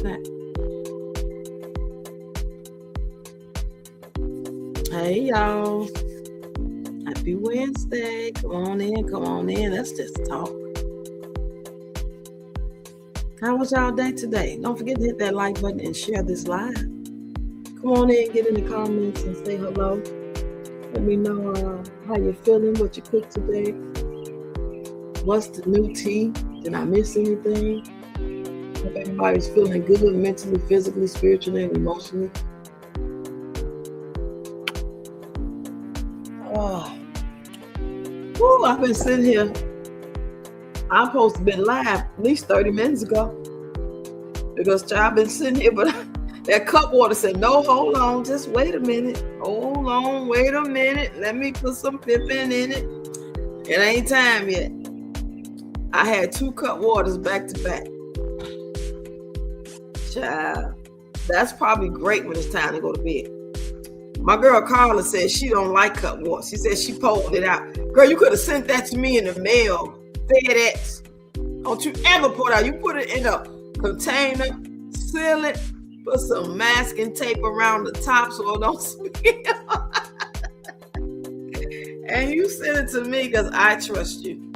that? Hey, y'all. Happy Wednesday. Come on in. Let's just talk. How was y'all day today? Don't forget to hit that like button and share this live. Come on in, get in the comments and say hello. Let me know how you're feeling, what you cooked today. What's the new tea? Did I miss anything? Hope everybody's feeling good mentally, physically, spiritually, and emotionally. I've been sitting here. I'm supposed to be live at least 30 minutes ago. Because I've been sitting here, but that cup water said, no, hold on, just wait a minute. Hold on, wait a minute. Let me put some pippin in it. It ain't time yet. I had 2 cup waters back to back. Child, that's probably great when it's time to go to bed. My girl Carla said she don't like cup water. She said she pulled it out. Girl, you could have sent that to me in the mail. FedEx. Don't you ever put it out. You put it in a container, seal it, put some masking tape around the top so it don't spill. And you send it to me because I trust you.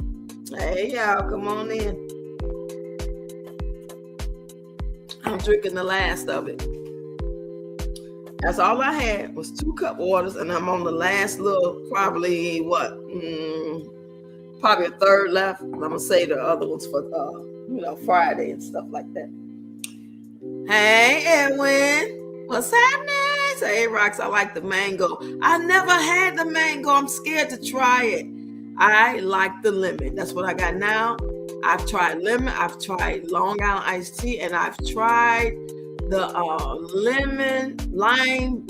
Hey, y'all, come on in. I'm drinking the last of it. That's all I had was 2 cup waters, and I'm on the last little, probably probably a third left. I'm gonna say the other ones for Friday and stuff like that. Hey, Edwin, what's happening? Say, hey, Rox, I like the mango. I never had the mango. I'm scared to try it. I like the lemon. That's what I got now. I've tried lemon. I've tried Long Island iced tea, and I've tried the lemon lime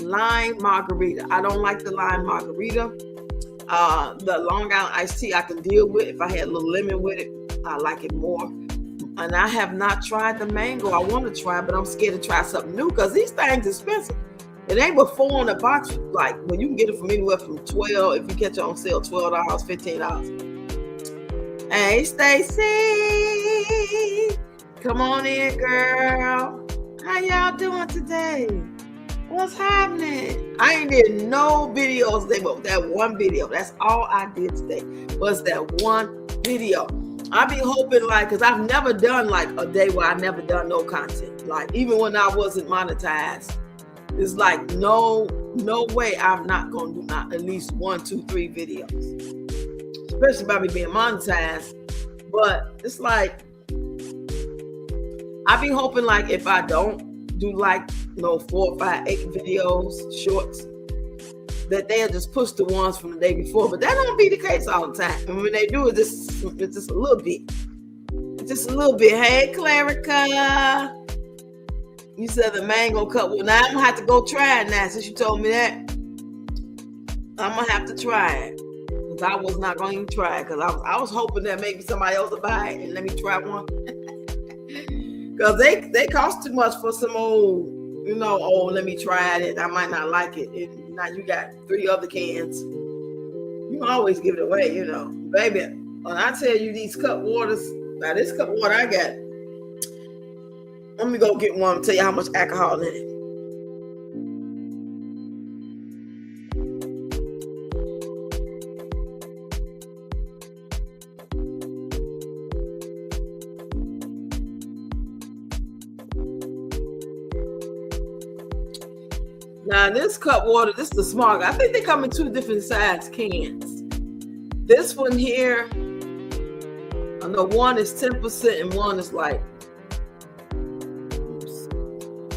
margarita. I don't like the lime margarita. The Long Island iced tea I can deal with. If I had a little lemon with it, I like it more. And I have not tried the mango. I want to try, but I'm scared to try something new because these things are expensive. It ain't but 4 in a box. Like, when you can get it from anywhere from $12, if you catch it on sale, $12, $15. Hey, Stacy, come on in, girl. How y'all doing today? What's happening? I ain't did no videos today, but that one video. That's all I did today was that one video. I be hoping, like, because I've never done like a day where I never done no content. Like, even when I wasn't monetized, it's like no way I'm not gonna do at least 1, 2, 3 videos, especially by me being monetized. But it's like I be hoping, like, if I don't do like 4, 5, 8 videos, shorts, that they'll just push the ones from the day before. But that don't be the case all the time. And when they do it, it's just a little bit. It's just a little bit. Hey, Clarica. You said the mango cup. Well, now I'm gonna have to go try it now. Since you told me that, I'm gonna have to try it. Because I was not going to try it. Because I was hoping that maybe somebody else would buy it and let me try one. Because they cost too much for some old, let me try it. I might not like it. And now you got 3 other cans. You can always give it away, Baby, when I tell you these cup waters, now this cup water I got, let me go get one and tell you how much alcohol in it. Now this cup water, this is the small. I think they come in 2 different size cans. This one here, I know one is 10% and one is like,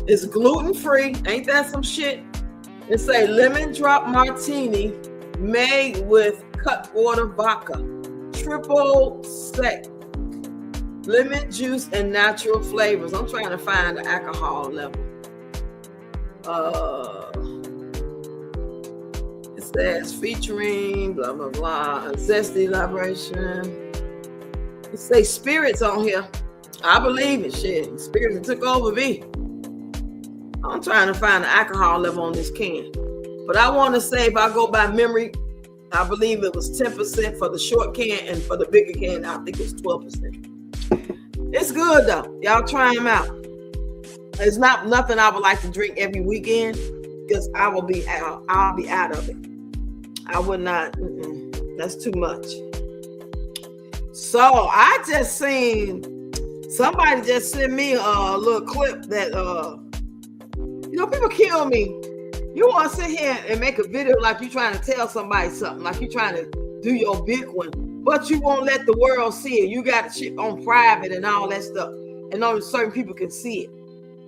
it's gluten-free. Ain't that some shit? It say lemon drop martini made with cutwater vodka, triple sec, lemon juice, and natural flavors. I'm trying to find the alcohol level. It says featuring blah blah blah, a zesty liberation. It say spirits on here. I believe it. Shit, spirits took over me. I'm trying to find the alcohol level on this can, but I want to say, if I go by memory, I believe it was 10% for the short can, and for the bigger can, I think it was 12%. It's good though. Y'all try them out. It's not nothing I would like to drink every weekend because I'll be out of it. I would not. That's too much. So I just seen somebody just send me a little clip that people kill me. You want to sit here and make a video like you trying to tell somebody something, like you trying to do your big one, but you won't let the world see it. You got shit on private and all that stuff, and only certain people can see it.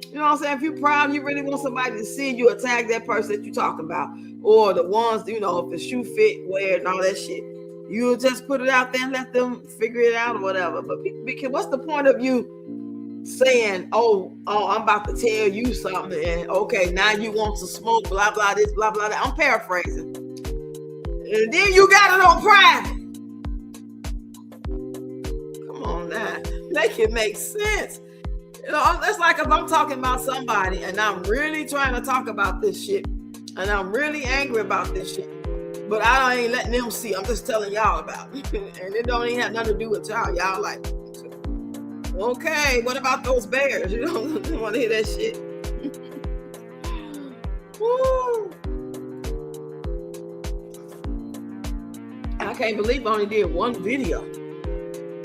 You know what I'm saying? If you're proud, you really want somebody to see you, attack that person that you're talking about, or the ones, if the shoe fit, wear, and all that shit. You just put it out there and let them figure it out or whatever. But people, what's the point of you saying, oh, I'm about to tell you something, and okay, now you want to smoke, blah, blah, this, blah, blah, that. I'm paraphrasing. And then you got it on private. Come on now. Make it make sense. It's like if I'm talking about somebody and I'm really trying to talk about this shit and I'm really angry about this shit, but I ain't letting them see. I'm just telling y'all about it. And it don't even have nothing to do with y'all. Y'all like, okay, what about those bears? You don't want to hear that shit. Woo. I can't believe I only did one video.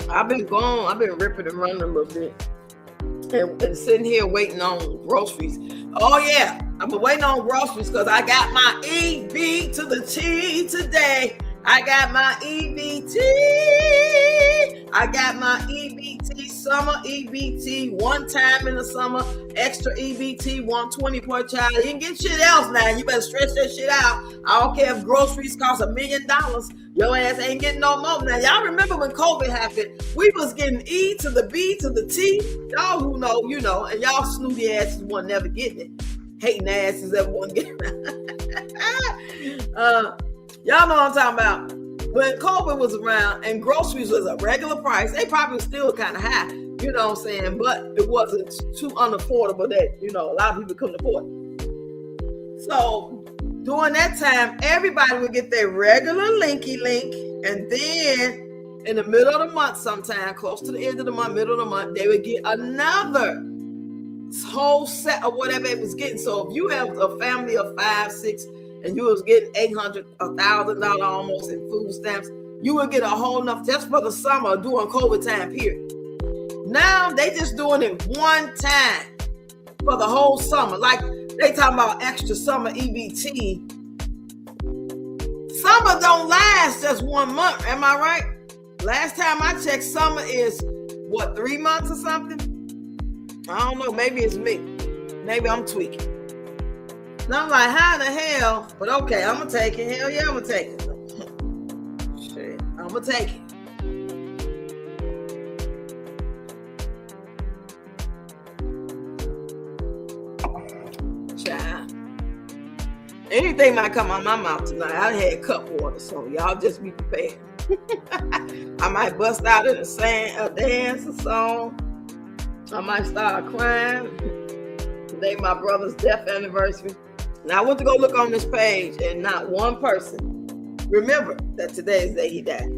I've been ripping and running a little bit. And sitting here waiting on groceries. Oh yeah, I've been waiting on groceries because I got my EB to the T today. I got my EBT. I got my EBT, summer EBT, one time in the summer, extra EBT, 120 per child. You can get shit else now. You better stretch that shit out. I don't care if groceries cost $1 million. Your ass ain't getting no more. Now, y'all remember when COVID happened, we was getting E to the B to the T. Y'all who know, and y'all snooty asses wasn't never getting it. Hating asses that wasn't getting it. Y'all know what I'm talking about. When COVID was around and groceries was a regular price, they probably still kind of high, you know what I'm saying? But it wasn't too unaffordable that, a lot of people couldn't afford it. So during that time, everybody would get their regular linky link. And then in the middle of the month, sometime close to the end of the month, middle of the month, they would get another whole set of whatever it was getting. So if you have a family of 5, 6, and you was getting $800, $1,000 almost in food stamps, you would get a whole enough just for the summer during COVID time period. Now they just doing it one time for the whole summer. Like they talking about extra summer EBT. Summer don't last just 1 month. Am I right? Last time I checked, summer is 3 months or something? I don't know. Maybe it's me. Maybe I'm tweaking. And I'm like, how the hell? But okay, I'm going to take it. Hell yeah, I'm going to take it. Shit, I'm going to take it. Child. Anything might come out my mouth tonight. I had cup water, so y'all just be prepared. I might bust out in a dance, a song. I might start crying. Today, my brother's death anniversary. Now, I went to go look on this page, and not one person remember that today is the day he died.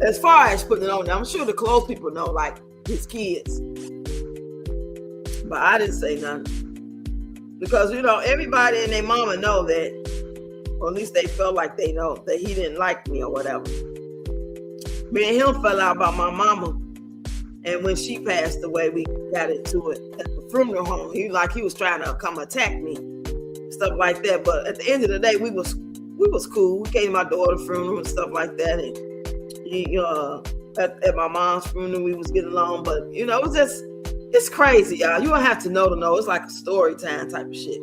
As far as putting it on there, I'm sure the close people know, like his kids. But I didn't say nothing. Because, everybody and their mama know that, or at least they felt like they know that he didn't like me or whatever. Me and him fell out about my mama. And when she passed away, we got into it at the funeral home. He was trying to come attack me. Stuff like that, but at the end of the day, we was cool. We came to my daughter's funeral and stuff like that, and at my mom's funeral, we was getting along. But it was just, it's crazy, y'all. You don't have to know to know. It's like a story time type of shit.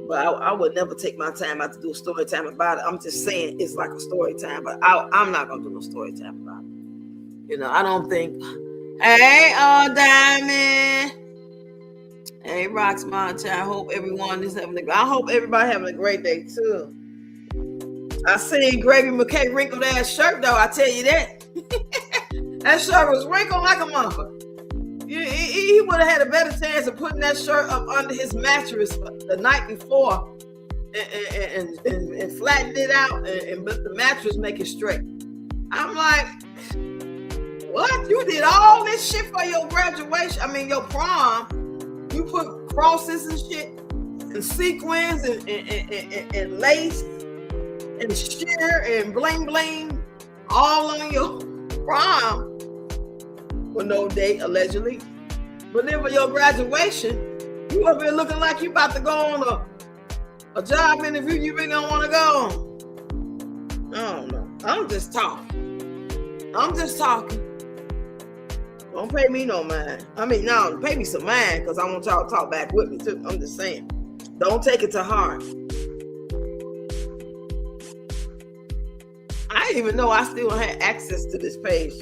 But I would never take my time out to do a story time about it. I'm just saying it's like a story time, but I'm not gonna do no story time about it. I don't think. Hey, Diamond. Hey, Roxmont, I hope everyone is I hope everybody having a great day too. I seen Gravy McKay wrinkled ass shirt though. I tell you that. That shirt was wrinkled like a motherfucker. He would have had a better chance of putting that shirt up under his mattress the night before and flattened it out and but the mattress make it straight. I'm like, what? You did all this shit for your graduation? I mean, your prom. crosses and shit, and sequins and lace and sheer and bling bling all on your prom for no date, allegedly. But then for your graduation, you up here looking like you about to go on a job interview you really don't want to go on. I don't know. I'm just talking. Don't pay me no mind. I mean, no, pay me some mind because I want y'all to talk back with me too. I'm just saying. Don't take it to heart. I didn't even know I still had access to this page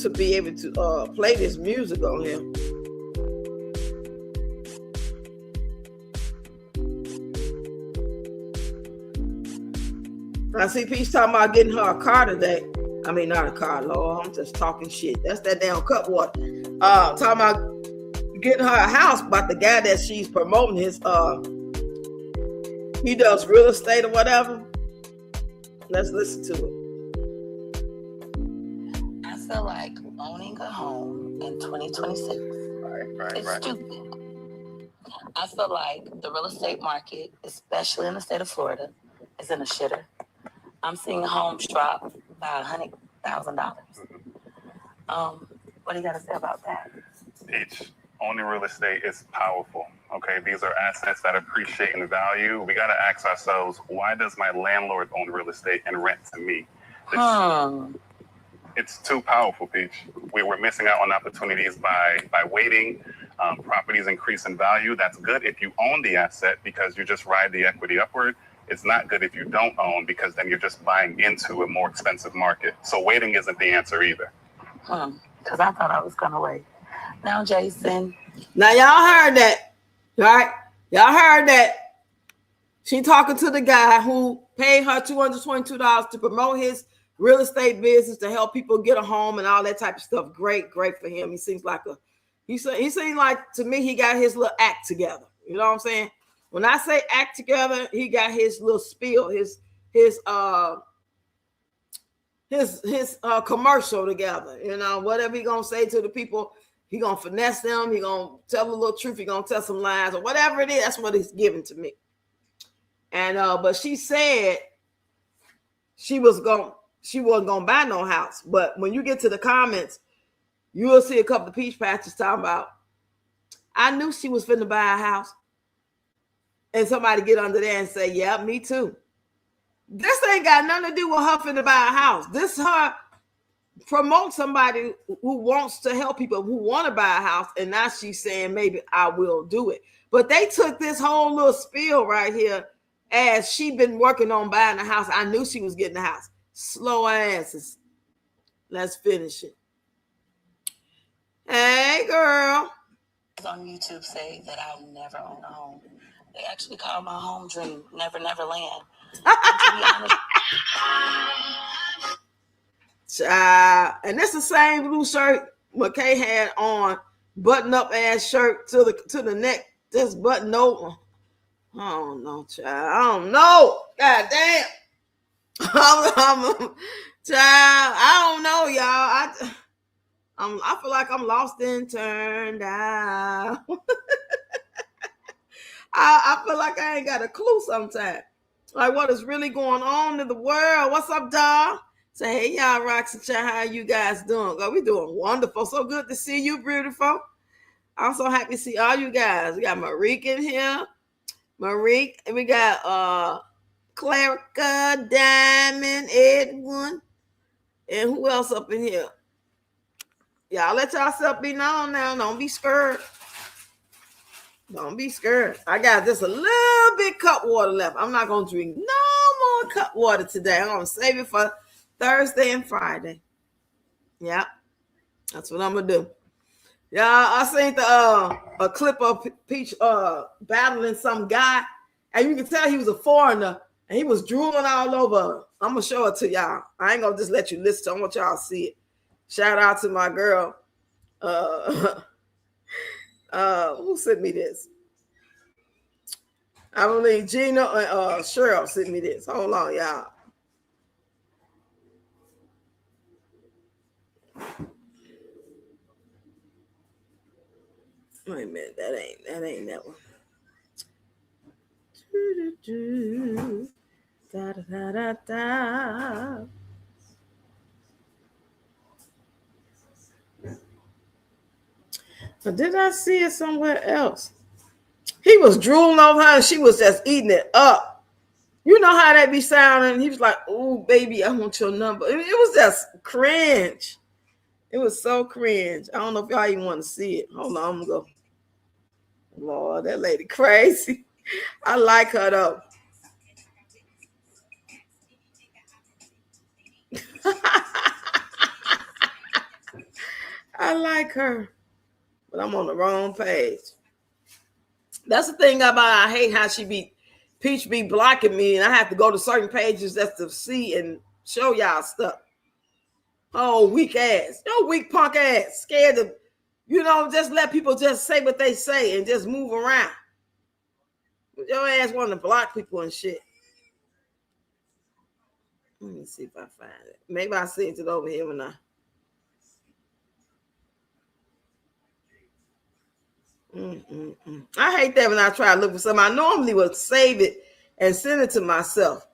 to be able to play this music on here. I see Peach talking about getting her a car today. I mean, not a car, Lord. I'm just talking shit. That's that damn Cutwater. Talking about getting her a house, but the guy that she's promoting his, he does real estate or whatever. Let's listen to it. I feel like owning a home in 2026 is stupid. I feel like the real estate market, especially in the state of Florida, is in a shitter. I'm seeing homes drop by $100,000. What do you got to say about that? Peach, owning real estate is powerful. Okay, these are assets that appreciate in value. We got to ask ourselves, why does my landlord own real estate and rent to me? It's too powerful, Peach. We're missing out on opportunities by waiting. Properties increase in value. That's good if you own the asset because you just ride the equity upward. It's not good if you don't own because then you're just buying into a more expensive market. So waiting isn't the answer either. Because I thought I was going to wait. Now, Jason. Now, y'all heard that, right? Y'all heard that. She talking to the guy who paid her $222 to promote his real estate business to help people get a home and all that type of stuff. Great for him. He seems like he seems like, to me, he got his little act together. You know what I'm saying? When I say act together, he got his little spiel, his commercial together. You know, whatever he gonna say to the people, he gonna finesse them. He gonna tell a little truth. He gonna tell some lies or whatever it is. That's what he's giving to me. And but she said she wasn't gonna buy no house. But when you get to the comments, you will see a couple of peach patches talking about, I knew she was finna buy a house. And somebody get under there and say, yeah, me too. This ain't got nothing to do with her finna buy a house. This her promote somebody who wants to help people who want to buy a house. And now she's saying, maybe I will do it. But they took this whole little spiel right here as she been working on buying a house. I knew she was getting a house. Slow asses. Let's finish it. Hey, girl. On YouTube say that I'll never own a home. They actually call my home dream Never Never Land. And that's the same blue shirt McKay had on, button up ass shirt to the neck, just button over. I don't know, child. I don't know. God damn. Child, I don't know, y'all. I feel like I'm lost and turned out. I feel like I ain't got a clue sometimes. Like what is really going on in the world? What's up, dog? Say, hey, y'all, Rox and Child, how you guys doing? God, we doing wonderful. So good to see you, beautiful. I'm so happy to see all you guys. We got Marique in here. Marique, and we got Clarica, Diamond, Edwin, and who else up in here? Y'all let yourself be known now. Don't be scared. Don't be scared. I got just a little bit cut water left. I'm not going to drink no more cut water today. I'm going to save it for Thursday and Friday. Yeah, that's what I'm going to do. Yeah, I seen a clip of Peach battling some guy, and you can tell he was a foreigner, and he was drooling all over. I'm going to show it to y'all. I ain't going to just let you listen to it. I want y'all to see it. Shout out to my girl. Who sent me this? I believe Gina and Cheryl sent me this. Hold on, y'all. Wait a minute, that ain't that one. Da, da, da, da. But did I see it somewhere else? He was drooling over her and she was just eating it up. You know how that be sounding? He was like, "Oh, baby, I want your number." It was just cringe. It was so cringe. I don't know if y'all even want to see it. Hold on, I'm gonna go. Lord, that lady crazy. I like her though. I like her, but I'm on the wrong page. That's the thing about I hate how Peach be blocking me, and I have to go to certain pages just to see and show y'all stuff. Oh, weak ass. Yo, weak punk ass. Scared to, just let people just say what they say and just move around. Your ass want to block people and shit. Let me see if I find it. Maybe I sent it over here when I hate that when I try to look for something. I normally would save it and send it to myself.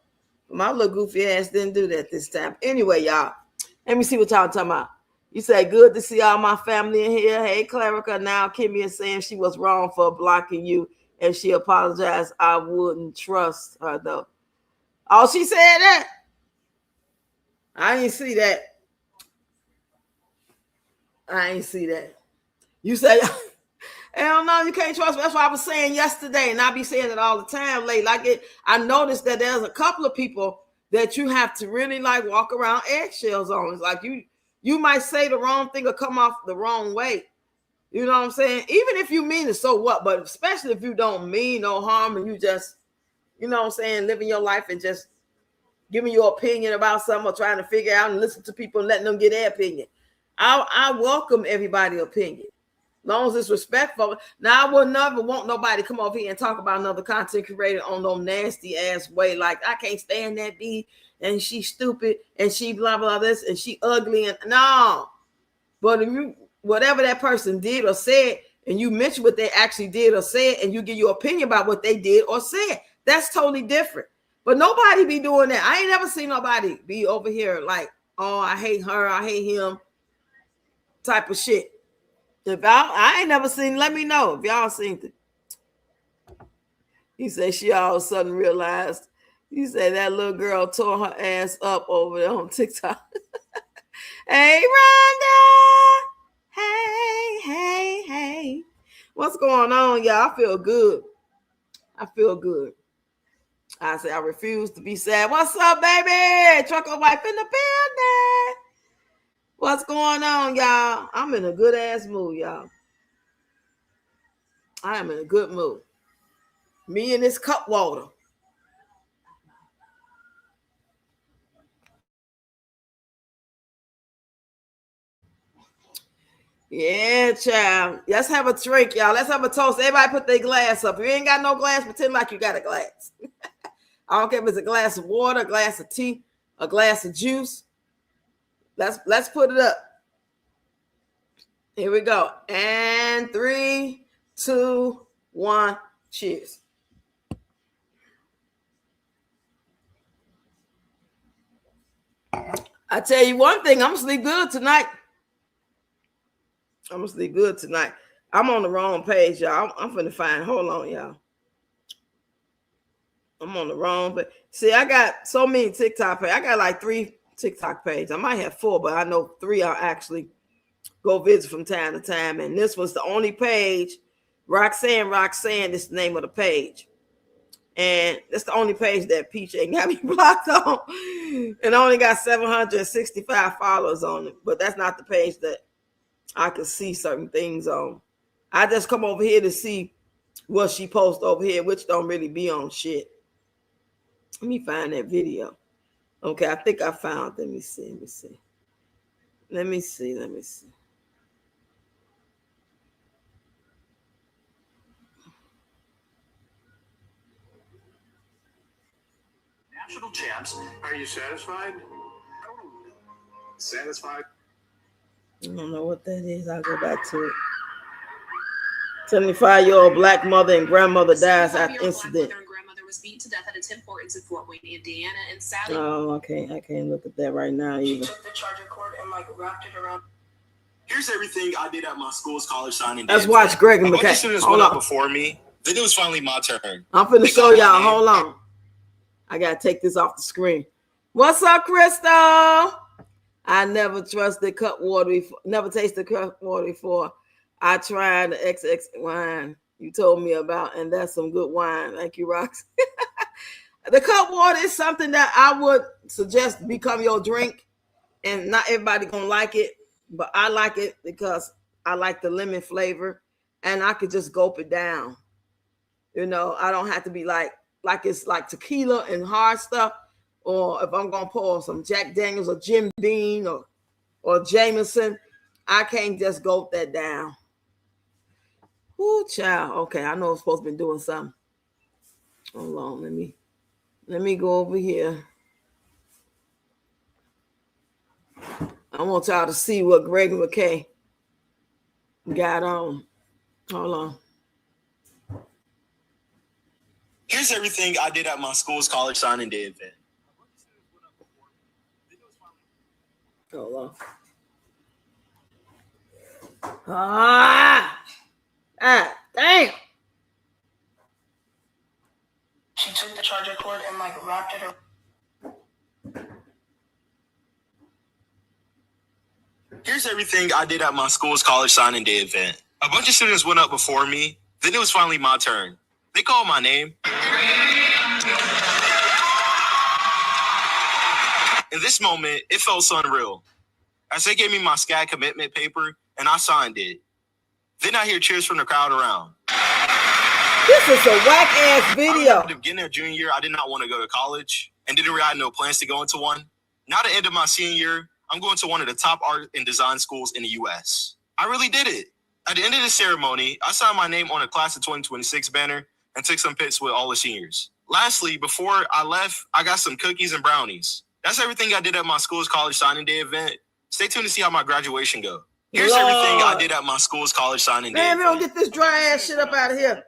My little goofy ass didn't do that this time. Anyway, y'all, let me see what y'all talking about. You say, good to see all my family in here. Hey, Clarica. Now Kimmy is saying she was wrong for blocking you and she apologized. I wouldn't trust her, though. Oh, she said that? I didn't see that. I ain't see that. You say, hell no, you can't trust me. That's what I was saying yesterday, and I be saying it all the time lately. I noticed that there's a couple of people that you have to really walk around eggshells on. It's like you might say the wrong thing or come off the wrong way. You know what I'm saying? Even if you mean it, so what? But especially if you don't mean no harm and you just, living your life and just giving your opinion about something or trying to figure out and listen to people and letting them get their opinion. I welcome everybody's opinion. As long as it's respectful. Now, I would never want nobody to come over here and talk about another content creator on no nasty ass way. Like, I can't stand that B and she's stupid and she blah, blah, this and she ugly. And no. But if whatever that person did or said, and you mention what they actually did or said, and you give your opinion about what they did or said, that's totally different. But nobody be doing that. I ain't never seen nobody be over here like, oh, I hate her, I hate him type of shit. If I ain't never seen, let me know if y'all seen it. He said she all of a sudden realized. You say that little girl tore her ass up over there on TikTok. Hey, Rhonda. Hey. What's going on, y'all? I feel good. I say I refuse to be sad. What's up, baby? Trucker wife in the building. What's going on, y'all? I'm in a good ass mood, y'all. I am in a good mood. Me and this cup water. Yeah, child. Let's have a drink, y'all. Let's have a toast. Everybody put their glass up. If you ain't got no glass, pretend like you got a glass. I don't care if it's a glass of water, a glass of tea, a glass of juice. Let's put it up. Here we go. And 3, 2, 1. Cheers. I tell you one thing, I'm gonna sleep good tonight. I'm on the wrong page, y'all. I'm finna find. Hold on, y'all. I'm on the wrong page. See, I got so many TikTok pages. I got like 3 TikTok pages. I might have 4, but I know 3 I'll actually go visit from time to time. And this was the only page. Roxanne is the name of the page. And that's the only page that Peach ain't got me blocked on. And only got 765 followers on it. But that's not the page that I can see certain things on. I just come over here to see what she posts over here, which don't really be on shit. Let me find that video. Okay, I think I found. Let me see. National champs. Are you satisfied? I don't know what that is. I'll go back to it. 75-year-old black mother and grandmother dies after incident. Grandmother was beaten to death at a Tim Hortons in Fort Wayne, Indiana, and Sally. Oh, okay. I can't look at that right now either. She took the charger cord and wrapped it around. Here's everything I did at my school's college signing day. Let's watch Greg and McKay. Students went up before me. Then it was finally my turn. I'm finna show y'all. Hold on. I gotta take this off the screen. What's up, Crystal? I never trusted cut water before. Never tasted cut water before. I tried the XX wine you told me about, and that's some good wine. Thank you, Rox. The cut water is something that I would suggest become your drink, and not everybody gonna like it, but I like it because I like the lemon flavor, and I could just gulp it down. You know, I don't have to be like it's like tequila and hard stuff, or if I'm gonna pour some Jack Daniels or Jim Beam or Jameson, I can't just gulp that down. Ooh, child. Okay, I know I'm supposed to be doing something. Hold on, let me go over here. I want y'all to see what Greg McKay got on. Hold on. Here's everything I did at my school's college signing day event. Hold on. Damn. She took the charger cord and wrapped it around. Here's everything I did at my school's college signing day event. A bunch of students went up before me. Then it was finally my turn. They called my name. In this moment, it felt so unreal. As they gave me my SCAD commitment paper, and I signed it. Then I hear cheers from the crowd around. This is a whack-ass video. At the beginning of junior year, I did not want to go to college and didn't really have no plans to go into one. Now at the end of my senior year, I'm going to one of the top art and design schools in the U.S. I really did it. At the end of the ceremony, I signed my name on a class of 2026 banner and took some pics with all the seniors. Lastly, before I left, I got some cookies and brownies. That's everything I did at my school's college signing day event. Stay tuned to see how my graduation go. Here's everything I did at my school's college signing day. Man, we don't get this dry ass shit up out of here.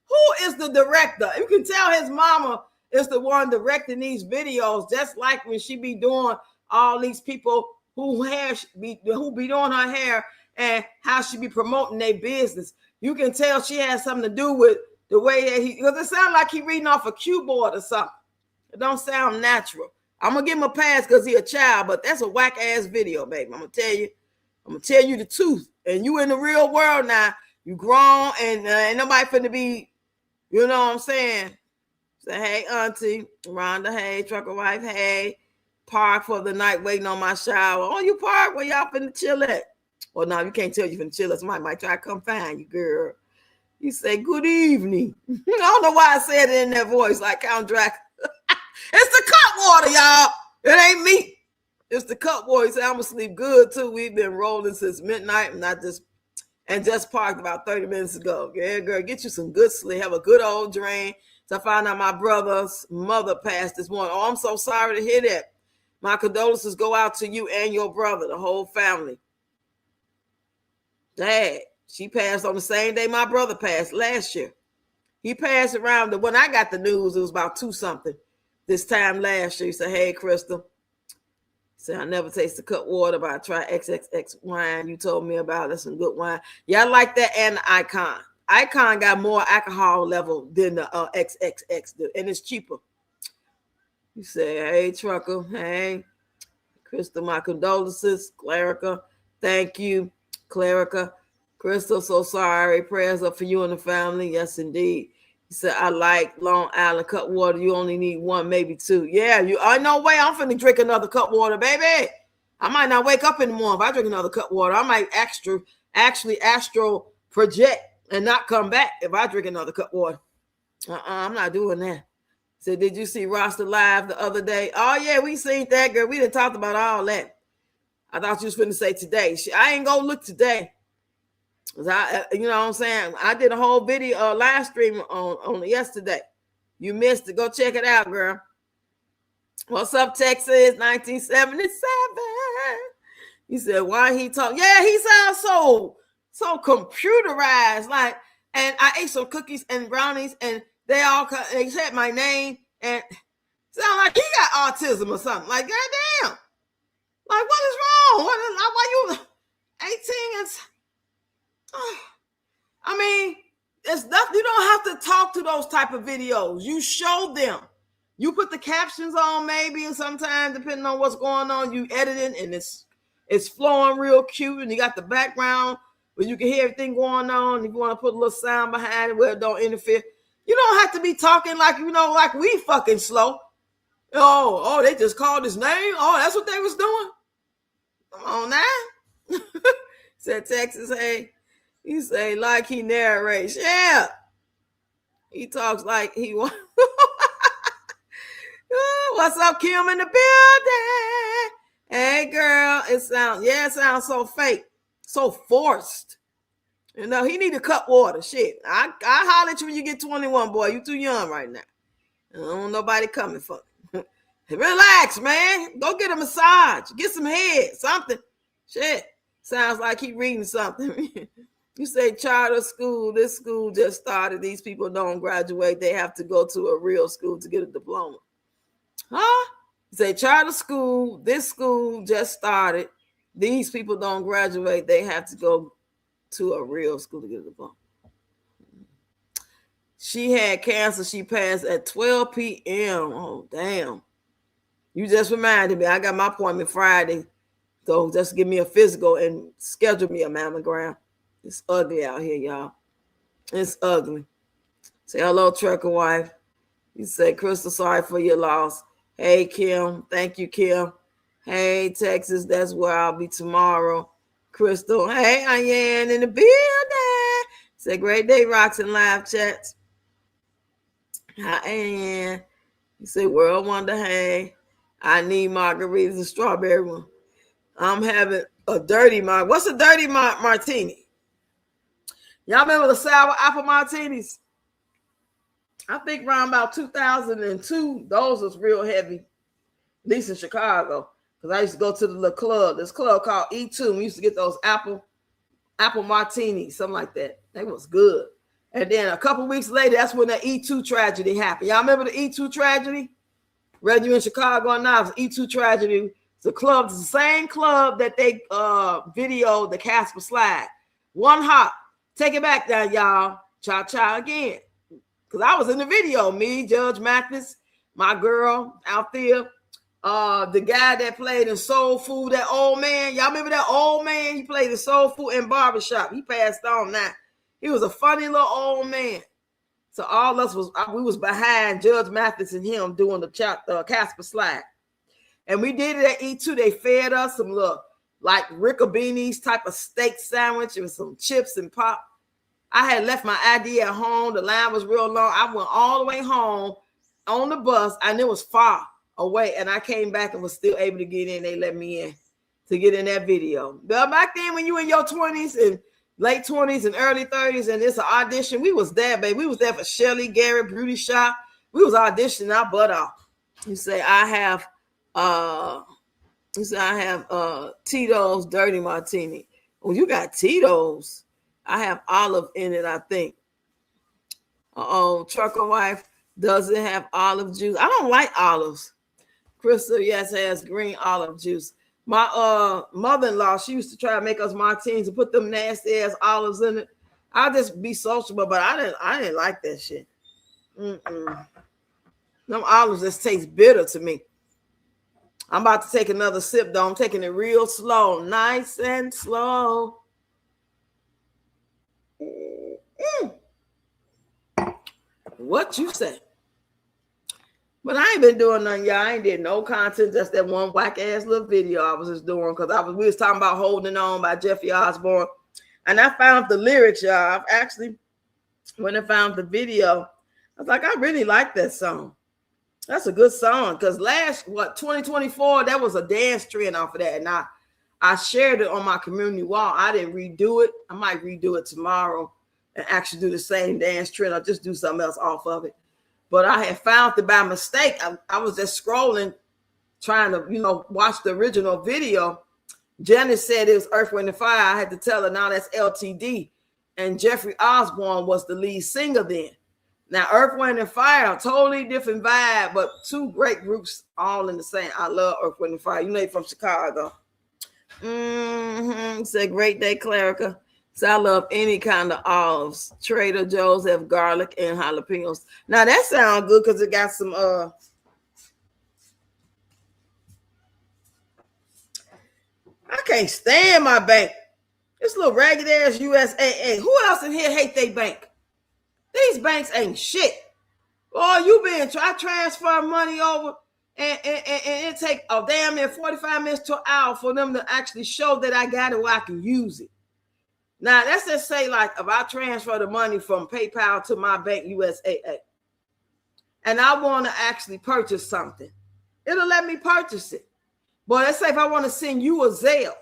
Who is the director? You can tell his mama is the one directing these videos, just like when she be doing all these people who be doing her hair and how she be promoting their business. You can tell she has something to do with the way that because it sounds like he reading off a keyboard or something. It don't sound natural. I'm gonna give him a pass because he a child, but that's a whack ass video, baby. I'm gonna tell you the truth. And you in the real world now. You grown and ain't nobody finna be, you know what I'm saying? Say, hey, auntie, Rhonda, hey, trucker wife, hey, park for the night waiting on my shower. Oh, you park where y'all finna chill at? Well, no, you can't tell you finna chill at. Somebody might try to come find you, girl. You say, good evening. I don't know why I said it in that voice like Count Dracula. It's the cut water, y'all. It ain't me. It's the cut water. He said, I'm gonna sleep good too. We've been rolling since midnight and just parked about 30 minutes ago. Yeah, girl, get you some good sleep. Have a good old drain. So I found out my brother's mother passed this morning. Oh, I'm so sorry to hear that. My condolences go out to you and your brother, the whole family. Dad, she passed on the same day my brother passed last year. He passed around when I got the news, it was about 2-something. This time last year, he said, hey, Crystal. He said, I never tasted cut water, but I tried XXX wine you told me about. That's some good wine. Yeah, I like that and the Icon. Icon got more alcohol level than the XXX, and it's cheaper. You say, hey, trucker, hey, Crystal, my condolences. Clarica, thank you. Clarica, Crystal, so sorry. Prayers up for you and the family. Yes, indeed. He said, I like Long Island cut water. You only need 1, maybe 2. Yeah, no way I'm finna drink another cut water, baby. I might not wake up in the morning if I drink another cut water. I might actually astral project and not come back if I drink another cut water. I'm not doing that. So did you see Rasta live the other day? Oh, yeah, we seen that, girl. We done talked about all that. I thought you was finna say today. I ain't gonna look today. You know what I'm saying? I did a whole video, live stream on yesterday. You missed it. Go check it out, girl. What's up, Texas? 1977. He said, why he talk? Yeah, he sounds so computerized. Like And I ate some cookies and brownies, and they said my name, and sound like he got autism or something. Like, goddamn. Like, what is wrong? Why you 18 and I mean, it's nothing. You don't have to talk to those type of videos. You show them. You put the captions on, maybe, and sometimes depending on what's going on, you edit it, and it's flowing real cute, and you got the background where you can hear everything going on. If you want to put a little sound behind it where it don't interfere, you don't have to be talking like like we fucking slow. Oh, they just called his name. Oh, that's what they was doing. Come on now. Said Texas, hey, he say like he narrates. Yeah. He talks like he wants. What's up, Kim in the building? Hey, girl. It sounds so fake, so forced. He need to cut water. Shit. I holler at you when you get 21, boy. You too young right now. I don't want nobody coming for you. Relax, man. Go get a massage. Get some head, something. Shit. Sounds like he reading something. You say charter school. This school just started. These people don't graduate. They have to go to a real school to get a diploma. Huh? You say charter school. This school just started. These people don't graduate. They have to go to a real school to get a diploma. She had cancer. She passed at 12 p.m. Oh, damn. You just reminded me. I got my appointment Friday. So just give me a physical and schedule me a mammogram. It's ugly out here, y'all. It's ugly. Say hello, trucker wife. You say, Crystal, sorry for your loss. Hey, Kim. Thank you, Kim. Hey, Texas. That's where I'll be tomorrow. Crystal. Hey, Ayan in the building. Say, great day, rocks and live chats. Hi, Ayan. You say, world wonder, hey. I need margaritas and strawberry one. I'm having a dirty martini. What's a dirty martini? Y'all remember the sour apple martinis? I think around about 2002, those was real heavy, at least in Chicago. Because I used to go to the little club. This club called E2. We used to get those apple martinis, something like that. They was good. And then a couple weeks later, that's when the E2 tragedy happened. Y'all remember the E2 tragedy? Whether you in Chicago or not, it was E2 tragedy. It's a club, it's the same club that they videoed the Casper slide. One hop. Take it back down, y'all. Cha-cha again. Because I was in the video. Me, Judge Mathis, my girl, Althea, the guy that played in Soul Food, that old man. Y'all remember that old man? He played in Soul Food and Barbershop. He passed on now. He was a funny little old man. So all us we was behind Judge Mathis and him doing the Casper slide. And we did it at E2. They fed us some little, like Ricobene's type of steak sandwich with some chips and pop. I had left my ID at home. The line was real long. I went all the way home on the bus, and it was far away. And I came back and was still able to get in. They let me in to get in that video. But back then, when you in your 20s and late 20s and early 30s, and it's an audition, we was there, baby. We was there for Shelly Garrett Beauty Shop. We was auditioning our butt off. You say, I have Tito's Dirty Martini. Oh, you got Tito's. I have olive in it, I think. Trucker wife, does it have olive juice? I don't like olives. Crystal, yes, has green olive juice. My mother-in-law, she used to try to make us martinis and put them nasty ass olives in it. I'll just be sociable, but I didn't like that shit. Them olives just taste bitter to me. I'm about to take another sip, though. I'm taking it real slow, nice and slow. What you say? But I ain't been doing nothing, y'all. I ain't did no content, just that one whack ass little video I was just doing because we was talking about Holding On by Jeffrey Osborne. And I found the lyrics, y'all. Actually, when I found the video, I was like, I really like that song. That's a good song because 2024, that was a dance trend off of that. And I shared it on my community wall. I didn't redo it. I might redo it tomorrow and actually do the same dance trend or just do something else off of it. But I had found it by mistake. I was just scrolling, trying to, watch the original video. Janice said it was Earth, Wind, and Fire. I had to tell her, now that's LTD. and Jeffrey Osborne was the lead singer then. Now, Earth, Wind, and Fire, totally different vibe, but two great groups all in the same. I love Earth, Wind, and Fire. You know, they're from Chicago. It's a great day, Clarica. So I love any kind of olives. Trader Joe's have garlic and jalapenos. Now, that sounds good because it got some... I can't stand my bank. This little ragged ass USAA. Who else in here hate they bank? These banks ain't shit. Oh, you been try transfer money over and it take a damn near 45 minutes to an hour for them to actually show that I got it where I can use it. Now, let's just say, like, if I transfer the money from PayPal to my bank, USAA, and I want to actually purchase something, it'll let me purchase it. But let's say if I want to send you a Zelle,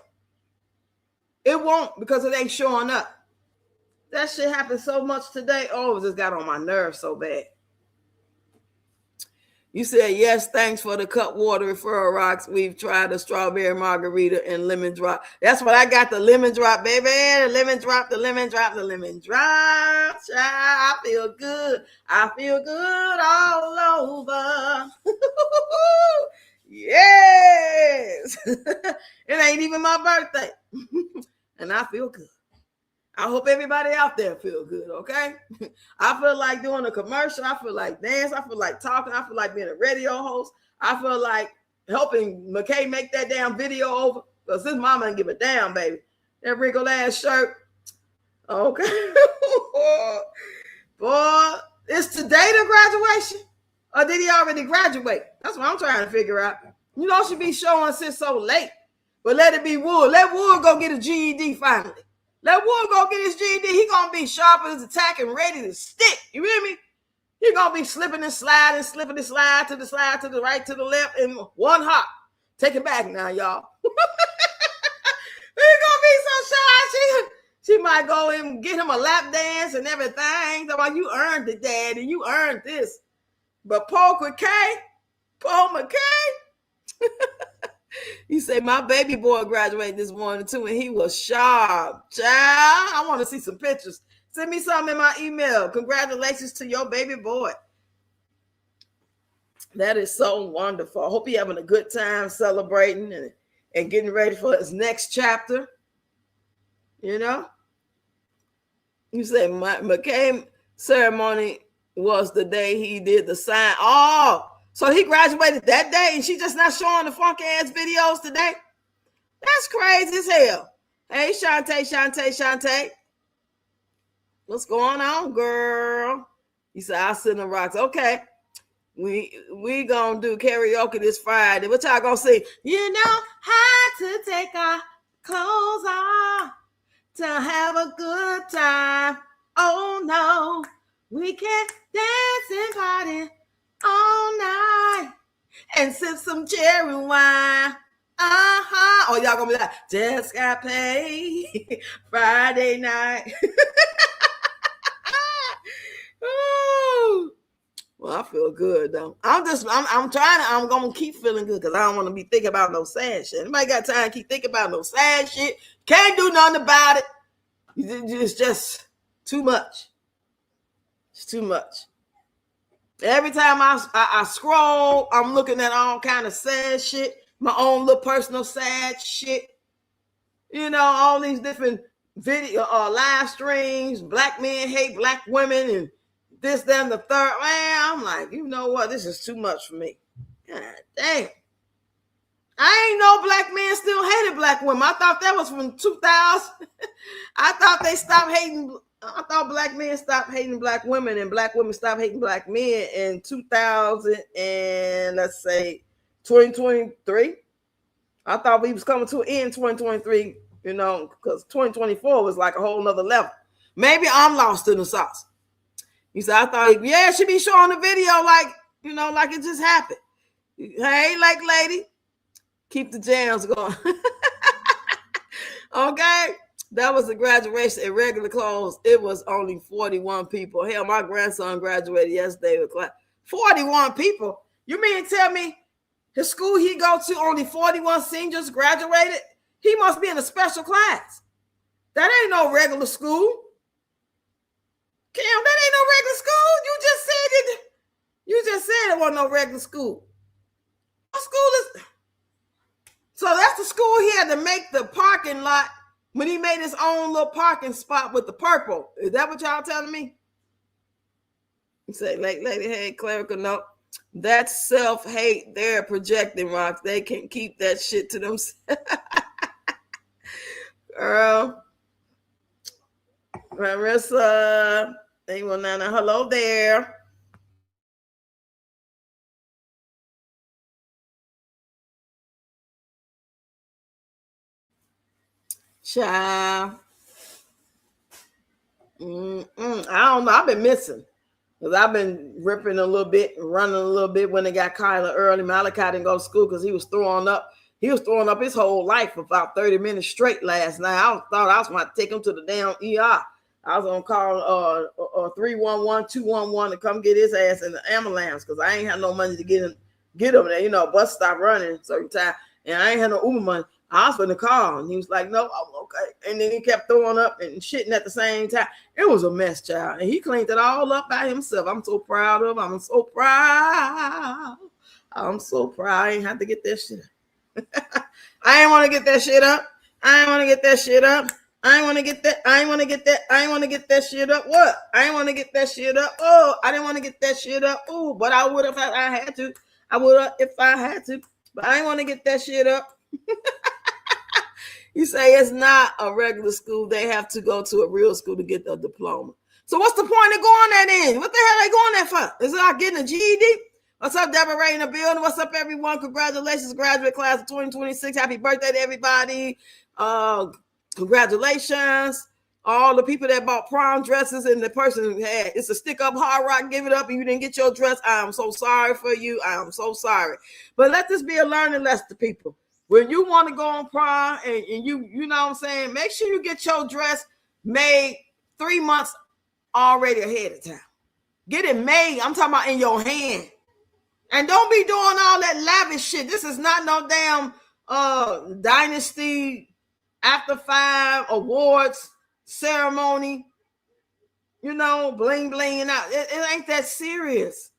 it won't because it ain't showing up. That shit happened so much today. Oh, it just got on my nerves so bad. You said, yes, thanks for the cut water referral rocks. We've tried the strawberry margarita and lemon drop. That's what I got, the lemon drop, baby. The lemon drop, the lemon drop, the lemon drop. I feel good. I feel good all over. Yes. It ain't even my birthday. And I feel good. I hope everybody out there feel good, okay? I feel like doing a commercial. I feel like dance. I feel like talking. I feel like being a radio host. I feel like helping McKay make that damn video over because his mama didn't give a damn, baby. That wrinkled ass shirt. Okay. Boy, is today the graduation? Or did he already graduate? That's what I'm trying to figure out. You know, she be showing since so late. But let it be Wood. Let Wood go get a GED finally. Let Wood go get his GED. He gonna be sharp as a tack and ready to stick. You hear me? He gonna be slipping and sliding, slipping and slide to the right, to the left, in one hop. Take it back now, y'all. He's gonna be so shy. She might go and get him a lap dance and everything. So like, you earned it, Daddy. You earned this. But Paul McKay. You say my baby boy graduated this morning too, and he was sharp. Child, I want to see some pictures. Send me something in my email. Congratulations to your baby boy. That is so wonderful. I hope you're having a good time celebrating and getting ready for his next chapter. You know? You say my McKay ceremony was the day he did the sign. Oh, so he graduated that day and she just not showing the funky ass videos today? That's crazy as hell. Hey, Shantae. What's going on, girl? You said, I'll send the rocks. Okay. We gonna do karaoke this Friday. What y'all gonna sing? You know how to take our clothes off to have a good time. Oh, no. We can dance and party all night and sip some cherry wine. Oh, y'all gonna be like, just got paid Friday night. Ooh. Well, I feel good though. I'm gonna keep feeling good because I don't want to be thinking about no sad shit. Anybody got time to keep thinking about no sad shit? Can't do nothing about it. It's just too much. It's too much. Every time I scroll, I'm looking at all kind of sad shit, my own little personal sad shit. You know, all these different video live streams, black men hate black women and this, that, and the third. Man, I'm like, you know what? This is too much for me. God damn. I ain't know black men still hated black women. I thought that was from 2000. I thought they stopped hating. I thought black men stopped hating black women and black women stopped hating black men in 2000 and let's say 2023. I thought we was coming to an end 2023, you know, because 2024 was like a whole nother level. Maybe I'm lost in the sauce. You said, I thought, yeah, she be showing the video like, you know, like it just happened. Hey, like lady, keep the jams going. Okay. That was the graduation in regular clothes. It was only 41 people. Hell, my grandson graduated yesterday with class. 41 people? You mean to tell me the school he go to only 41 seniors graduated? He must be in a special class. That ain't no regular school. Cam, that ain't no regular school. You just said it. You just said it wasn't no regular school. What school is? So that's the school he had to make the parking lot when he made his own little parking spot with the purple. Is that what y'all telling me? You say, lady, hey, clerical note. That's self-hate. They're projecting, rocks. They can keep that shit to themselves. Girl. Marissa. Hello there. Child. I don't know. I've been missing. Because I've been ripping a little bit, running a little bit when they got Kyla early. Malachi didn't go to school because he was throwing up. He was throwing up his whole life for about 30 minutes straight last night. I thought I was going to take him to the damn ER. I was going to call 311, 211 to come get his ass in the ambulance because I ain't had no money to get him there. You know, bus stop running certain time. And I ain't had no Uber money. I was going to call. And he was like, no, I'm okay. And then he kept throwing up and shitting at the same time. It was a mess, child. And he cleaned it all up by himself. I'm so proud of him. I'm so proud. I'm so proud. I ain't have to get that shit up. I ain't want to get that shit up. I ain't want to get that shit up. I ain't want to get that. I ain't want to get that. I ain't want to get that shit up. What? I ain't want to get that shit up. Oh, I didn't want to get that shit up. Oh, but I would have if I had to. I would have if I had to. But I ain't want to get that shit up. You say it's not a regular school. They have to go to a real school to get the diploma. So what's the point of going that in? What the hell are they going there for? Is it like getting a GED? What's up, Deborah Ray in the building? What's up, everyone? Congratulations, graduate class of 2026. Happy birthday to everybody. Congratulations. All the people that bought prom dresses and the person who had it's a stick up hard rock, give it up, and you didn't get your dress. I am so sorry for you. I am so sorry. But let this be a learning lesson to people. When you want to go on prom and you know what I'm saying, make sure you get your dress made 3 months already ahead of time. Get it made. I'm talking about in your hand. And don't be doing all that lavish shit. This is not no damn Dynasty After 5 awards ceremony. You know, bling blinging out. It ain't that serious.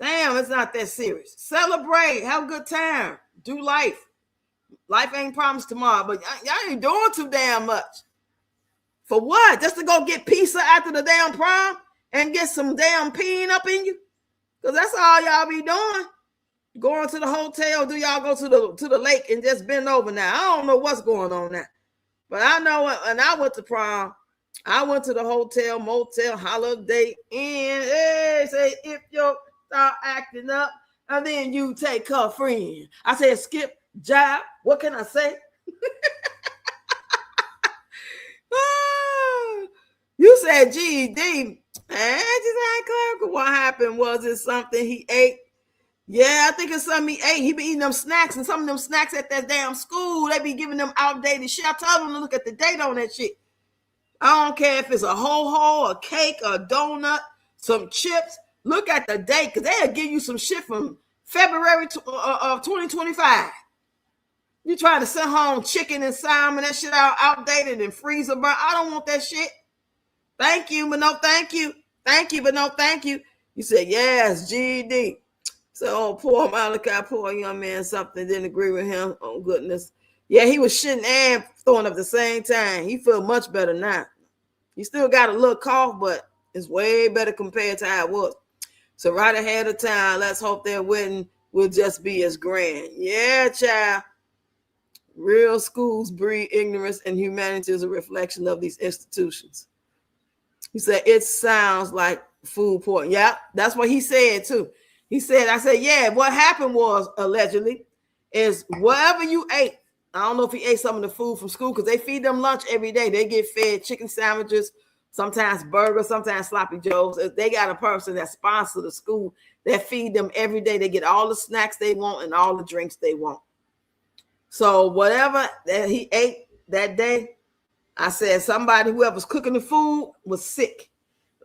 Damn, it's not that serious. Celebrate. Have a good time. Do life. Life ain't promised tomorrow, but y'all ain't doing too damn much. For what? Just to go get pizza after the damn prom and get some damn peeing up in you? Because that's all y'all be doing. Going to the hotel, do y'all go to the lake and just bend over now? I don't know what's going on now. But I know when I went to prom, I went to the hotel, motel, Holiday Inn. Hey, say if you start acting up, and then you take her friend. I said, skip, job. What can I say? You said GED. What happened? Was it something he ate? Yeah, I think it's something he ate. He be eating them snacks, and some of them snacks at that damn school, they be giving them outdated shit. I told them to look at the date on that shit. I don't care if it's a ho-ho, a cake, a donut, some chips. Look at the date, because they'll give you some shit from February of 2025. You trying to send home chicken and salmon, that shit outdated and freezer burn. I don't want that shit. Thank you, but no thank you. Thank you, but no thank you. You said, yes, GED. So, oh, poor Malachi, poor young man, something didn't agree with him. Oh, goodness. Yeah, he was shitting and throwing up at the same time. He feel much better now. He still got a little cough, but it's way better compared to how it was. So right ahead of time, let's hope their wedding will just be as grand. Yeah, child. Real schools breed ignorance, and humanity is a reflection of these institutions. He said, it sounds like food poisoning. Yeah, that's what he said too. He said, I said, yeah, what happened was, allegedly, is whatever you ate, I don't know if he ate some of the food from school, because they feed them lunch every day. They get fed chicken sandwiches, sometimes burgers, sometimes sloppy joes. They got a person that sponsors the school that feed them every day. They get all the snacks they want and all the drinks they want. So whatever that he ate that day, I said somebody, whoever's cooking the food, was sick.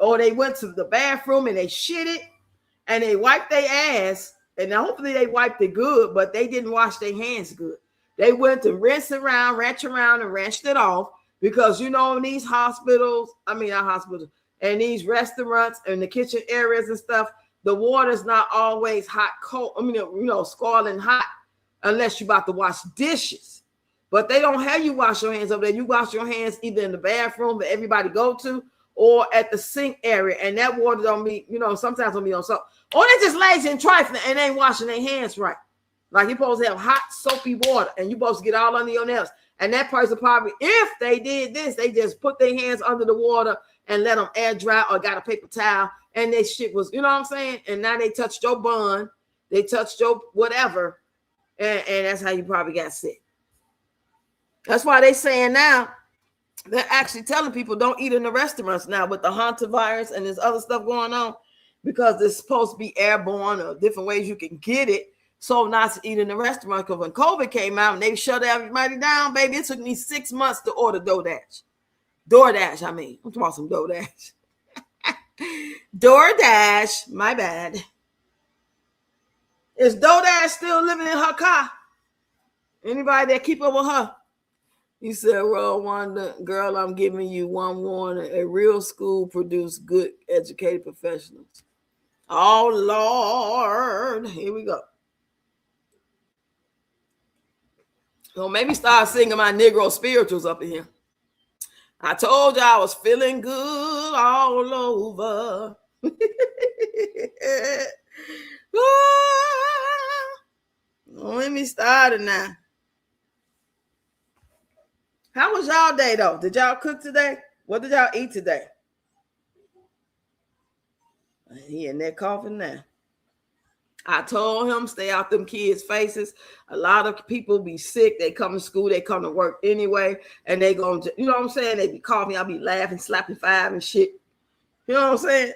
Or they went to the bathroom and they shit it and they wiped their ass. And hopefully they wiped it good, but they didn't wash their hands good. They went to rinse around, and wrenched it off. Because, you know, in these hospitals, not hospitals, and these restaurants and the kitchen areas and stuff, the water's not always hot, cold. I mean, scalding hot unless you're about to wash dishes. But they don't have you wash your hands over there. You wash your hands either in the bathroom that everybody go to or at the sink area. And that water don't be, sometimes don't be on soap. Or they just lazy and trifling and ain't washing their hands right. Like you're supposed to have hot, soapy water and you're supposed to get all under your nails. And that person probably, if they did this, they just put their hands under the water and let them air dry or got a paper towel. And their shit was, you know what I'm saying? And now they touched your bun. They touched your whatever. And that's how you probably got sick. That's why they saying now, they're actually telling people don't eat in the restaurants now with the hantavirus and this other stuff going on because it's supposed to be airborne or different ways you can get it. So not to eat in the restaurant because when COVID came out and they shut everybody down, baby, it took me 6 months to order DoorDash. I'm talking about some DoorDash. DoorDash, my bad. Is DoorDash still living in her car? Anybody that keep up with her? He said, well, Wanda, girl, I'm giving you one warning. A real school produce good educated professionals. Oh, Lord. Here we go. So maybe start singing my Negro spirituals up in here. I told you I was feeling good all over. Let me start it now. How was y'all day though? Did y'all cook today? What did y'all eat today? He in there coughing now. I told him stay out them kids' faces. A lot of people be sick. They come to school, they come to work anyway, and they going to, you know what I'm saying? They be coughing, I'll be laughing, slapping five and shit. You know what I'm saying?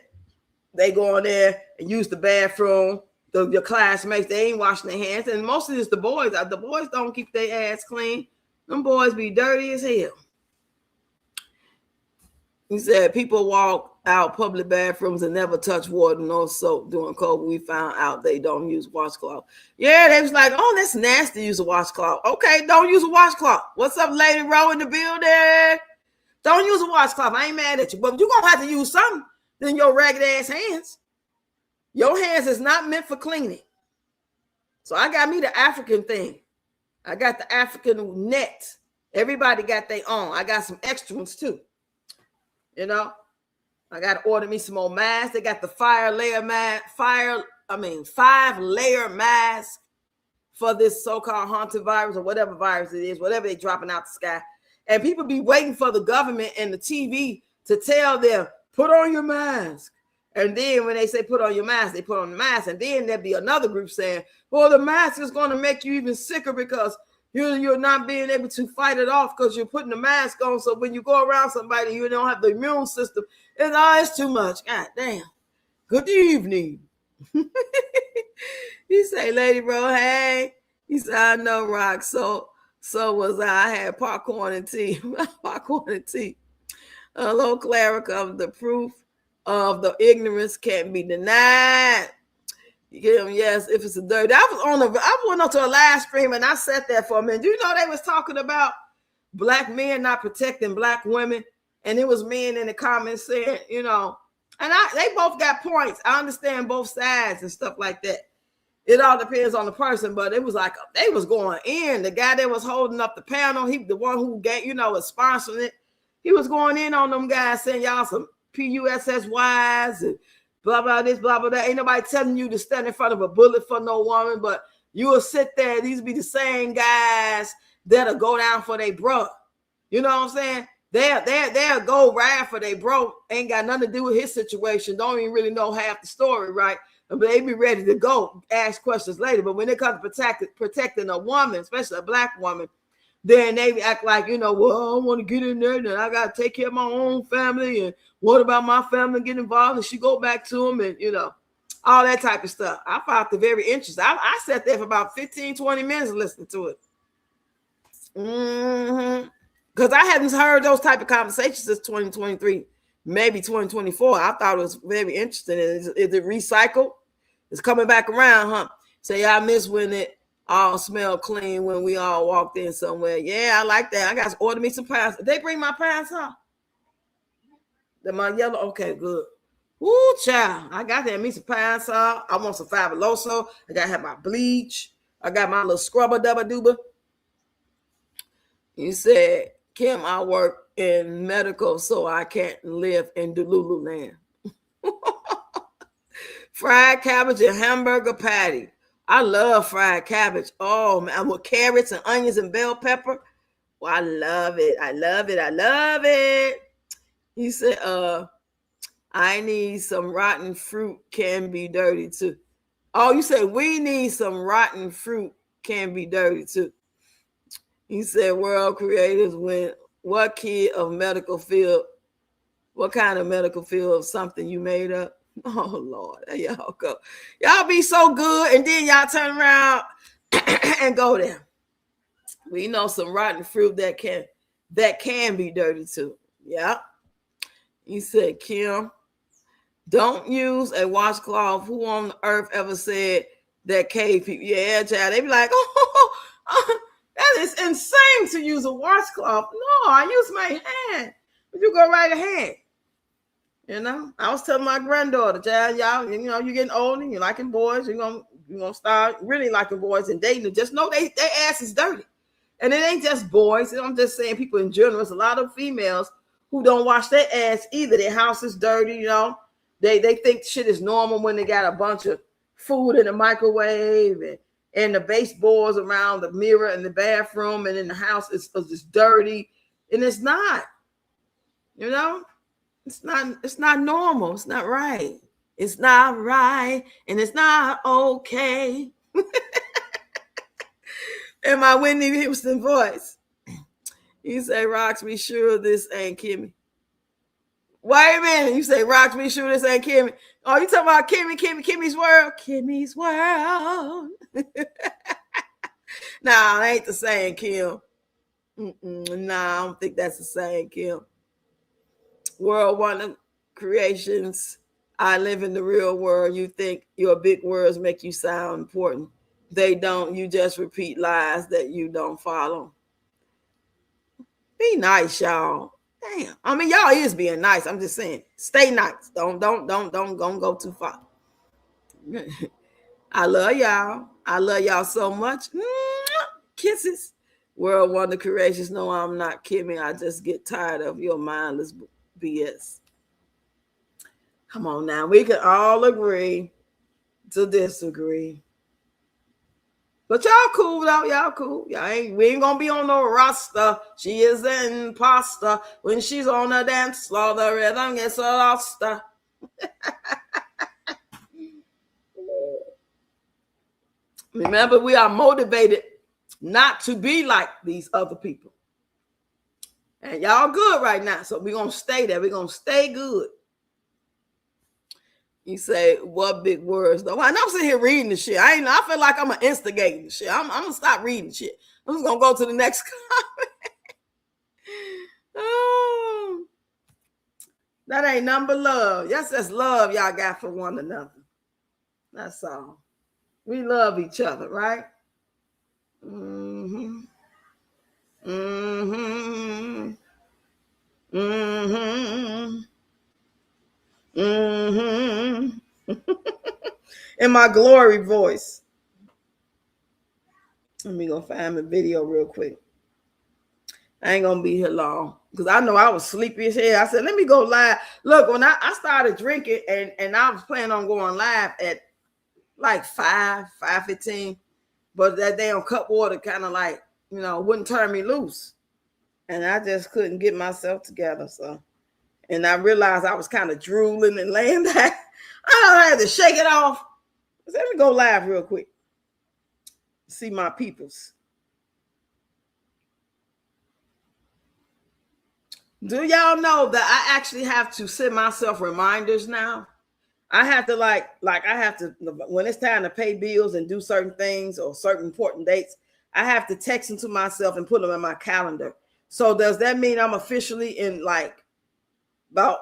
They go in there and use the bathroom. Your classmates, they ain't washing their hands. And mostly it's the boys. The boys don't keep their ass clean. Them boys be dirty as hell. He said people walk out public bathrooms and never touch water, no soap during COVID. We found out they don't use washcloth. Yeah, they was like, oh, that's nasty to use a washcloth. Okay, don't use a washcloth. What's up, Lady Row in the building? Don't use a washcloth. I ain't mad at you. But you're going to have to use something than your ragged ass hands. Your hands is not meant for cleaning. So I got me the African thing. I got the African net. Everybody got their own. I got some extra ones too. You know, I got to order me some more masks. They got the 5-layer mask for this so-called haunted virus or whatever virus it is, whatever they dropping out the sky. And people be waiting for the government and the TV to tell them, put on your mask. And then when they say put on your mask, they put on the mask. And then there'll be another group saying, well, the mask is going to make you even sicker because you're not being able to fight it off because you're putting the mask on. So when you go around somebody, you don't have the immune system. It's too much. God damn. Good evening. He say, Lady Bro, hey. He said, I know, Rock. So was I. I had popcorn and tea. Hello, Cleric. The proof of the ignorance can't be denied. Yes, if it's a dirty. I went up to a live stream and I sat there for a minute. You know, they was talking about black men not protecting black women, and it was men in the comments saying, you know, and they both got points. I understand both sides and stuff like that. It all depends on the person, but it was like they was going in. The guy that was holding up the panel, the one who was sponsoring it, he was going in on them guys saying y'all some PUSSYs and blah, blah, this, blah, blah, that. Ain't nobody telling you to stand in front of a bullet for no woman, but you will sit there. These be the same guys that'll go down for their bro. You know what I'm saying? They'll go ride for their bro. Ain't got nothing to do with his situation. Don't even really know half the story, right? But they be ready to go ask questions later. But when it comes to protecting a woman, especially a black woman, then they act like, well, I don't want to get in there. Then I got to take care of my own family. And what about my family get involved? And she go back to them and, all that type of stuff. I found it very interesting. I sat there for about 15, 20 minutes listening to it. Because I hadn't heard those type of conversations since 2023, maybe 2024. I thought it was very interesting. Is it recycled? It's coming back around, huh? Say, I miss when it all smell clean when we all walked in somewhere. Yeah, I like that. I got to order me some pies. Did they bring my pies, huh? My yellow, okay, good. Woo, child. I got that me some pine salt. I want some Fabuloso. I got to have my bleach. I got my little scrubber dubba dooba. You said, Kim, I work in medical, so I can't live in Delulu land. Fried cabbage and hamburger patty. I love fried cabbage. Oh, man, with carrots and onions and bell pepper. Well, I love it. I love it. I love it. He said, I need some rotten fruit, can be dirty too. Oh, you said we need some rotten fruit, can be dirty too. He said, world creators went, what kid of medical field, what kind of medical field of something you made up? Oh, Lord, there y'all go. Y'all be so good, and then y'all turn around and go there. We know some rotten fruit that can be dirty too. Yeah. He said, Kim, don't use a washcloth. Who on the earth ever said that cave people? Yeah, child. They be like, that is insane to use a washcloth. No, I use my hand. But you go right ahead. You know, I was telling my granddaughter, child, y'all, you know, you're getting older, you're liking boys, you're gonna start really liking boys and dating them. Just know their ass is dirty. And it ain't just boys. I'm just saying people in general. There's a lot of females who don't wash their ass either. Their house is dirty, you know. They think shit is normal when they got a bunch of food in the microwave and the baseboards around the mirror in the bathroom and in the house is just dirty. And it's not, you know, it's not normal. It's not right. It's not right. And it's not okay. In my Whitney Houston voice. You say, Rox, be sure this ain't Kimmy. Wait a minute. You say, Rox, be sure this ain't Kimmy. Oh, you talking about Kimmy's world? Kimmy's world. Nah, it ain't the same, Kim. Nah, I don't think that's the same, Kim. World Wonder Creations. I live in the real world. You think your big words make you sound important. They don't. You just repeat lies that you don't follow. Be nice, y'all. Damn. I mean, y'all is being nice. I'm just saying, stay nice. Don't go too far. I love y'all. I love y'all so much. Kisses. World Wonder Creations. No, I'm not kidding. I just get tired of your mindless BS. Come on now. We can all agree to disagree. But y'all cool though, y'all cool. We ain't gonna be on no roster. She is an imposter. When she's on the dance floor, the rhythm gets lost. Remember, we are motivated not to be like these other people. And y'all good right now. So we're gonna stay there. We're gonna stay good. You say, what big words though? I'm sitting here reading the shit. I feel like I'm instigating the shit. I'm gonna stop reading shit. I'm just gonna go to the next comment. Oh, that ain't nothing but love. Yes, that's love y'all got for one another. That's all. We love each other, right? Mm-hmm. Mm-hmm. Mm-hmm. Mm-hmm. In my glory voice. Let me go find the video real quick. I ain't gonna be here long because I know I was sleepy as hell. I said, let me go live. Look, when I started drinking and I was planning on going live at like 5:15, but that damn cup water kind of like, you know, wouldn't turn me loose. And I just couldn't get myself together. So, and I realized I was kind of drooling and laying back. I had to shake it off. Let me go live real quick. See my peoples. Do y'all know that I actually have to send myself reminders now? I have to like I have to, when it's time to pay bills and do certain things or certain important dates, I have to text them to myself and put them in my calendar. So does that mean I'm officially in like about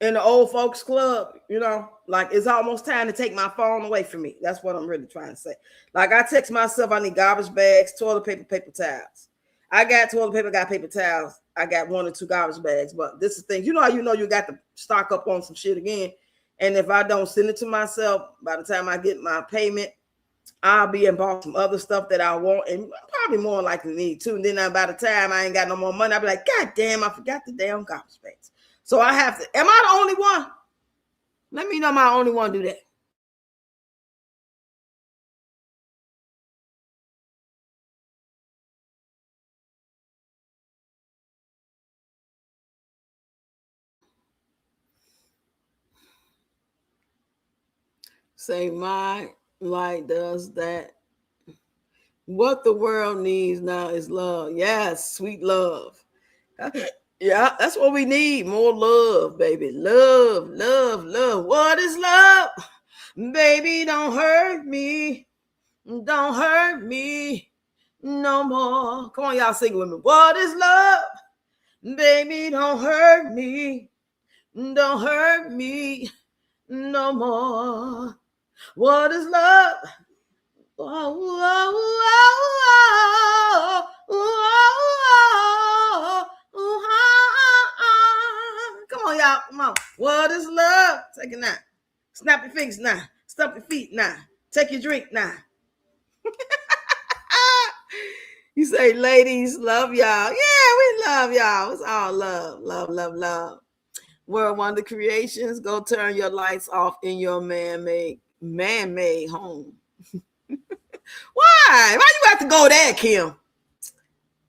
in the old folks club, you know, like it's almost time to take my phone away from me. That's what I'm really trying to say. Like I text myself, I need garbage bags, toilet paper, paper towels. I got toilet paper, got paper towels. I got 1 or 2 garbage bags. But this is the thing. You know how you got to stock up on some shit again. And if I don't send it to myself, by the time I get my payment, I'll be and bought some other stuff that I want and probably more likely need too. And then by the time I ain't got no more money, I'll be like, God damn, I forgot the damn garbage bags. So I have to. Am I the only one? Let me know am I the only one do that. Say my light does that. What the world needs now is love. Yes, sweet love. Yeah, that's what we need. More love, baby. Love, love, love. What is love? Baby, don't hurt me. Don't hurt me no more. Come on, y'all sing with me. What is love? Baby, don't hurt me. Don't hurt me no more. What is love? Oh, oh, oh, oh, oh, come on, y'all. Come on. What is love? Take it now. Snap your fingers now. Stump your feet now. Take your drink now. You say, ladies, love y'all. Yeah, we love y'all. It's all love. Love, love, love. World Wonder Creations. Go turn your lights off in your man-made home. Why you have to go there, Kim?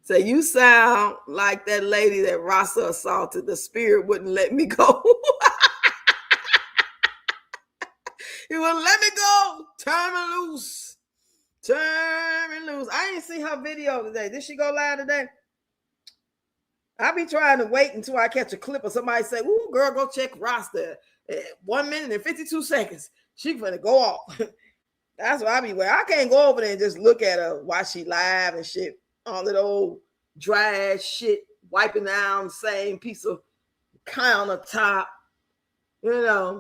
So you sound like that lady that Rasa assaulted. The spirit wouldn't let me go. He wouldn't let me go. Turn me loose. Turn me loose. I ain't see her video today. Did she go live today? I be trying to wait until I catch a clip of somebody say, ooh, girl, go check Rasta. 1 minute and 52 seconds. She finna go off. That's what I be where I can't go over there and just look at her while she live and shit. All that old dry ass shit, wiping down the same piece of countertop,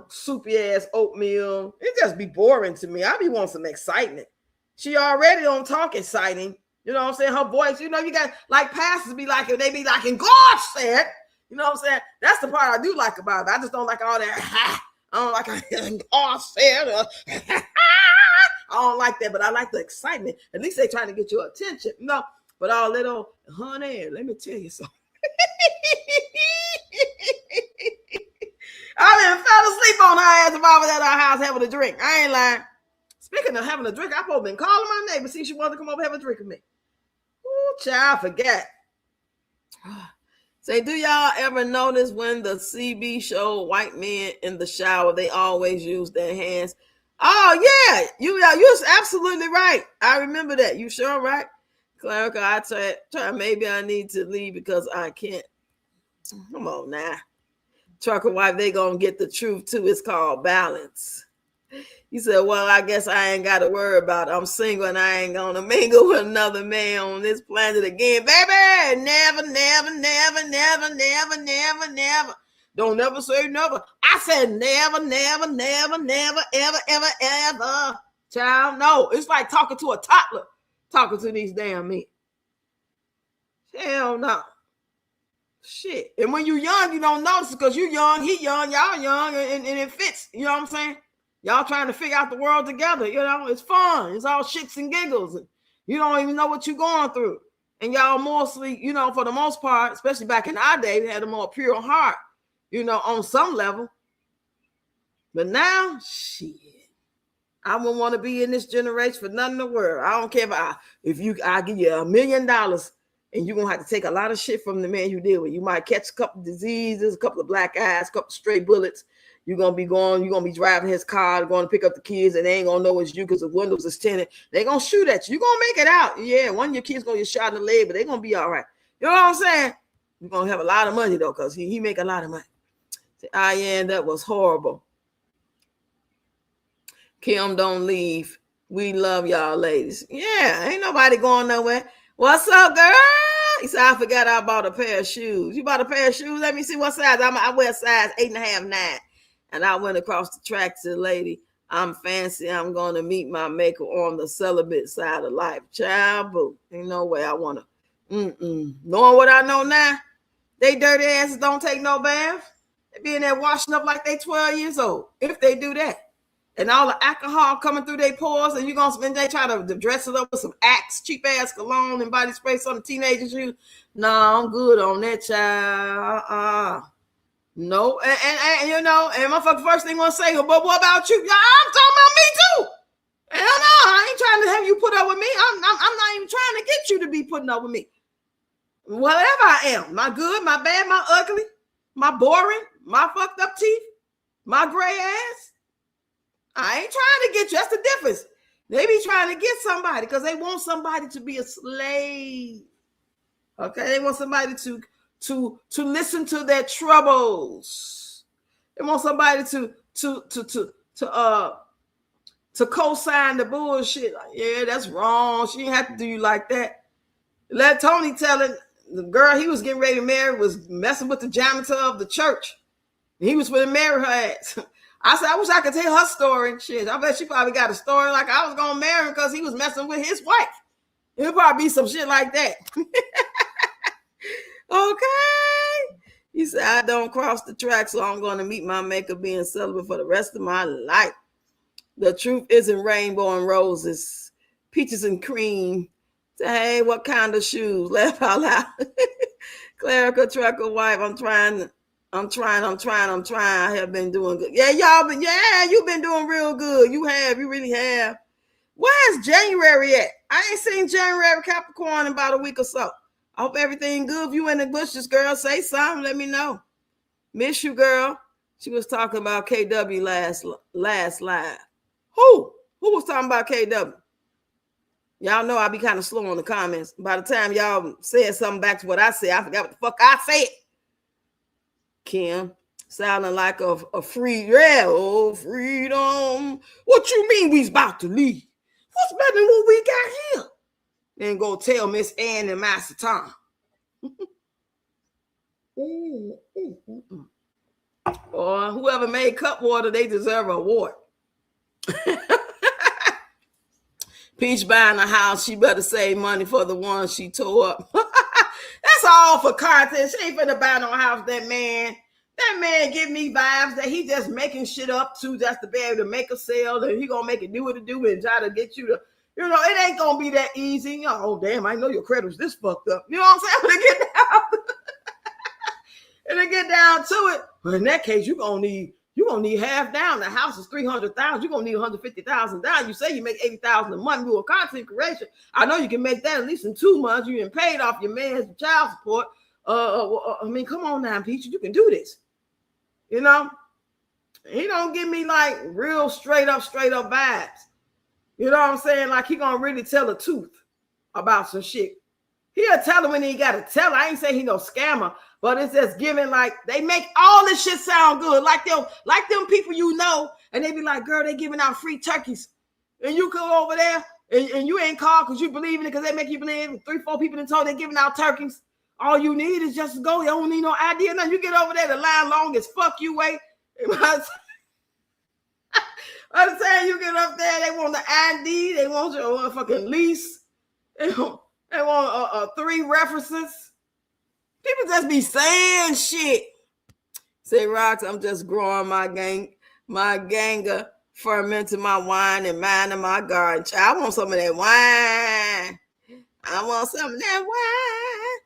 soupy ass oatmeal. It just be boring to me. I be wanting some excitement. She already don't talk exciting. You know what I'm saying? Her voice, you got like pastors be like, they be like, and God said, you know what I'm saying? That's the part I do like about it. I just don't like all that. I don't like God said. I don't like that, but I like the excitement. At least they trying to get your attention, But all little, honey, let me tell you something. I done fell asleep on her ass if I was at our house having a drink. I ain't lying. Speaking of having a drink, I probably been calling my neighbor, see if she wanted to come over and have a drink with me. Ooh, child, forget. Say, do y'all ever notice when the CB show white men in the shower, they always use their hands? Oh, yeah. You're absolutely right. I remember that. You sure right? Clerica, I try, maybe I need to leave because I can't. Come on now. Trucker wife, they gonna get the truth too. It's called balance. He said, well, I guess I ain't got to worry about it. I'm single and I ain't gonna mingle with another man on this planet again. Baby, never, never, never, never, never, never, never. Don't never say never. I said never, never, never, never, ever, ever, ever. Child, no. It's like talking to a toddler, talking to these damn men. Hell no. Shit. And when you're young, you don't notice because you're young, he young, y'all young, and it fits. You know what I'm saying? Y'all trying to figure out the world together. It's fun. It's all shits and giggles. And you don't even know what you're going through. And y'all mostly, for the most part, especially back in our day, we had a more pure heart, on some level. But now, shit. I wouldn't want to be in this generation for nothing in the world. I don't care if I give you $1 million and you're going to have to take a lot of shit from the man you deal with. You might catch a couple of diseases, a couple of black eyes, a couple of stray bullets. You're going to be driving his car, going to pick up the kids, and they ain't going to know it's you because the windows is tinted. They're going to shoot at you. You're going to make it out. Yeah, one of your kids going to get shot in the leg, but they're going to be all right. You know what I'm saying? You're going to have a lot of money, though, because he make a lot of money. Say, yeah, that was horrible. Kim, don't leave. We love y'all, ladies. Yeah, ain't nobody going nowhere. What's up, girl? He said, I forgot I bought a pair of shoes. You bought a pair of shoes? Let me see what size. I wear size 8.5, 9. And I went across the track to the lady. I'm fancy. I'm going to meet my maker on the celibate side of life. Child, boo. Ain't no way I want to Knowing what I know now, they dirty asses don't take no bath. They be in there washing up like they 12 years old, if they do that. And all the alcohol coming through their pores, and you're going to spend, they try to dress it up with some Axe, cheap ass cologne and body spray, some teenagers use. No, I'm good on that, child. No, and you know, and motherfucker first thing gonna say, but what about you? Yeah, I'm talking about me too. Hell no, I ain't trying to have you put up with me. I'm not even trying to get you to be putting up with me. Whatever I am, my good, my bad, my ugly, my boring, my fucked up teeth, my gray ass. I ain't trying to get you. That's the difference. They be trying to get somebody because they want somebody to be a slave. Okay, they want somebody to listen to their troubles. They want somebody to co-sign the bullshit. Like, yeah, that's wrong. She didn't have to do you like that. Let Tony tell it. The girl he was getting ready to marry was messing with the janitor of the church. He was going to marry her ass. I said, I wish I could tell her story. Shit, I bet she probably got a story like I was going to marry him because he was messing with his wife. It'll probably be some shit like that. Okay. He said, I don't cross the track, so I'm going to meet my maker being celibate for the rest of my life. The truth isn't rainbow and roses, peaches and cream. Say, hey, what kind of shoes? Laugh out loud. Clerical trucker wife, I'm trying. I have been doing good. Yeah, you've been doing real good. You really have. Where's January at? I ain't seen January Capricorn in about a week or so. I hope everything good. If you in the bushes, girl, say something. Let me know. Miss you, girl. She was talking about KW last live. Who was talking about KW? Y'all know I be kind of slow on the comments. By the time y'all said something back to what I said, I forgot what the fuck I said. Kim, sounding like a free, yeah, oh, freedom. What you mean we's about to leave? What's better than what we got here? Then go tell Miss Ann and Master Tom. Or whoever made cup water, they deserve an award. Peach buying a house, she better save money for the one she tore up. That's all for content. She ain't finna buy no house, that man. That man give me vibes that he just making shit up too, just to be able to make a sale, and he gonna make it do what it do and try to get you to, you know, it ain't gonna be that easy. You know, oh damn, I know your credit was this fucked up. You know what I'm saying? When they get down to it, but in that case, you're gonna need half down. The house is $300,000. You're gonna need $150,000 down. You say you make $80,000 a month with content creation. I know you can make that at least in 2 months. You done paid off your man's child support. I mean, come on now, Peach, you can do this. You know, he don't give me like real straight up vibes. You know what I'm saying? Like he gonna really tell the truth about some shit. He'll tell him when he gotta tell. I ain't saying he no scammer, but it's just giving like they make all this shit sound good, like them people you know, and they be like, girl, they giving out free turkeys, and you go over there and you ain't called because you believe in it because they make you believe. 3-4 people in total they giving out turkeys. All you need is just to go. You don't need no idea. Now you get over there, the line long as fuck you wait. By the time you get up there, they want the ID, they want your fucking lease, they want 3 references. People just be saying shit. Say, Rox, I'm just growing my ganga, fermenting my wine and minding my garden. I want some of that wine. I want some of that wine.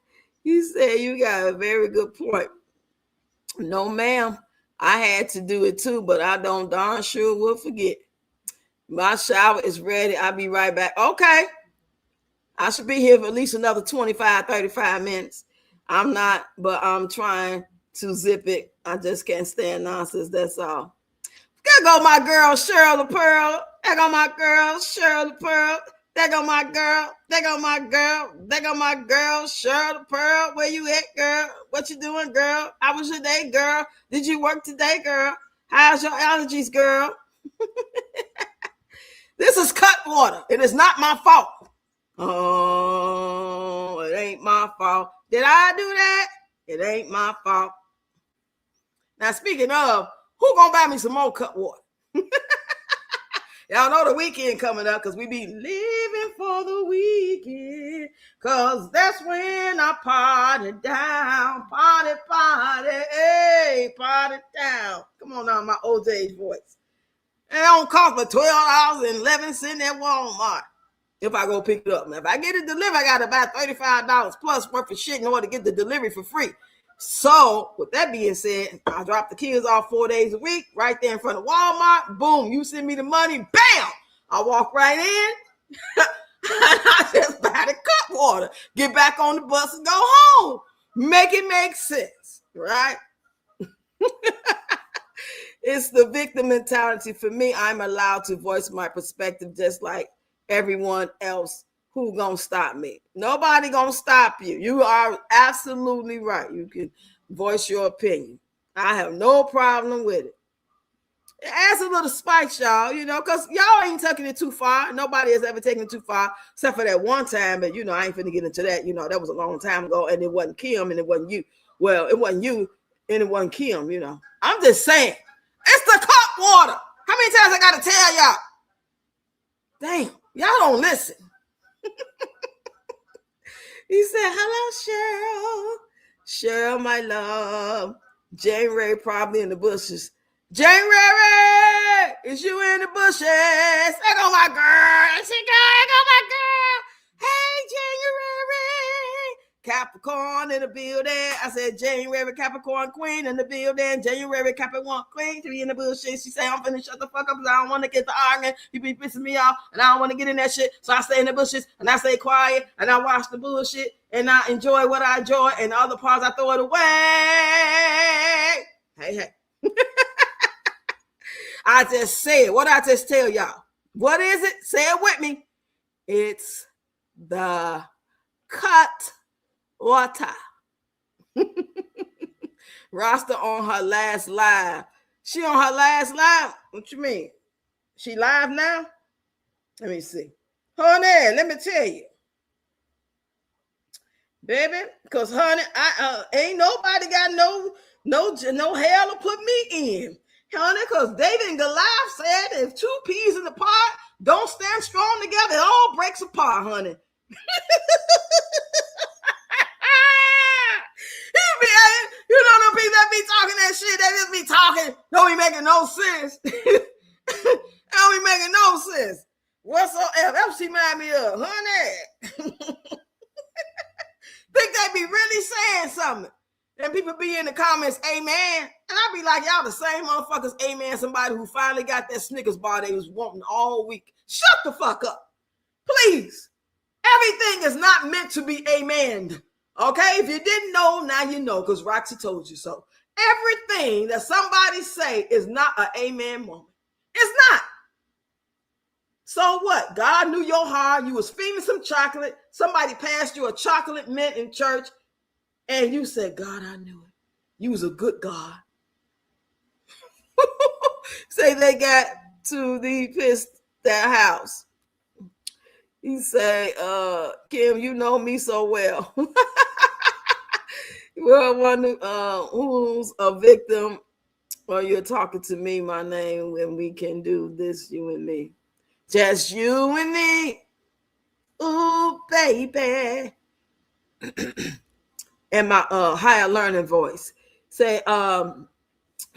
You said you got a very good point. No, ma'am. I had to do it too, but I don't darn sure will forget. My shower is ready. I'll be right back. Okay. I should be here for at least another 25, 35 minutes. I'm not, but I'm trying to zip it. I just can't stand nonsense. That's all. There go my girl, Cheryl the Pearl. There go my girl, Cheryl the Pearl. There go my girl. There go my girl. There go my girl, Cheryl the Pearl. Where you at, girl? What you doing, girl? How was your day, girl? Did you work today, girl? How's your allergies, girl? This is cut water. It is not my fault. Oh, it ain't my fault. Did I do that? It ain't my fault. Now, speaking of, who gonna buy me some more cut water? Y'all know the weekend coming up because we be living for the weekend. Because that's when I party down. Party, hey, party down. Come on now, my OJ's voice. And it don't cost but $12.11 at Walmart. If I go pick it up. Now, if I get it delivered, I got to buy $35 plus worth of shit in order to get the delivery for free. So, with that being said, I drop the kids off 4 days a week, right there in front of Walmart. Boom, you send me the money, bam! I walk right in, and I just buy the cup water, get back on the bus and go home. Make it make sense, right? It's the victim mentality. For me, I'm allowed to voice my perspective just like everyone else. Who gonna stop me? Nobody gonna stop you. You are absolutely right. You can voice your opinion. I have no problem with it. It adds a little spice, y'all, because y'all ain't taking it too far. Nobody has ever taken it too far, except for that one time. But, I ain't finna get into that. That was a long time ago, and it wasn't Kim, and it wasn't you. Well, it wasn't you, and it wasn't Kim, I'm just saying. It's the cup water. How many times I got to tell y'all? Damn, y'all don't listen. He said, hello, Cheryl. Cheryl, my love. January probably in the bushes. January, is you in the bushes? There go my girl. There go my girl. Hey, January. Capricorn in the building. I said, January, Capricorn queen in the building. January, Capricorn queen to be in the bullshit. She said, I'm finna shut the fuck up because I don't want to get the argument. You be pissing me off and I don't want to get in that shit. So I stay in the bushes and I stay quiet and I watch the bullshit and I enjoy what I enjoy and the other parts I throw it away. Hey. I just said, what I just tell y'all? What is it? Say it with me. It's the cut water. Rasta on her last live. She on her last live? What you mean? She live now? Let me see. Honey, let me tell you. Baby, because honey, I ain't nobody got no hell to put me in. Honey, because David and Goliath said if two peas in the pot don't stand strong together, it all breaks apart, honey. Them people that be talking that shit, they just be talking, don't be making no sense. Don't be making no sense. Whatsoever. That's what she made me of, honey. Think they be really saying something. And people be in the comments, amen. And I be like, y'all the same motherfuckers, amen, somebody who finally got that Snickers bar they was wanting all week. Shut the fuck up. Please. Everything is not meant to be amen. Okay? If you didn't know, now you know, because Roxy told you so. Everything that somebody say is not an amen moment. It's not. So what? God knew your heart. You was feeding some chocolate. Somebody passed you a chocolate mint in church. And you said, God, I knew it. You was a good God. Say they got to the pissed that house. He say, Kim, you know me so well. Well, one who's a victim, or you're talking to me, my name, when we can do this, you and me. Just you and me. Ooh, baby. And my higher learning voice. Say,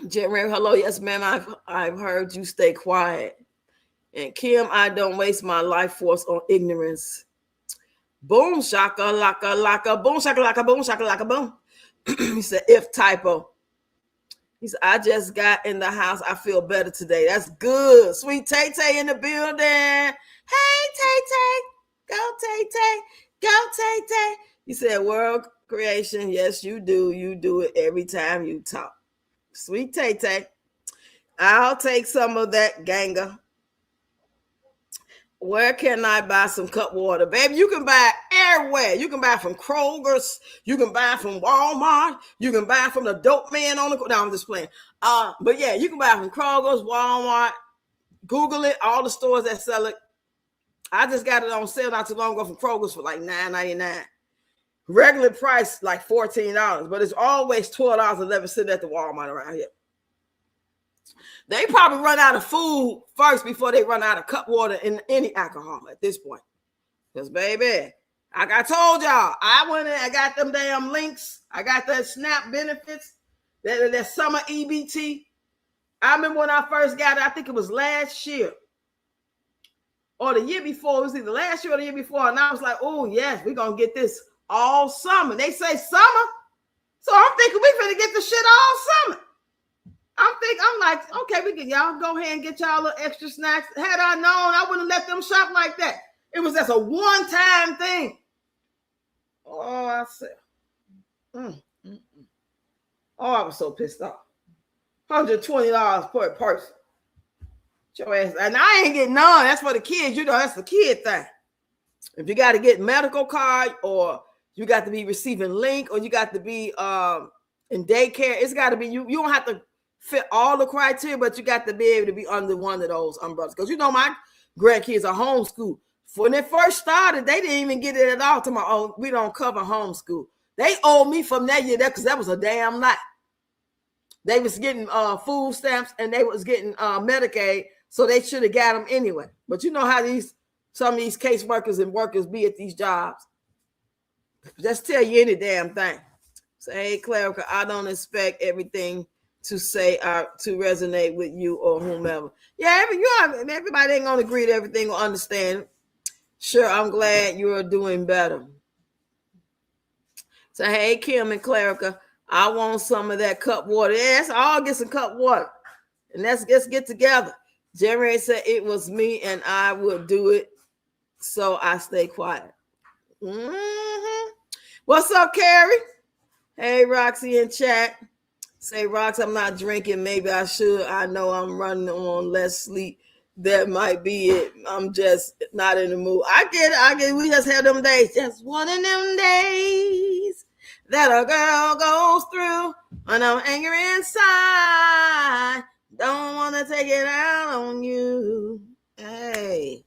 Jerry, hello, yes, ma'am. I've heard you stay quiet. And Kim, I don't waste my life force on ignorance. Boom, shaka, laka, laka, boom, shaka, laka, boom, shaka, laka, boom. He said, if typo. He said, I just got in the house. I feel better today. That's good. Sweet Tay-Tay in the building. Hey, Tay-Tay. Go, Tay-Tay. Go, Tay-Tay. He said, world creation. Yes, you do. You do it every time you talk. Sweet Tay-Tay. I'll take some of that, Ganga. Where can I buy some cup water? Baby, you can buy everywhere. You can buy from Kroger's. You can buy from Walmart. You can buy from the dope man on the... No, I'm just playing. But yeah, you can buy from Kroger's, Walmart. Google it. All the stores that sell it. I just got it on sale not too long ago from Kroger's for like $9.99. Regular price like $14, but it's always $12.11 at the Walmart around here. They probably run out of food first before they run out of cut water and any alcohol at this point. Because, baby, like I told y'all, I went in, I got them damn links. I got that SNAP benefits, that summer EBT. I remember when I first got it, I think it was last year or the year before. It was either last year or the year before. And I was like, oh, yes, we're going to get this all summer. They say summer. So I'm thinking we're going to get the shit all summer. I'm like, okay, we can y'all go ahead and get y'all little extra snacks. Had I known, I wouldn't let them shop like that. It was just a one-time thing. Oh, I said, oh, I was so pissed off. $120 per person. Your ass, and I ain't getting none. That's for the kids. You know, that's the kid thing. If you got to get medical card, or you got to be receiving link, or you got to be in daycare, it's got to be you. You don't have to fit all the criteria, but you got to be able to be under one of those umbrellas. Because you know my grandkids are homeschooled. When it first started, they didn't even get it at all. To my own, we don't cover homeschool. They owed me from that year because that was a damn lie. They was getting food stamps and they was getting Medicaid, so they should have got them anyway. But you know how some of these caseworkers and workers be at these jobs. Just tell you any damn thing. Say, hey, Clerica, I don't expect everything to say to resonate with you or whomever. Yeah, everybody ain't gonna agree to everything or understand. Sure, I'm glad you're doing better. So hey, Kim and Clerica, I want some of that cup water. Yes, I'll get some cup water, and let's get together. Jerry said it was me, and I would do it, so I stay quiet. Mm-hmm. What's up, Carrie? Hey, Roxy in chat. Say, Rox, I'm not drinking. Maybe I should. I know I'm running on less sleep. That might be it. I'm just not in the mood. I get it. We just had them days. Just one of them days that a girl goes through when I'm angry inside. Don't want to take it out on you. Hey.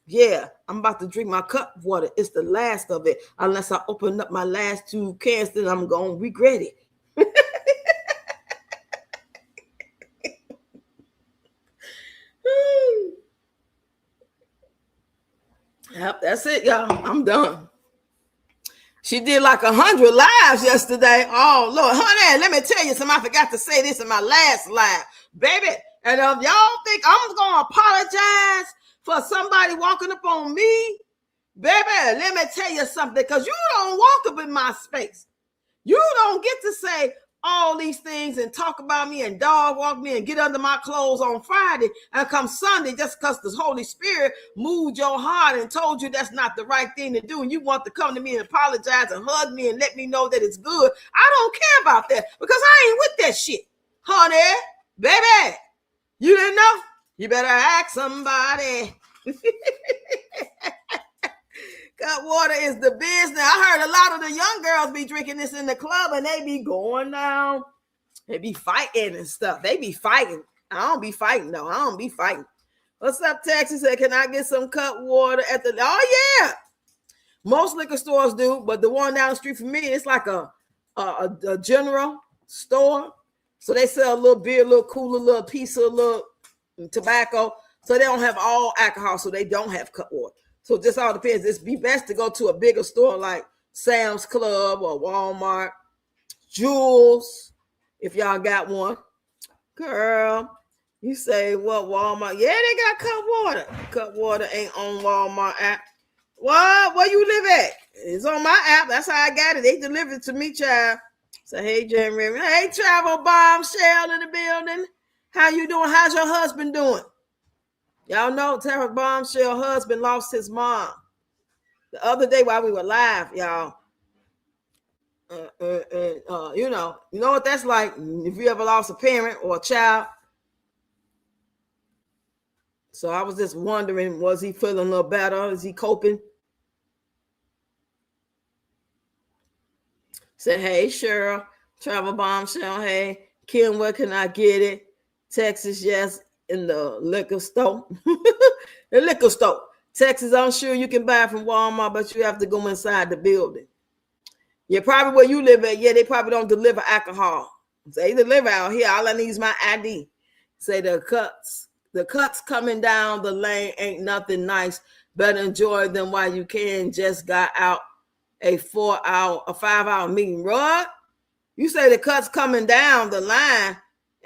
Yeah, I'm about to drink my cup water. It's the last of it. Unless I open up my last 2 cans, then I'm going to regret it. Yep, that's it, y'all. I'm done. She did like 100 lives yesterday. Oh, Lord. Honey, let me tell you something. I forgot to say this in my last live. Baby, and if y'all think I'm going to apologize for somebody walking up on me, baby, let me tell you something, because you don't walk up in my space. You don't get to say all these things and talk about me and dog walk me and get under my clothes on Friday, and come Sunday, just because the Holy Spirit moved your heart and told you that's not the right thing to do, and you want to come to me and apologize and hug me and let me know that it's good. I don't care about that, because I ain't with that shit. Honey, baby, you didn't know? You better ask somebody. Cup water is the business. I heard a lot of the young girls be drinking this in the club, and they be going down. They be fighting and stuff. They be fighting. I don't be fighting, though. I don't be fighting. What's up, Texas? Said, can I get some cup water at the... Oh, yeah. Most liquor stores do, but the one down the street from me, it's like a general store. So they sell a little beer, a little cooler, a little piece of a little tobacco. So they don't have all alcohol, so they don't have cup water. So just all depends. It's be best to go to a bigger store like Sam's Club or Walmart, Jewel's, if y'all got one. Girl, you say, what, Walmart? Yeah, they got cup water. Cup water ain't on Walmart app. What? Where you live at? It's on my app. That's how I got it. They delivered it to me, child. So, hey, Jeremy. Hey, Travel Bombshell in the building. How you doing? How's your husband doing? Y'all know Tara Bombshell husband lost his mom the other day while we were live, y'all. You know what that's like if you ever lost a parent or a child. So I was just wondering, was he feeling a little better? Is he coping? Said, hey, Cheryl, Travel Bombshell. Hey, Kim, where can I get it? Texas, yes. In the liquor store. The liquor store. Texas, I'm sure you can buy it from Walmart, but you have to go inside the building. Yeah, probably where you live at. Yeah, they probably don't deliver alcohol. Say they live out here. All I need is my ID. Say the cuts coming down the lane ain't nothing nice. Better enjoy them while you can. Just got out a 5-hour meeting. Rod, you say the cuts coming down the line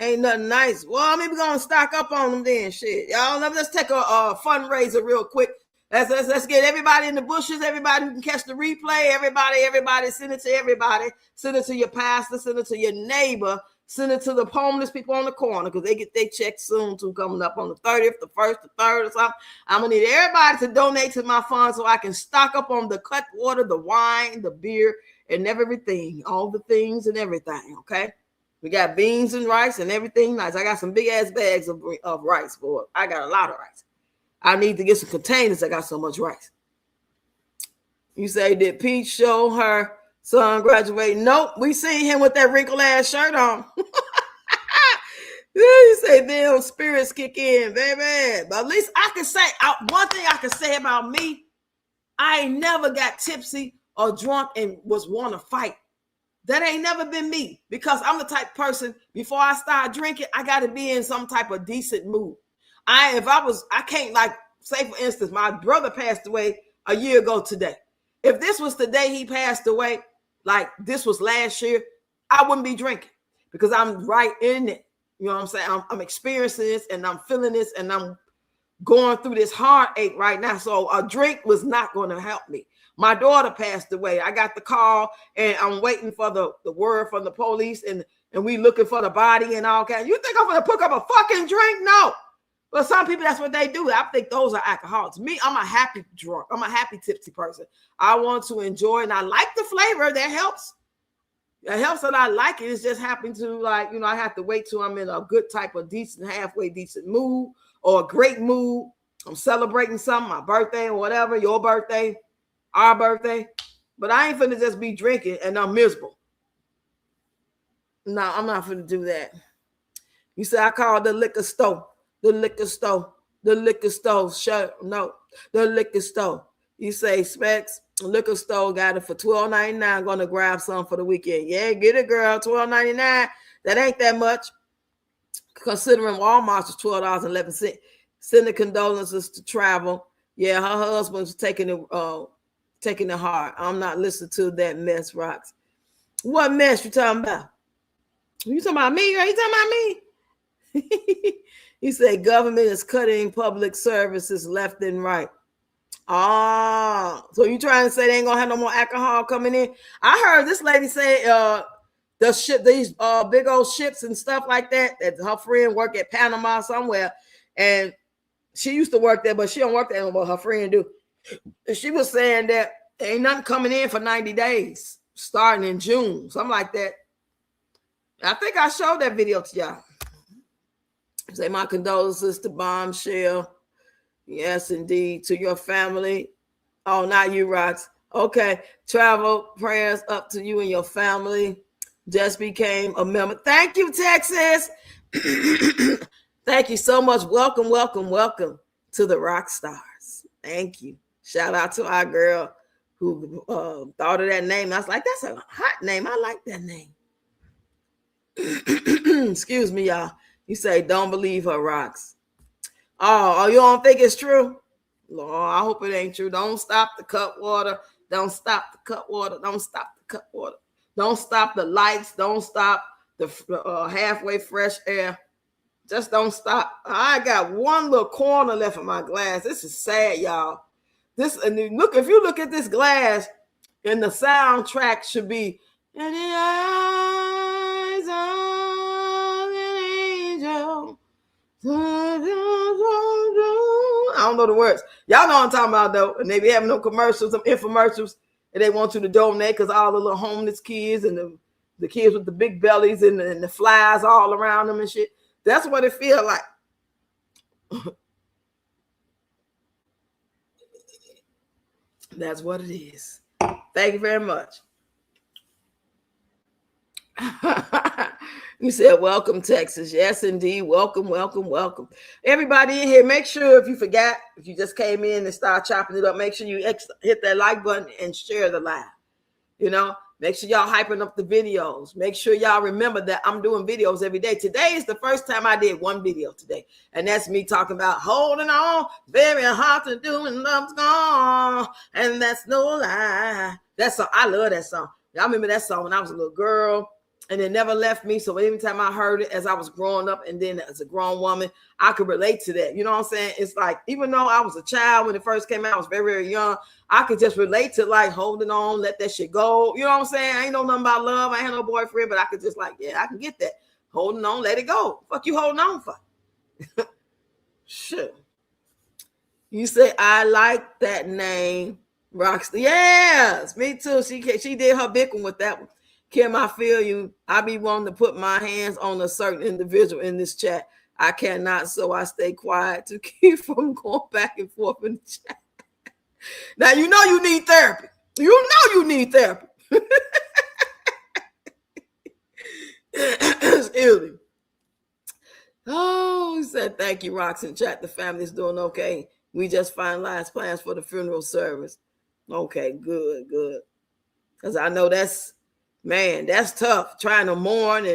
ain't nothing nice. Well, maybe we're gonna stock up on them then. Shit, y'all. Let's take a fundraiser real quick. Let's get everybody in the bushes. Everybody who can catch the replay. Everybody, send it to everybody. Send it to your pastor. Send it to your neighbor. Send it to the homeless people on the corner because they get their check soon too, coming up on the 30th, the 1st, the 3rd or something. I'm gonna need everybody to donate to my fund so I can stock up on the cut water, the wine, the beer, and everything, all the things and everything. Okay, we got beans and rice and everything nice. I got some big ass bags of rice, boy. I got a lot of rice. I need to get some containers. I got so much rice. You say, did Pete show her son graduating? Nope. We seen him with that wrinkled ass shirt on. You say, damn, spirits kick in, baby. But at least I can say, one thing I can say about me, I ain't never got tipsy or drunk and want to fight. That ain't never been me because I'm the type of person, before I start drinking, I got to be in some type of decent mood. I can't, like, say for instance, my brother passed away a year ago today. If this was the day he passed away, like this was last year, I wouldn't be drinking because I'm right in it. You know what I'm saying? I'm experiencing this and I'm feeling this and I'm going through this heartache right now. So a drink was not going to help me. My daughter passed away. I got the call and I'm waiting for the word from the police and we looking for the body and all that. You think I'm going to pick up a fucking drink? No. But some people, that's what they do. I think those are alcoholics. Me, I'm a happy drunk. I'm a happy tipsy person. I want to enjoy, and I like the flavor. That helps. It helps that I like it. It's just happening to, like, I have to wait till I'm in a good type of decent, halfway decent mood or a great mood. I'm celebrating something, my birthday or whatever, your birthday, our birthday. But I ain't finna just be drinking and I'm miserable. No, I'm not finna do that. You say I called the liquor store. The liquor store. The liquor store. You say, Specs, liquor store got it for $12.99. Gonna grab some for the weekend. Yeah, get it, girl. $12.99. That ain't that much. Considering Walmart's was $12.11. Sending condolences to travel. Yeah, her husband's taking it hard. I'm not listening to that mess, Rocks. What mess you talking about? You talking about me? Are you talking about me? He said government is cutting public services left and right. So you trying to say they ain't gonna have no more alcohol coming in? I heard this lady say these big old ships and stuff like that her friend work at Panama somewhere, and she used to work there, but she don't work there anymore. Her friend do. And she was saying that ain't nothing coming in for 90 days, starting in June, something like that. I think I showed that video to y'all. Say my condolences to Bombshell. Yes, indeed. To your family. Oh, not you, Rox. Okay. Travel prayers up to you and your family. Just became a member. Thank you, Texas. Thank you so much. Welcome to the rock stars. Thank you. Shout out to our girl who thought of that name. I was like, that's a hot name. I like that name. Excuse me, y'all. You say, don't believe her, Rocks. Oh, you don't think it's true? Lord, I hope it ain't true. Don't stop the cut water. Don't stop the cut water. Don't stop the cut water. Don't stop the lights. Don't stop the halfway fresh air. Just don't stop. I got one little corner left of my glass. This is sad, y'all. If you look at this glass, and the soundtrack should be in the eyes of an angel. I don't know the words. Y'all know what I'm talking about, though. And they be having no commercials, some infomercials, and they want you to donate because all the little homeless kids and the kids with the big bellies and the flies all around them and shit. That's what it feels like. That's what it is. Thank you very much. You said, welcome, Texas. Yes, indeed. Welcome. Everybody in here, make sure if you forgot, if you just came in and start chopping it up, make sure you hit that like button and share the live. Make sure y'all hyping up the videos. Make sure y'all remember that I'm doing videos every day. Today is the first time I did one video today. And that's me talking about holding on, very hard to do and love's gone. And that's no lie. That song, I love that song. Y'all remember that song when I was a little girl and it never left me. So every time I heard it as I was growing up and then as a grown woman, I could relate to that. You know what I'm saying? It's like, even though I was a child when it first came out, I was very, very young. I could just relate to like holding on, let that shit go. You know what I'm saying? I ain't know nothing about love. I ain't had no boyfriend, but I could just like, yeah, I can get that. Holding on, let it go. Fuck you holding on for? Shit. You say, I like that name, Rockstar. Yes, me too. She did her big one with that one. Kim, I feel you. I be wanting to put my hands on a certain individual in this chat. I cannot, so I stay quiet to keep from going back and forth in the chat. Now, you know you need therapy. You know you need therapy. Excuse me. Oh, he said, thank you, Rox in chat. The family's doing okay. We just finalized plans for the funeral service. Okay, good. Because I know that's tough, trying to mourn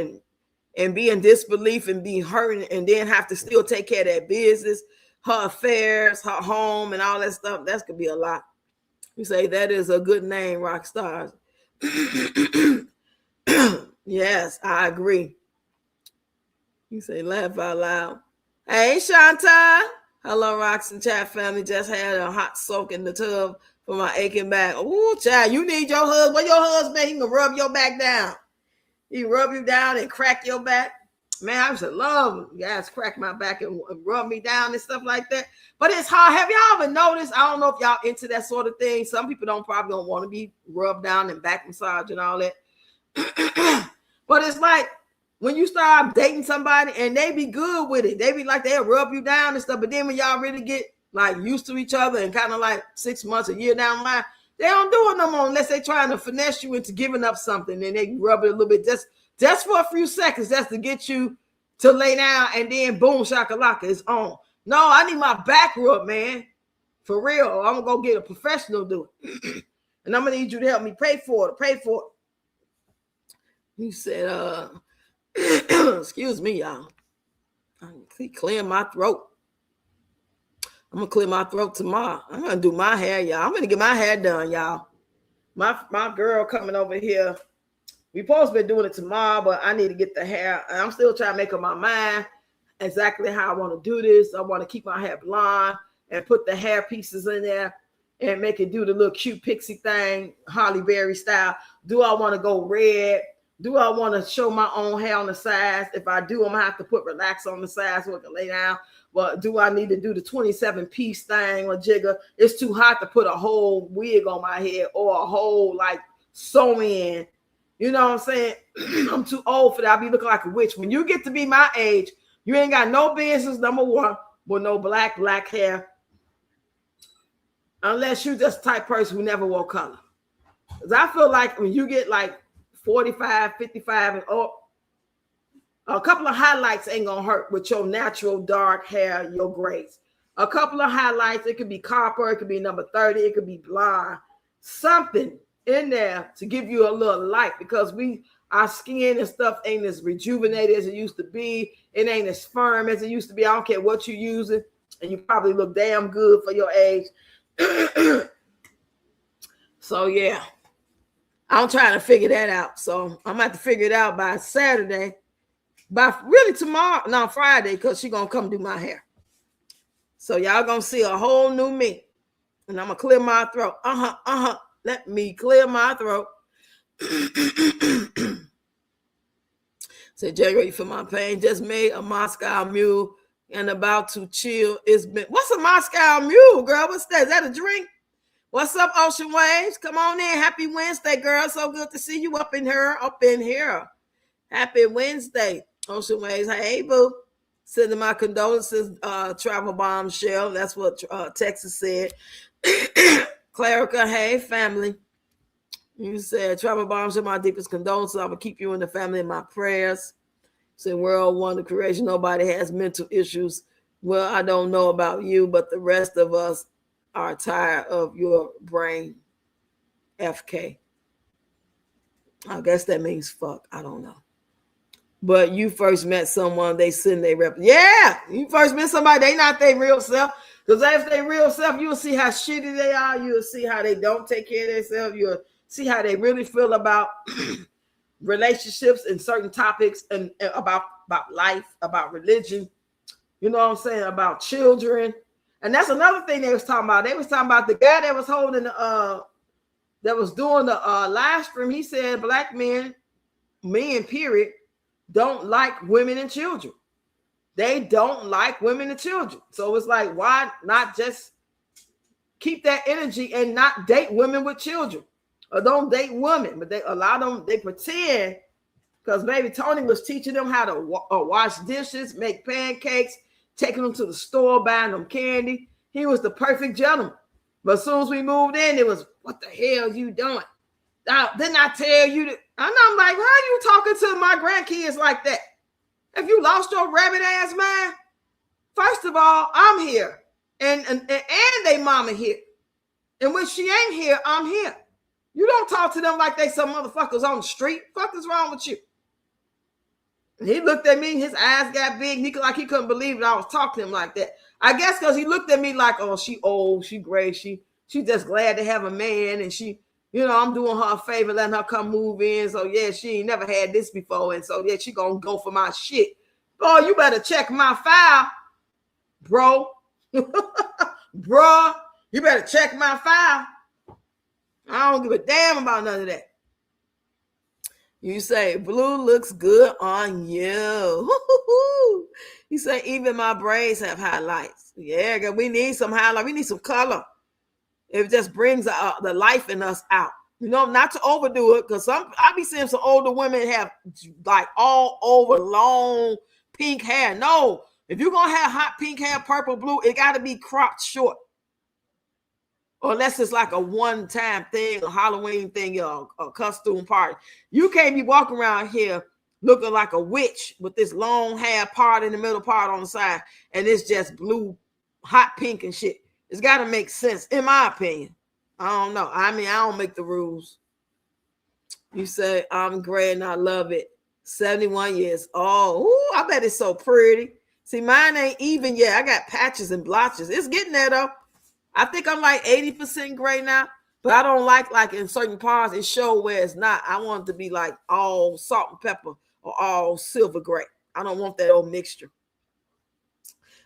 and be in disbelief and be hurting and then have to still take care of that business, her affairs, her home, and all that stuff. That could be a lot. You say that is a good name, rock stars. Yes, I agree. You say laugh out loud. Hey, Shanta. Hello, Rocks and Chat family. Just had a hot soak in the tub for my aching back. Ooh, child, you need your husband. What your husband? He can rub your back down. He rub you down and crack your back. Man, I used to love when guys crack my back and rub me down and stuff like that. But it's hard. Have y'all ever noticed? I don't know if y'all into that sort of thing. Some people probably don't want to be rubbed down and back massage and all that. But it's like when you start dating somebody and they be good with it, they be like they'll rub you down and stuff. But then when y'all really get like used to each other and kind of like 6 months, a year down the line, they don't do it no more unless they're trying to finesse you into giving up something. And they rub it a little bit just for a few seconds, just to get you to lay down, and then boom, shakalaka, it's on. No, I need my back rub, man. For real. I'm gonna go get a professional to do it. And I'm gonna need you to help me pay for it. He said, excuse me, y'all. I'm clearing my throat. I'm gonna clear my throat tomorrow. I'm gonna do my hair, y'all. I'm gonna get my hair done, y'all. My girl coming over here. We supposed to be doing it tomorrow, but I need to get the hair. I'm still trying to make up my mind exactly how I want to do this. I want to keep my hair blonde and put the hair pieces in there and make it do the little cute pixie thing, Holly Berry style. Do I want to go red? Do I want to show my own hair on the sides? If I do, I'm going to have to put relax on the sides so I can lay down. But do I need to do the 27-piece thing or jigger? It's too hot to put a whole wig on my head or a whole like sew in. You know what I'm saying? I'm too old for that. I'll be looking like a witch. When you get to be my age, you ain't got no business, number one, with no black hair. Unless you just the type person who never wore color. Because I feel like when you get like 45, 55 and up, a couple of highlights ain't going to hurt with your natural dark hair, your grays. A couple of highlights, it could be copper, it could be number 30, it could be blonde. Something in there to give you a little light, because our skin and stuff ain't as rejuvenated as it used to be. It ain't as firm as it used to be. I don't care what you're using, and you probably look damn good for your age. So yeah, I'm trying to figure that out. So I'm gonna have to figure it out by Saturday, by really tomorrow, no, Friday, because she's gonna come do my hair. So y'all gonna see a whole new me, and I'm gonna clear my throat. Let me clear my throat. Said, Jerry, for my pain, just made a Moscow Mule and about to chill. What's a Moscow Mule, girl? What's that? Is that a drink? What's up, Ocean Waves? Come on in. Happy Wednesday, girl. So good to see you up in here. Happy Wednesday, Ocean Waves. Hey, boo. Sending my condolences, travel bombshell. That's what Texas said. Clarica, hey, family. You said, travel bombshell, my deepest condolences. I will keep you and the family in my prayers. Said, World Wonder Creation, nobody has mental issues. Well, I don't know about you, but the rest of us are tired of your brain. FK. I guess that means fuck. I don't know. But you first met someone, they send their rep. Yeah, you first met somebody, they not their real self. Because if they real self, you'll see how shitty they are. You'll see how they don't take care of themselves. You'll see how they really feel about relationships and certain topics and about life, about religion. You know what I'm saying? About children. And that's another thing they was talking about. They was talking about the guy that was holding that was doing the live stream. He said black men period, don't like women and children. They don't like women and children. So it's like, why not just keep that energy and not date women with children? Or don't date women, but they allow them, they pretend, because baby Tony was teaching them how to wash dishes, make pancakes, taking them to the store, buying them candy. He was the perfect gentleman. But as soon as we moved in, it was, what the hell you doing? Didn't I tell you that? And I'm like, how are you talking to my grandkids like that? If you lost your rabbit ass mind, first of all, I'm here. And they mama here. And when she ain't here, I'm here. You don't talk to them like they some motherfuckers on the street. Fuck is wrong with you? And he looked at me, his eyes got big. He couldn't believe that I was talking to him like that. I guess because he looked at me like, oh, she old, she gray, she just glad to have a man, and she, you know, I'm doing her a favor, letting her come move in. So yeah, she ain't never had this before, and so yeah, she gonna go for my shit. Boy, you better check my file, bro. Bro, you better check my file. I don't give a damn about none of that. You say, blue looks good on you. You say, even my braids have highlights. Yeah, girl, we need some highlight. We need some color. It just brings the life in us out. You know, not to overdo it, because I be seeing some older women have like all over long pink hair. No, if you're going to have hot pink hair, purple, blue, it got to be cropped short. Or unless it's like a one-time thing, a Halloween thing, or a costume party. You can't be walking around here looking like a witch with this long hair part in the middle, part on the side, and it's just blue, hot pink and shit. It's got to make sense, in my opinion. I don't know. I mean, I don't make the rules. You say, I'm gray and I love it. 71 years old. Ooh, I bet it's so pretty. See, mine ain't even yet. I got patches and blotches. It's getting there, though. I think I'm like 80% gray now, but I don't like in certain parts it show where it's not. I want it to be like all salt and pepper or all silver gray. I don't want that old mixture.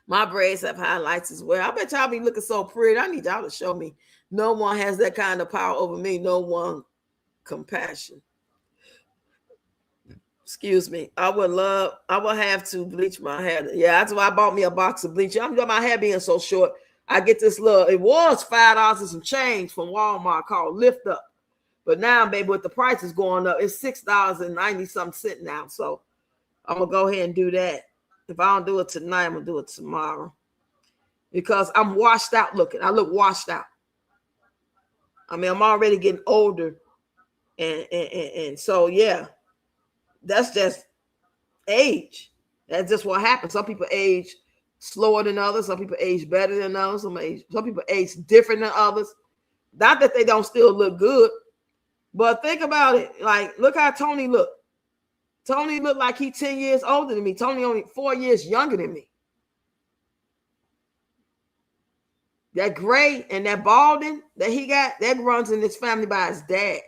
My braids have highlights as well. I bet y'all be looking so pretty. I need y'all to show me. No one has that kind of power over me. No one compassion. Excuse me. I would have to bleach my hair. Yeah, that's why I bought me a box of bleach. I'm my hair being so short. I get this little, it was $5 and some change from Walmart called Lift Up. But now, baby, with the prices going up, it's $6.90 now. So I'm going to go ahead and do that. If I don't do it tonight, I'm going to do it tomorrow. Because I'm washed out looking. I look washed out. I mean, I'm already getting older. And so, yeah, that's just age. That's just what happens. Some people age slower than others. Some people age better than others. Some people age different than others. Not that they don't still look good, but think about it. Like, look how Tony looked. Tony looked like he's 10 years older than me. Tony only 4 years younger than me. That gray and that balding that he got, that runs in his family by his dad.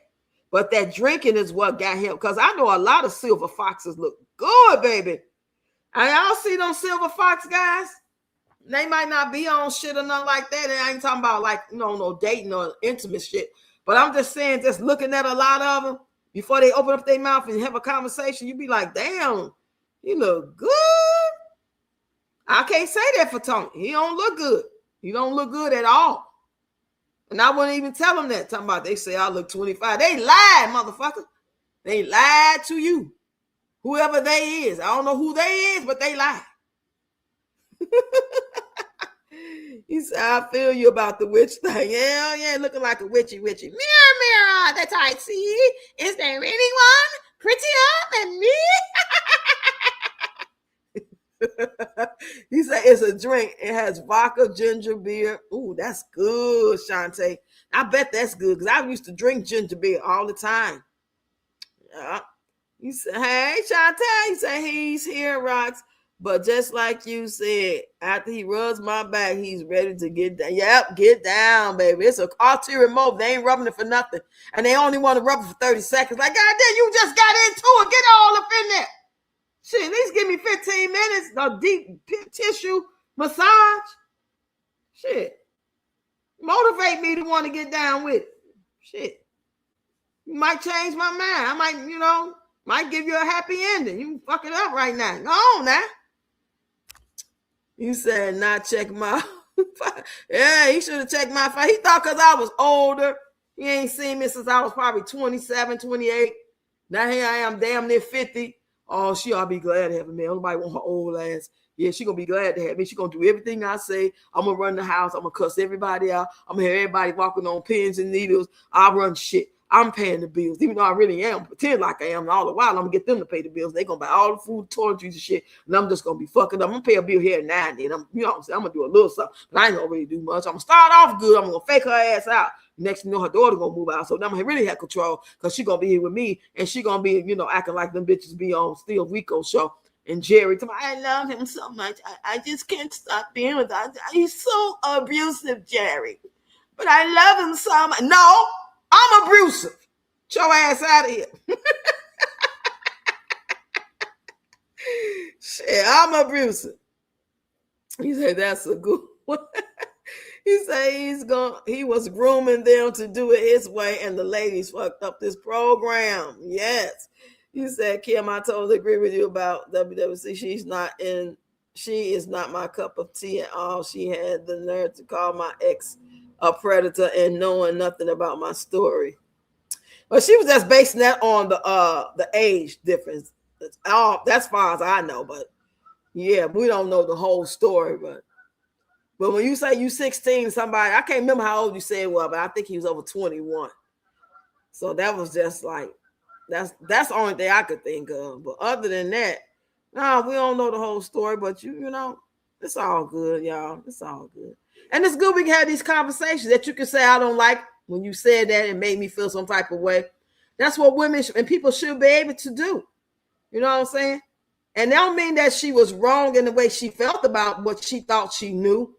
But that drinking is what got him. Because I know a lot of silver foxes look good, baby. And y'all see them silver fox guys? They might not be on shit or nothing like that. And I ain't talking about like, you know, no dating or intimate shit. But I'm just saying, just looking at a lot of them, before they open up their mouth and have a conversation, you be like, damn, you look good. I can't say that for Tony. He don't look good. He don't look good at all. And I wouldn't even tell them that. Talking about they say I look 25. They lied, motherfucker. They lied to you. Whoever they is. I don't know who they is, but they lie. He said, I feel you about the witch thing. Hell yeah, looking like a witchy. Mirror, mirror, that's I see. Is there anyone prettier than me? He said it's a drink. It has vodka, ginger beer. Ooh, that's good, Shantae. I bet that's good because I used to drink ginger beer all the time. You say, hey, Chantel, you say he's here, Rocks. But just like you said, after he rubs my back, he's ready to get down. Yep, get down, baby. It's an arterial mold. They ain't rubbing it for nothing. And they only want to rub it for 30 seconds. Like, goddamn, you just got into it. Get all up in there. Shit, at least give me 15 minutes. A deep tissue massage. Shit. Motivate me to want to get down with it. Shit. You might change my mind. I might, might give you a happy ending. You can fuck it up right now. Go on now. You said not check my yeah, he should have checked my file. He thought because I was older. He ain't seen me since I was probably 27, 28. Now here I am, damn near 50. Oh, she ought to be glad to have me. Nobody want her old ass. Yeah, she gonna be glad to have me. She gonna do everything I say. I'm gonna run the house. I'm gonna cuss everybody out. I'm gonna have everybody walking on pins and needles. I run shit. I'm paying the bills, even though I really am. Pretend like I am. And all the while, I'm gonna get them to pay the bills. They gonna buy all the food, toiletries, and shit. And I'm just gonna be fucking up. I'm gonna pay a bill here and now and then. I'm gonna do a little something, but I ain't gonna really do much. I'm gonna start off good. I'm gonna fake her ass out. Next thing you know, her daughter gonna move out. So then I'm gonna really have control because she gonna be here with me and she gonna be, acting like them bitches be on Steve Rico show. And Jerry, I love him so much. I just can't stop being with him. He's so abusive, Jerry. But I love him so much. No, I'm abusive. Get your ass out of here. Shit, I'm abusive. He said that's a good one. He said he was grooming them to do it his way, and the ladies fucked up this program. Yes. You said, Kim, I totally agree with you about WWC. She is not my cup of tea at all. She had the nerve to call my ex a predator and knowing nothing about my story. But she was just basing that on the age difference. That's far as I know. But yeah, we don't know the whole story. But when you say you 16, somebody, I can't remember how old you said was, but I think he was over 21. So that was just like, that's the only thing I could think of. But other than that, no, we don't know the whole story. But it's all good, y'all. It's all good. And it's good we can have these conversations that you can say, I don't like when you said that it made me feel some type of way. That's what women and people should be able to do. You know what I'm saying? And that don't mean that she was wrong in the way she felt about what she thought she knew.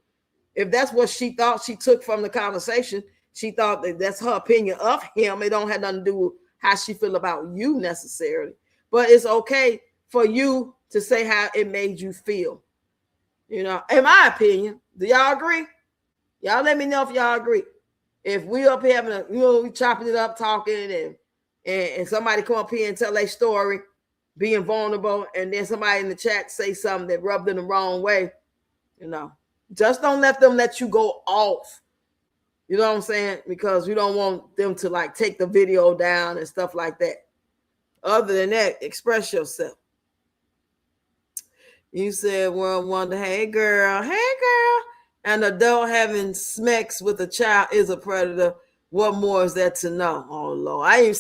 If that's what she thought she took from the conversation, she thought that that's her opinion of him. It don't have nothing to do with how she feel about you necessarily. But it's okay for you to say how it made you feel. In my opinion, do y'all agree? Y'all let me know if y'all agree. If we up here having we chopping it up, talking, and somebody come up here and tell their story, being vulnerable, and then somebody in the chat say something that rubbed them the wrong way, just don't let you go off. You know what I'm saying? Because you don't want them to take the video down and stuff like that. Other than that, express yourself. You said, World Wonder, hey girl. An adult having sex with a child is a predator. What more is there to know? Oh Lord, I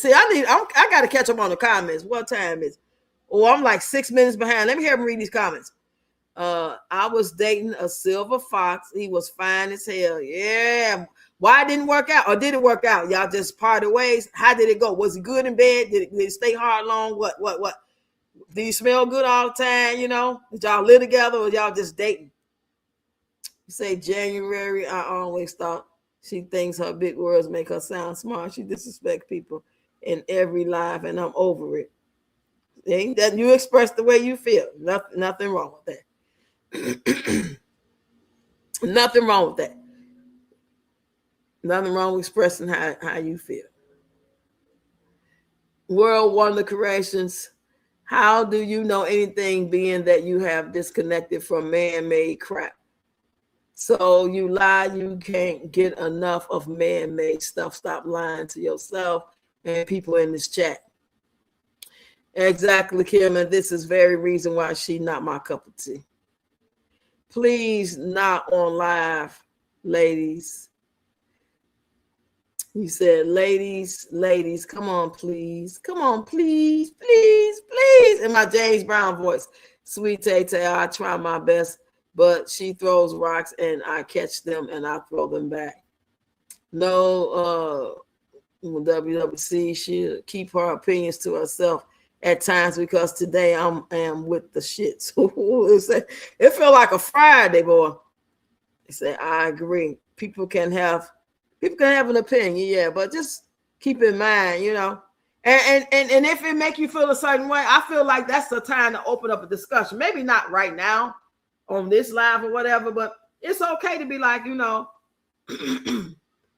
got to catch up on the comments. What time is? Oh, I'm like 6 minutes behind. Let me hear him read these comments. I was dating a silver fox. He was fine as hell. Yeah. Why it didn't work out? Or did it work out? Y'all just parted ways? How did it go? Was he good in bed? Did it stay hard long? What? Did you smell good all the time? Did y'all live together or y'all just dating? You say January, I always thought she thinks her big words make her sound smart. She disrespects people in every life, and I'm over it. Ain't that you express the way you feel? Nothing wrong with that. Nothing wrong with that. Nothing wrong with expressing how you feel. World Wonder Corrections. How do you know anything being that you have disconnected from man-made crap? So you lie, you can't get enough of man-made stuff. Stop lying to yourself and people in this chat. Exactly, Kim, and this is very reason why she not my cup of tea. Please not on live, ladies. You said, ladies, come on, please. Come on, please. In my James Brown voice. Sweet Tay, I try my best, but she throws rocks and I catch them and I throw them back. No, WWC should keep her opinions to herself at times, because today I am with the shits. It felt like a Friday, boy. They say, I agree. People can have an opinion, yeah, but just keep in mind, you know. And if it make you feel a certain way, I feel like that's the time to open up a discussion. Maybe not right now on this live or whatever, but it's okay to be like, you know,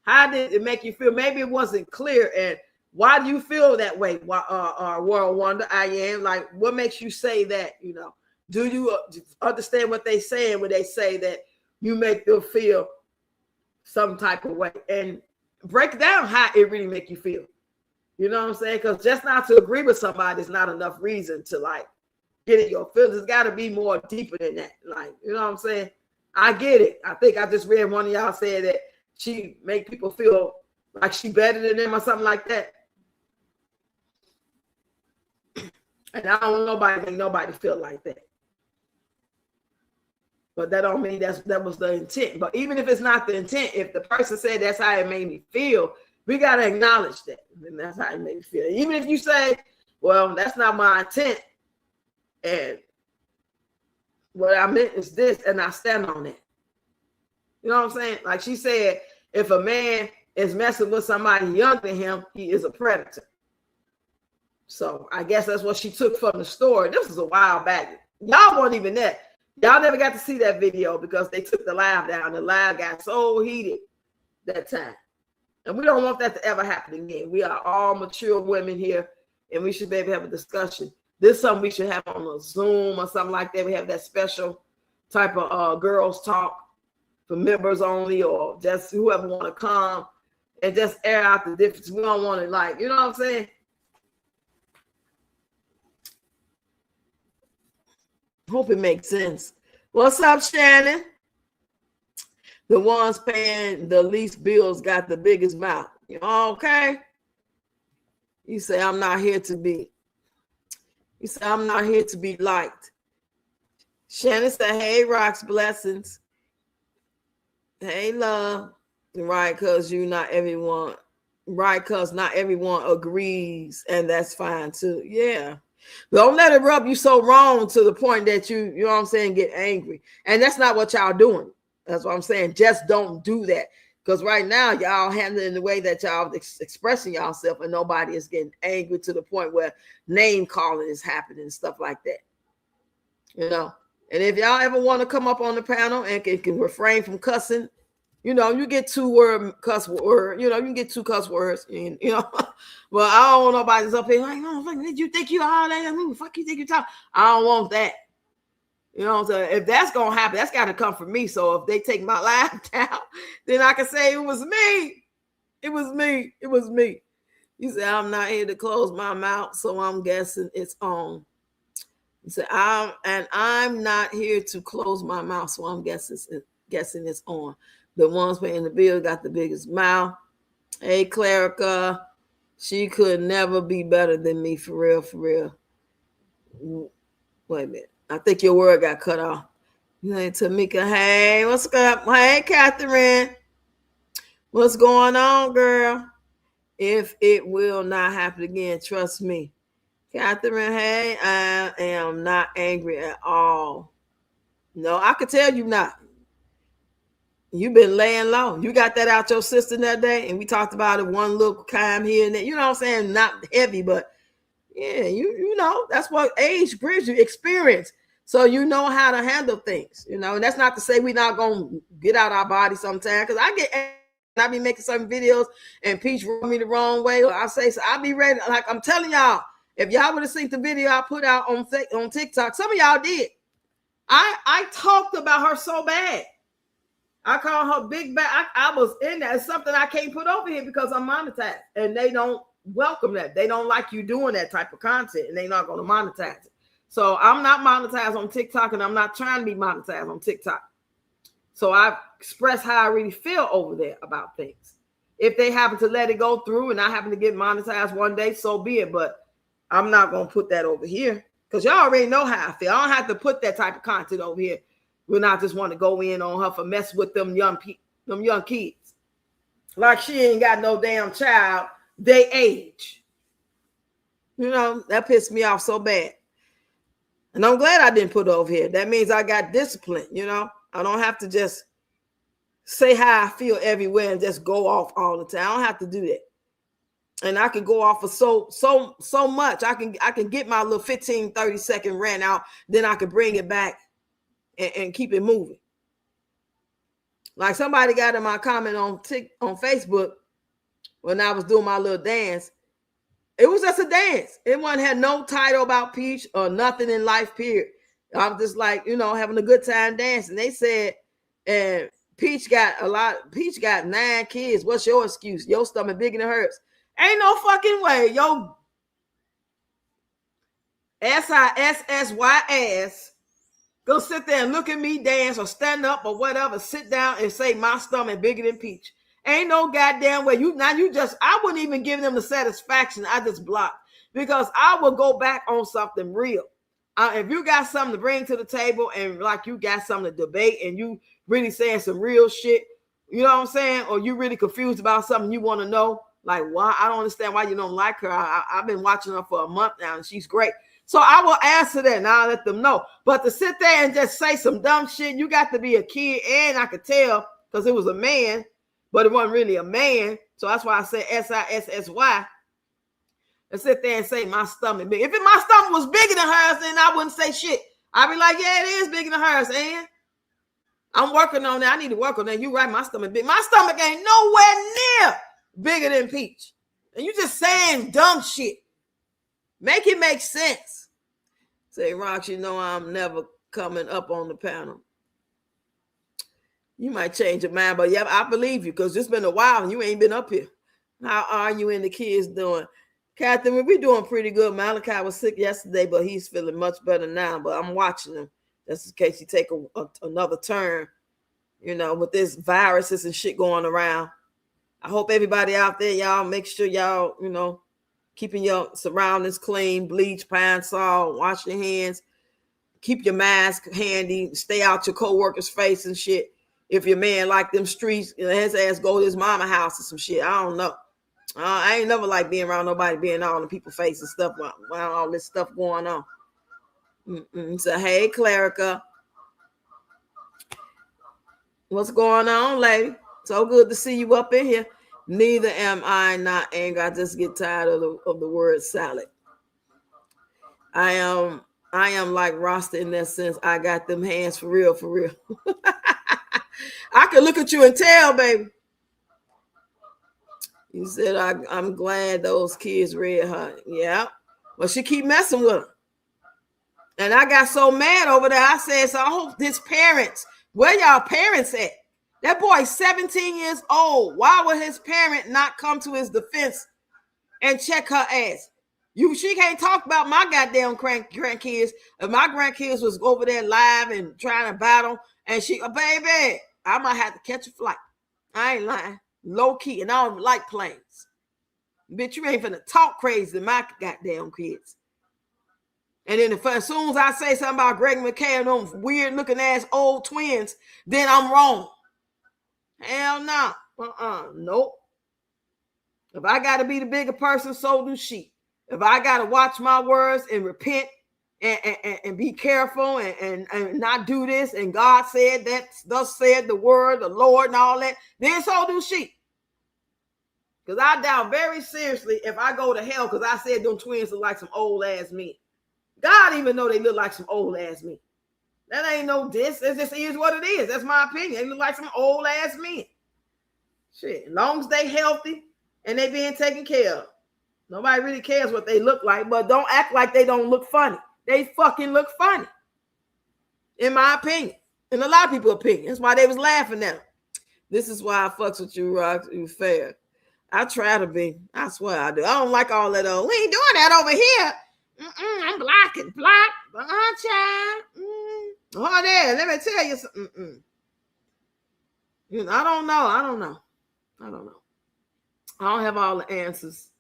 how did it make you feel? Maybe it wasn't clear, and why do you feel that way? World Wonder, I am like, what makes you say that? You know, do you understand what they saying when they say that you make them feel some type of way? And break down how it really make you feel. You know what I'm saying? Because just not to agree with somebody is not enough reason to like get in your feelings. It's got to be more deeper than that. Like, you know what I'm saying? I get it. I think I just read one of y'all say that she make people feel like she better than them or something like that. And I don't make nobody feel like that. But that don't mean that was the intent. But even if it's not the intent, if the person said that's how it made me feel, we got to acknowledge that. And that's how it made me feel. Even if you say, well, that's not my intent, and what I meant is this, and I stand on it. You know what I'm saying? Like she said, if a man is messing with somebody younger than him, he is a predator. So I guess that's what she took from the story. This was a while back. Y'all weren't even there. Y'all never got to see that video because they took the live down. The live got so heated that time. And we don't want that to ever happen again. We are all mature women here, and we should be able to have a discussion. This is something we should have on a Zoom or something like that. We have that special type of girls talk for members only, or just whoever want to come and just air out the difference. We don't want to, like, you know what I'm saying? Hope it makes sense. What's up, Shannon? The ones paying the least bills got the biggest mouth. You know, okay? You say, I'm not here to be. You say, I'm not here to be liked. Shannon said, hey, rocks, blessings. Hey, love. Right, because you not everyone. Right, because not everyone agrees, and that's fine too. Yeah. Don't let it rub you so wrong to the point that you know what I'm saying, get angry. And that's not what y'all doing. That's what I'm saying. Just don't do that. Because right now, y'all handling the way that y'all expressing yourself, and nobody is getting angry to the point where name calling is happening and stuff like that. You know? And if y'all ever want to come up on the panel and can refrain from cussing, you know, you get you can get 2 cuss words, you know. Well, I don't want nobody's up here like, oh, fuck, did you think you all that? Who the fuck you think you talking? I don't want that. You know what I'm saying? If that's gonna happen, that's got to come from me. So if they take my life down, then I can say it was me. It was me. It was me. You say, I'm not here to close my mouth, so I'm guessing it's on. You say, I'm not here to close my mouth, so I'm guessing it's on. The ones paying the bill got the biggest mouth. Hey, Clarica, she could never be better than me, for real, for real. Wait a minute. I think your word got cut off. Hey, Tamika, hey, what's up? Hey, Catherine. What's going on, girl? If it will not happen again, trust me. Catherine, hey, I am not angry at all. No, I could tell you not. You've been laying low. You got that out your system that day, and we talked about it one little time here and there. You know what I'm saying? Not heavy, but yeah, you know, that's what age brings you, experience. So you know how to handle things, you know, and that's not to say we're not going to get out our body sometimes, because I be making some videos and Peach rub me the wrong way, or I say, so I be ready. Like I'm telling y'all, if y'all would have seen the video I put out on TikTok, some of y'all did. I talked about her so bad. I call her big bad. I was in that. It's something I can't put over here because I'm monetized, and they don't welcome that. They don't like you doing that type of content, and they're not going to monetize it. So I'm not monetized on TikTok, and I'm not trying to be monetized on TikTok. So I express how I really feel over there about things. If they happen to let it go through and I happen to get monetized one day, so be it. But I'm not going to put that over here because y'all already know how I feel. I don't have to put that type of content over here when I just want to go in on her for mess with them young kids. Like she ain't got no damn child they age. You know, that pissed me off so bad. And I'm glad I didn't put it over here. That means I got discipline, you know. I don't have to just say how I feel everywhere and just go off all the time. I don't have to do that. And I can go off for so much. I can get my little 15, 30-second rant out, then I can bring it back and keep it moving. Like somebody got in my comment on Facebook when I was doing my little dance. It was just a dance. It wasn't had no title about Peach or nothing in life, period. I'm just like, you know, having a good time dancing. They said, and Peach got 9 kids. What's your excuse? Your stomach bigger than hers. Ain't no fucking way. Yo, SISSY ass go sit there and look at me dance or stand up or whatever, sit down and say my stomach bigger than Peach. Ain't no goddamn way. I wouldn't even give them the satisfaction. I just blocked because I will go back on something real. If you got something to bring to the table and like you got something to debate and you really saying some real shit, you know what I'm saying? Or you really confused about something you want to know, like why I don't understand why you don't like her. I've been watching her for a month now and she's great. So I will answer that and I'll let them know. But to sit there and just say some dumb shit, you got to be a kid, and I could tell because it was a man, but it wasn't really a man. So that's why I said SISSY. And sit there and say my stomach big. If my stomach was bigger than hers, then I wouldn't say shit. I'd be like, yeah, it is bigger than hers, and I'm working on that. I need to work on that. You right, my stomach big. My stomach ain't nowhere near bigger than Peach. And you just saying dumb shit. Make it make sense. Say, Rox, you know I'm never coming up on the panel. You might change your mind, but yeah, I believe you because it's been a while and you ain't been up here. How are you and the kids doing? Catherine, we're doing pretty good. Malachi was sick yesterday, but he's feeling much better now. But I'm watching him just in case he take another turn, you know, with this viruses and shit going around. I hope everybody out there, y'all, make sure y'all, you know, keeping your surroundings clean, bleach, pine salt, wash your hands, keep your mask handy, stay out your co-worker's face and shit. If your man like them streets, his ass go to his mama house or some shit. I don't know. I ain't never like being around nobody being all in people's face and stuff while all this stuff going on. So, hey, Clarica. What's going on, lady? So good to see you up in here. Neither am I not angry. I just get tired of the word salad. I am like Rasta in that sense. I got them hands for real, for real. I can look at you and tell, baby. You said, I'm glad those kids read her. Yeah. Well, she keep messing with them. And I got so mad over there. I said, so I hope his parents, where y'all parents at? That boy's 17 years old. Why would his parent not come to his defense and check her ass? She can't talk about my goddamn grandkids. If my grandkids was over there live and trying to battle, and baby, I might have to catch a flight. I ain't lying. Low key, and I don't like planes. Bitch, you ain't finna talk crazy to my goddamn kids. And then as soon as I say something about Greg McKay and those weird looking ass old twins, then I'm wrong. Hell no. Nope. If I gotta be the bigger person, so do she. If I gotta watch my words and repent and be careful and not do this, and God said that, thus said the word, the Lord, and all that, then so do she. Because I doubt very seriously if I go to hell because I said them twins look like some old ass men. God even know they look like some old ass men. That ain't no diss. It just is what it is. That's my opinion. They look like some old ass men. Shit. As long as they healthy and they being taken care of. Nobody really cares what they look like, but don't act like they don't look funny. They fucking look funny. In my opinion. In a lot of people's opinion. That's why they was laughing at them. This is why I fucks with you, Rox. You fair. I try to be. I swear I do. I don't like all that. We ain't doing that over here. I'm blocking. Block. Child. Oh, there. Let me tell you something. You know, I don't know. I don't have all the answers.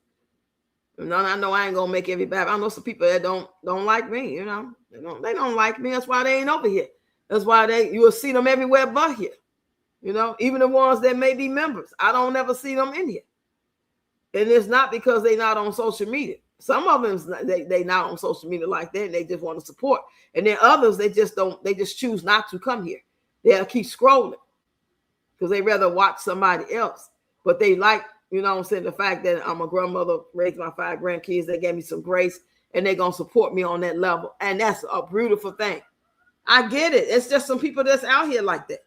You know, I know I ain't gonna make everybody. I know some people that don't like me. You know, they don't like me. That's why they ain't over here. That's why you will see them everywhere but here. You know, even the ones that may be members, I don't ever see them in here. And it's not because they're not on social media. Some of them, they not on social media like that, and they just want to support. And then others, they just choose not to come here. They'll keep scrolling because they rather watch somebody else. But they like, you know what I'm saying, the fact that I'm a grandmother, raised my 5 grandkids, they gave me some grace, and they're going to support me on that level. And that's a beautiful thing. I get it. It's just some people that's out here like that.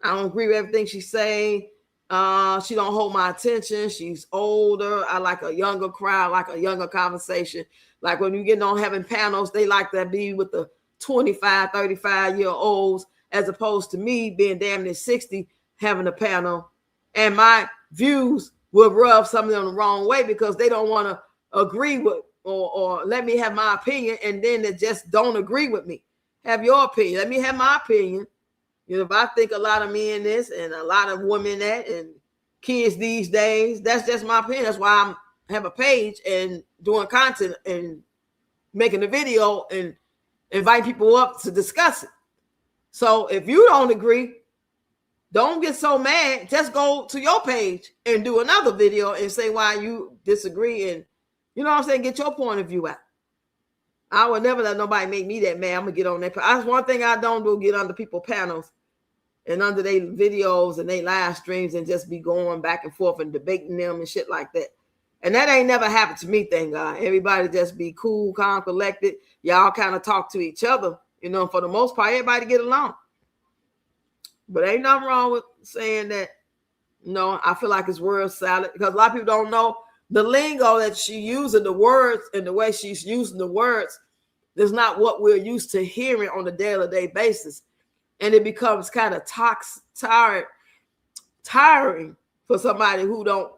I don't agree with everything she say. She don't hold my attention. She's older. I like a younger crowd, like a younger conversation. Like when you get on having panels, they like to be with the 25, 35-year-olds, as opposed to me being damn near 60 having a panel. And my views will rub some of them the wrong way because they don't want to agree with or let me have my opinion, and then they just don't agree with me. Have your opinion. Let me have my opinion. You know, if I think a lot of men this and a lot of women that and kids these days, that's just my opinion. That's why I have a page and doing content and making a video and inviting people up to discuss it. So if you don't agree, don't get so mad. Just go to your page and do another video and say why you disagree, and you know what I'm saying, get your point of view out. I would never let nobody make me that mad. I'm gonna get on that. That's one thing I don't do, get under people's panels and under their videos and their live streams and just be going back and forth and debating them and shit like that. And that ain't never happened to me, thank God. Everybody just be cool, calm, collected. Y'all kind of talk to each other, you know, for the most part, everybody get along. But ain't nothing wrong with saying that, no, I feel like it's word salad, because a lot of people don't know the lingo that she using, the words and the way she's using the words is not what we're used to hearing on a day-to-day basis. And it becomes kind of tiring for somebody who don't.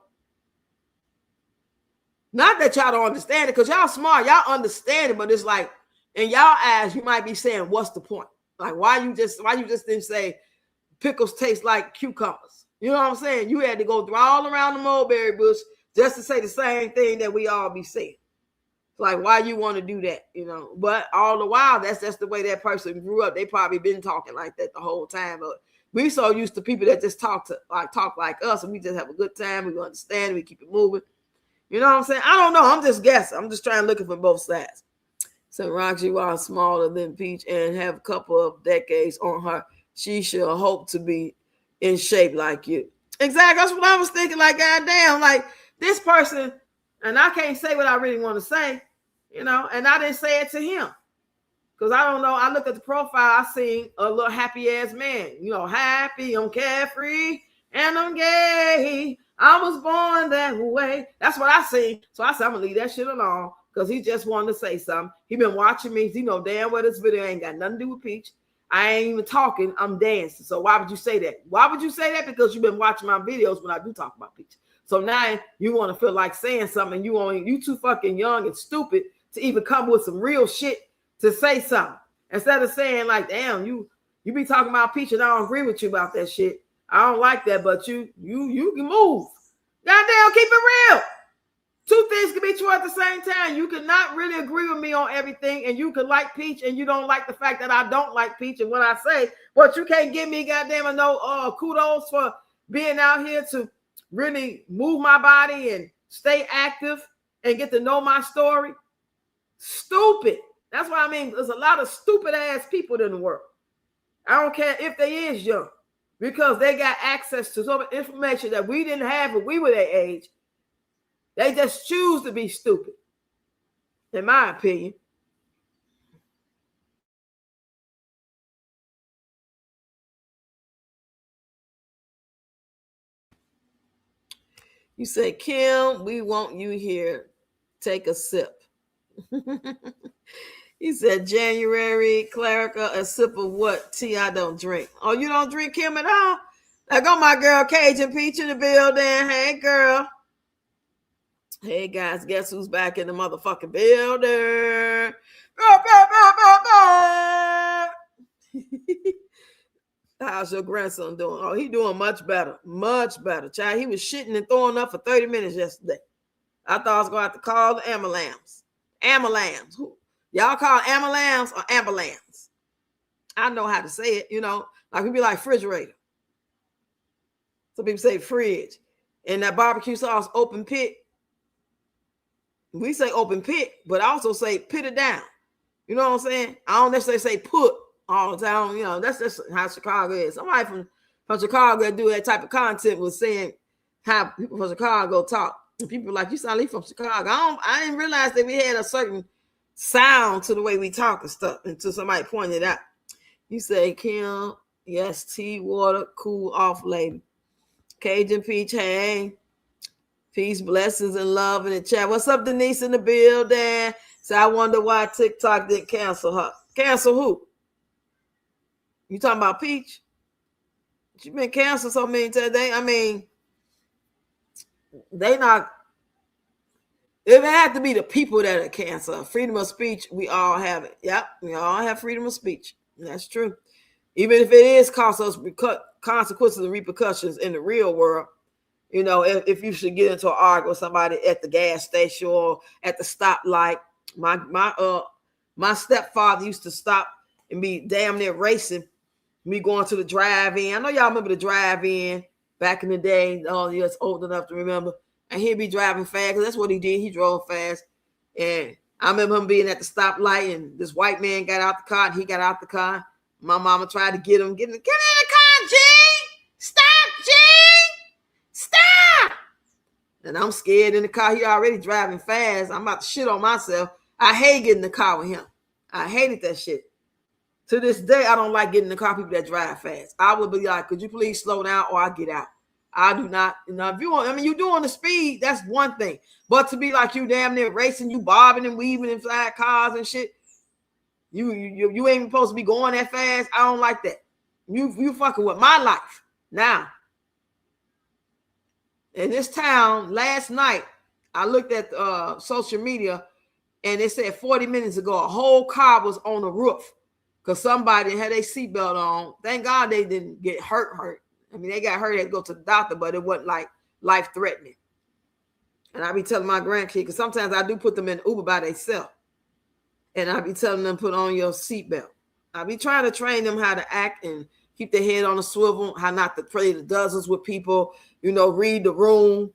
Not that y'all don't understand it, because y'all smart, y'all understand it, but it's like in y'all eyes, you might be saying, what's the point? Like, why you just didn't say pickles taste like cucumbers? You know what I'm saying? You had to go all around the mulberry bush just to say the same thing that we all be saying. Like, why you want to do that, you know? But all the while, that's just the way that person grew up. They probably been talking like that the whole time. But we so used to people that just talk like us, and we just have a good time. We understand. We keep it moving. You know what I'm saying? I don't know. I'm just guessing. I'm just trying to look for both sides. So Roxy, while smaller than Peach and have a couple of decades on her, she should hope to be in shape like you. Exactly. That's what I was thinking. Like, goddamn, like this person, and I can't say what I really want to say, you know, and I didn't say it to him because I don't know. I look at the profile, I seen a little happy ass man, you know, happy, I'm carefree, and I'm gay. I was born that way. That's what I see. So I said, I'm gonna leave that shit alone because he just wanted to say something. He been watching me. He know damn well this video ain't got nothing to do with Peach. I ain't even talking. I'm dancing. So why would you say that? Why would you say that? Because you've been watching my videos when I do talk about Peach. So now you want to feel like saying something. You too fucking young and stupid to even come with some real shit to say something. Instead of saying like, damn, you be talking about Peach and I don't agree with you about that shit. I don't like that, but you can move. Goddamn, keep it real. Two things can be true at the same time. You cannot really agree with me on everything, and you can like Peach, and you don't like the fact that I don't like Peach and what I say, but you can't give me goddamn no kudos for being out here to really move my body and stay active and get to know my story. Stupid. That's what I mean. There's a lot of stupid ass people in the world. I don't care if they is young, because they got access to some information that we didn't have when we were their age. They just choose to be stupid, in my opinion. You say, Kim, we want you here. Take a sip. He said, January, Clerica, a sip of what? Tea I don't drink. Oh, you don't drink, Kim, at all? There go my girl, Cajun Peach in the building. Hey, girl. Hey, guys, guess who's back in the motherfucking building? How's your grandson doing? Oh, he doing much better. Much better. Child, he was shitting and throwing up for 30 minutes yesterday. I thought I was going to have to call the ambulance. Ambulance. Y'all call ambulance or ambulance? I know how to say it, you know. Like we be like refrigerator. Some people say fridge. and that barbecue sauce open pit. We say open pit, but I also say pit it down. You know what I'm saying? I don't necessarily say put all the time. You know, that's just how Chicago is. Somebody from Chicago that do that type of content was saying how people from Chicago talk. And people like, you sound like from Chicago. I didn't realize that we had a certain sound to the way we talk and stuff until somebody pointed out. You say, Kim, yes, tea, water, cool off, lady. Cajun Peach, hey. Peace, blessings, and love in the chat. What's up, Denise in the building? So I wonder why TikTok didn't cancel her. Cancel who? You talking about Peach? She been canceled so many times. I mean, they not. It had to be the people that are canceled. Freedom of speech, we all have it. Yep, we all have freedom of speech. That's true. Even if it is cost us consequences and repercussions in the real world. You know, if you should get into an argument with somebody at the gas station or at the stoplight, my stepfather used to stop and be damn near racing me going to the drive-in. I know y'all remember the drive-in back in the day. Oh, you're old enough to remember. And he'd be driving fast because that's what he did. He drove fast. And I remember him being at the stoplight and this white man got out the car and he got out the car. My mama tried to get in the car, G! Stop, G! Stop! And I'm scared in the car. He already driving fast. I'm about to shit on myself. I hate getting in the car with him. I hated that shit. To this day, I don't like getting in the car people that drive fast. I would be like, could you please slow down or I'll get out. I do not. You know, if you want, I mean, you doing the speed, that's one thing. But to be like you damn near racing, you bobbing and weaving in flat cars and shit, you ain't supposed to be going that fast. I don't like that. You fucking with my life. Now, in this town, last night, I looked at social media and it said 40 minutes ago, a whole car was on the roof because somebody had a seatbelt on. Thank God they didn't get hurt. I mean, they got hurt, they had to go to the doctor, but it wasn't like life-threatening. And I be telling my grandkids, because sometimes I do put them in Uber by themselves. And I be telling them, put on your seatbelt. I be trying to train them how to act and keep their head on a swivel, how not to play the dozens with people, you know, read the room,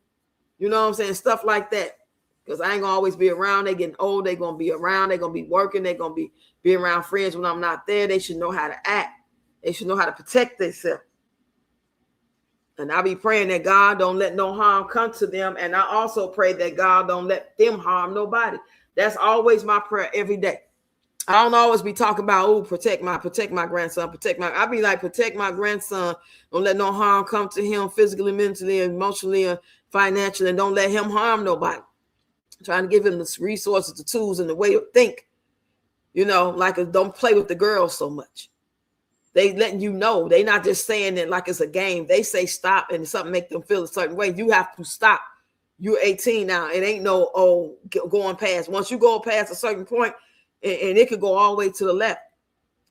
you know what I'm saying, stuff like that. Because I ain't going to always be around. They getting old. They going to be around. They going to be working. They going to be around friends when I'm not there. They should know how to act. They should know how to protect themselves. And I be praying that God don't let no harm come to them. And I also pray that God don't let them harm nobody. That's always my prayer every day. I don't always be talking about, oh, protect my grandson, I be like, protect my grandson. Don't let no harm come to him physically, mentally, emotionally, and financially. And don't let him harm nobody. I'm trying to give him the resources, the tools, and the way to think. You know, like don't play with the girls so much. They letting you know. They not just saying it like it's a game. They say stop and something make them feel a certain way. You have to stop. You're 18 now. It ain't no, going past. Once you go past a certain point, and it could go all the way to the left.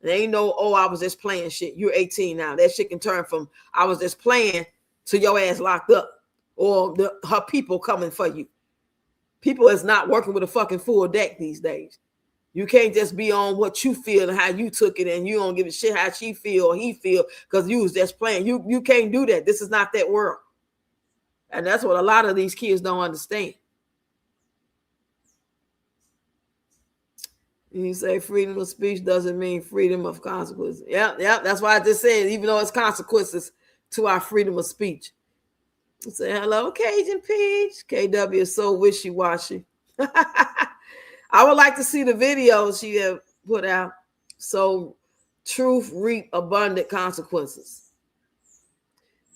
It ain't no, I was just playing shit. You're 18 now. That shit can turn from I was just playing to your ass locked up or her people coming for you. People is not working with a fucking full deck these days. You can't just be on what you feel and how you took it and you don't give a shit how she feel or he feel because you was just playing. You can't do that. This is not that world. And that's what a lot of these kids don't understand. You say freedom of speech doesn't mean freedom of consequences. Yeah, that's why I just said, even though it's consequences to our freedom of speech. Say hello, Cajun Peach. KW is so wishy-washy. I would like to see the videos she have put out. So truth reap abundant consequences.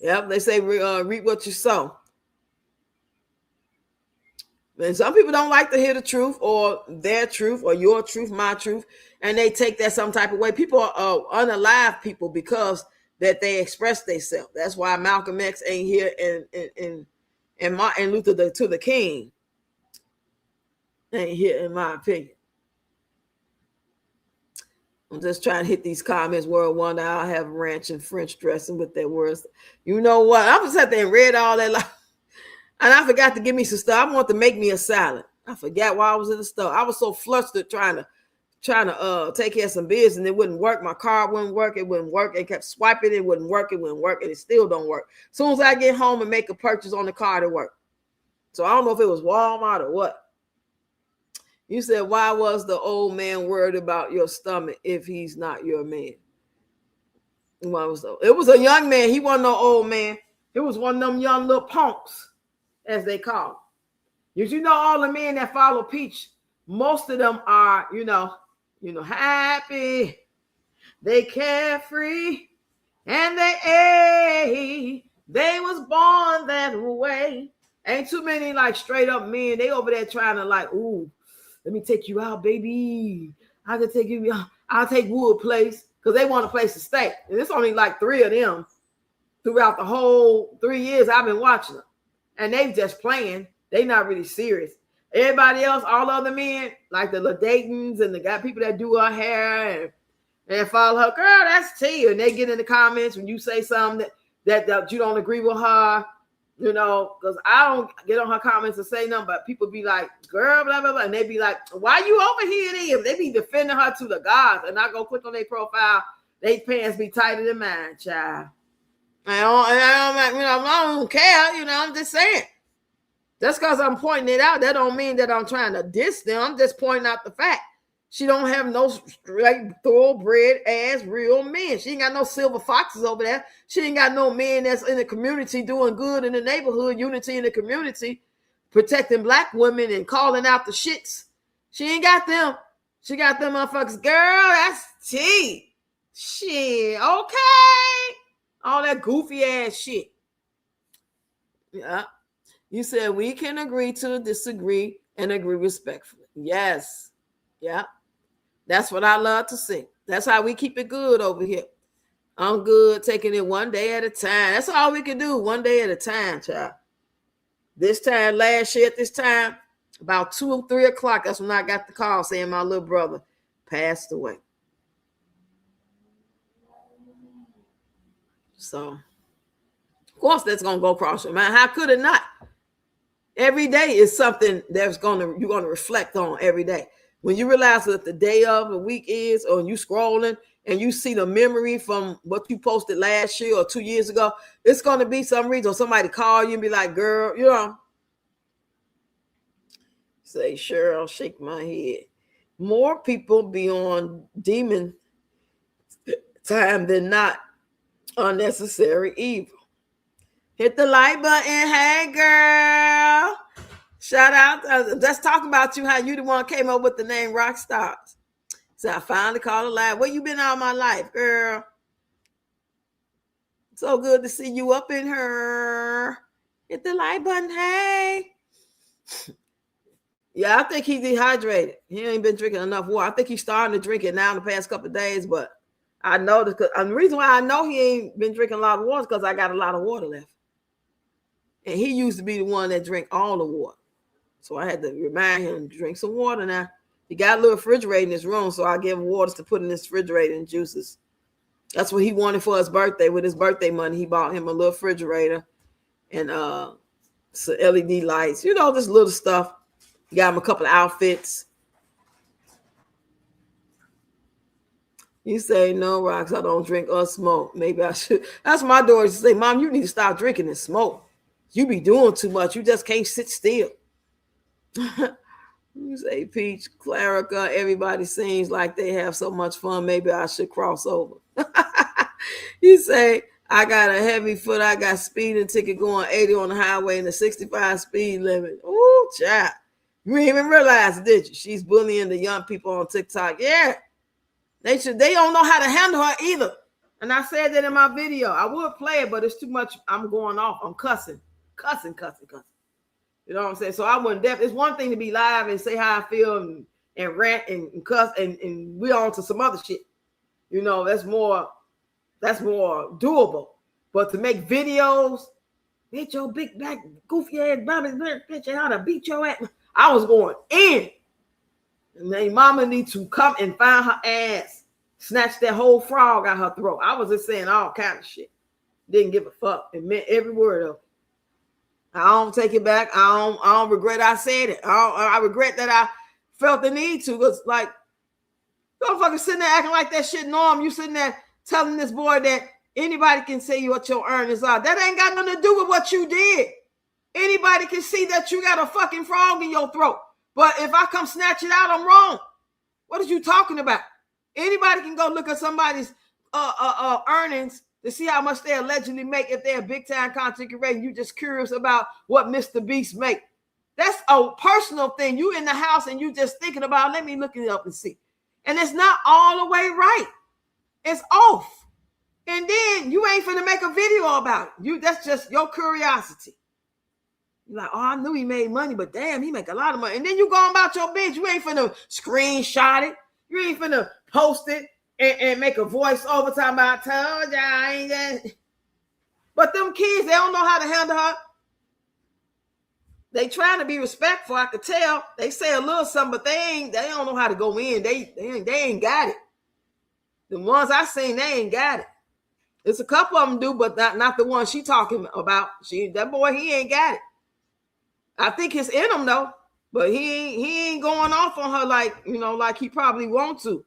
Yep, they say reap what you sow. And some people don't like to hear the truth or their truth or your truth, my truth, and they take that some type of way. People are unalive people because that they express themselves. That's why Malcolm X ain't here and Martin Luther the King ain't here, in my opinion. I'm just trying to hit these comments. World Wonder, I'll have ranch and French dressing with their words. You know what? I was sat there and read all that, and I forgot to give me some stuff. I want to make me a salad. I forgot why I was in the store. I was so flustered trying trying to take care of some business and it wouldn't work. My card wouldn't work. It wouldn't work. It kept swiping. It wouldn't work. It wouldn't work. And it still don't work. As soon as I get home and make a purchase on the card, it worked. So I don't know if it was Walmart or what. You said, why was the old man worried about your stomach if he's not your man? It was a young man. He wasn't no old man. It was one of them young little punks, as they call them. You know, all the men that follow Peach, most of them are, you know, happy, they carefree, and they was born that way. Ain't too many like straight up men. They over there trying to like, ooh, let me take you out, baby. I can take you out. I'll take Wood Place because they want a place to stay. And it's only like 3 of them throughout the whole 3 years I've been watching them. And they just playing. They not really serious. Everybody else, all other men, like the LaDaytons and the guy people that do her hair and follow her, girl, that's T. And they get in the comments when you say something that you don't agree with her, you know, because I don't get on her comments and say nothing, but people be like, girl, blah, blah, blah. And they be like, why you over here? They be defending her to the gods. And I go click on their profile, they pants be tighter than mine, child. I don't care, you know, I'm just saying. Just because I'm pointing it out, that don't mean that I'm trying to diss them. I'm just pointing out the fact. She don't have no straight, thoroughbred ass real men. She ain't got no silver foxes over there. She ain't got no men that's in the community doing good in the neighborhood, unity in the community, protecting black women and calling out the shits. She ain't got them. She got them motherfuckers. Girl, that's T. Shit, okay. All that goofy ass shit. Yeah. You said we can agree to disagree and agree respectfully. Yes. Yeah. That's what I love to see. That's how we keep it good over here. I'm good taking it one day at a time. That's all we can do, one day at a time, child. This time, last year at this time, about 2 or 3 o'clock, that's when I got the call saying my little brother passed away. So, of course, that's going to go across your mind. How could it not? Every day is something you're going to reflect on every day. When you realize that the day of the week is, or you scrolling and you see the memory from what you posted last year or 2 years ago, it's going to be some reason. Or somebody call you and be like, girl, you know. Say, Cheryl, shake my head. More people be on demon time than not unnecessary evil. Hit the like button. Hey, girl. Shout out. Let's talk about you, how you the one came up with the name Rockstars. So I finally called a live. Where you been all my life, girl? So good to see you up in her. Hit the like button. Hey. Yeah, I think he's dehydrated. He ain't been drinking enough water. I think he's starting to drink it now in the past couple of days, but I know the reason why I know he ain't been drinking a lot of water is because I got a lot of water left. And he used to be the one that drank all the water. So I had to remind him to drink some water now. He got a little refrigerator in his room, so I gave him waters to put in his refrigerator and juices. That's what he wanted for his birthday. With his birthday money, he bought him a little refrigerator and some LED lights. You know, this little stuff. He got him a couple of outfits. You say, no, Rox, I don't drink or smoke. Maybe I should. That's my daughter to say, Mom, you need to stop drinking and smoke. You be doing too much. You just can't sit still. You say, Peach, Clarica, everybody seems like they have so much fun. Maybe I should cross over. You say, I got a heavy foot. I got speeding ticket going 80 on the highway and the 65 speed limit. Ooh, child. You didn't even realize, did you? She's bullying the young people on TikTok. Yeah. They don't know how to handle her either. And I said that in my video. I would play it, but it's too much. I'm going off. I'm cussing. You know what I'm saying? So I wouldn't it's one thing to be live and say how I feel and rant and cuss and we on to some other shit. You know, that's more doable. But to make videos, bitch, your big black goofy ass Bobby bitch, how to beat your ass. I was going in. And then mama need to come and find her ass, snatch that whole frog out her throat. I was just saying all kind of shit. Didn't give a fuck. It meant every word of it. I don't take it back. I don't regret I said it. I regret that I felt the need to. Because, like, Motherfucker sitting there acting like that shit norm. You sitting there telling this boy that anybody can say what your earnings are. That ain't got nothing to do with what you did. Anybody can see that you got a fucking frog in your throat. But if I come snatch it out, I'm wrong. What are you talking about? Anybody can go look at somebody's earnings to see how much they allegedly make if they're a big time content creator. You just curious about what Mr. Beast make. That's a personal thing. You in the house and you just thinking about, let me look it up and see. And it's not all the way right. It's off. And then you ain't finna make a video about it. That's just your curiosity. You're like, oh, I knew he made money, but damn, he make a lot of money. And then you going about your bitch. You ain't finna screenshot it. You ain't finna post it and make a voice over time about, I told you I ain't that. But them kids, they don't know how to handle her. They trying to be respectful. I could tell. They say a little something, but they don't know how to go in. They ain't got it. The ones I seen, they ain't got it. It's a couple of them do, but not the one she talking about. That boy, he ain't got it. I think it's in him though, but he ain't going off on her like he probably want to,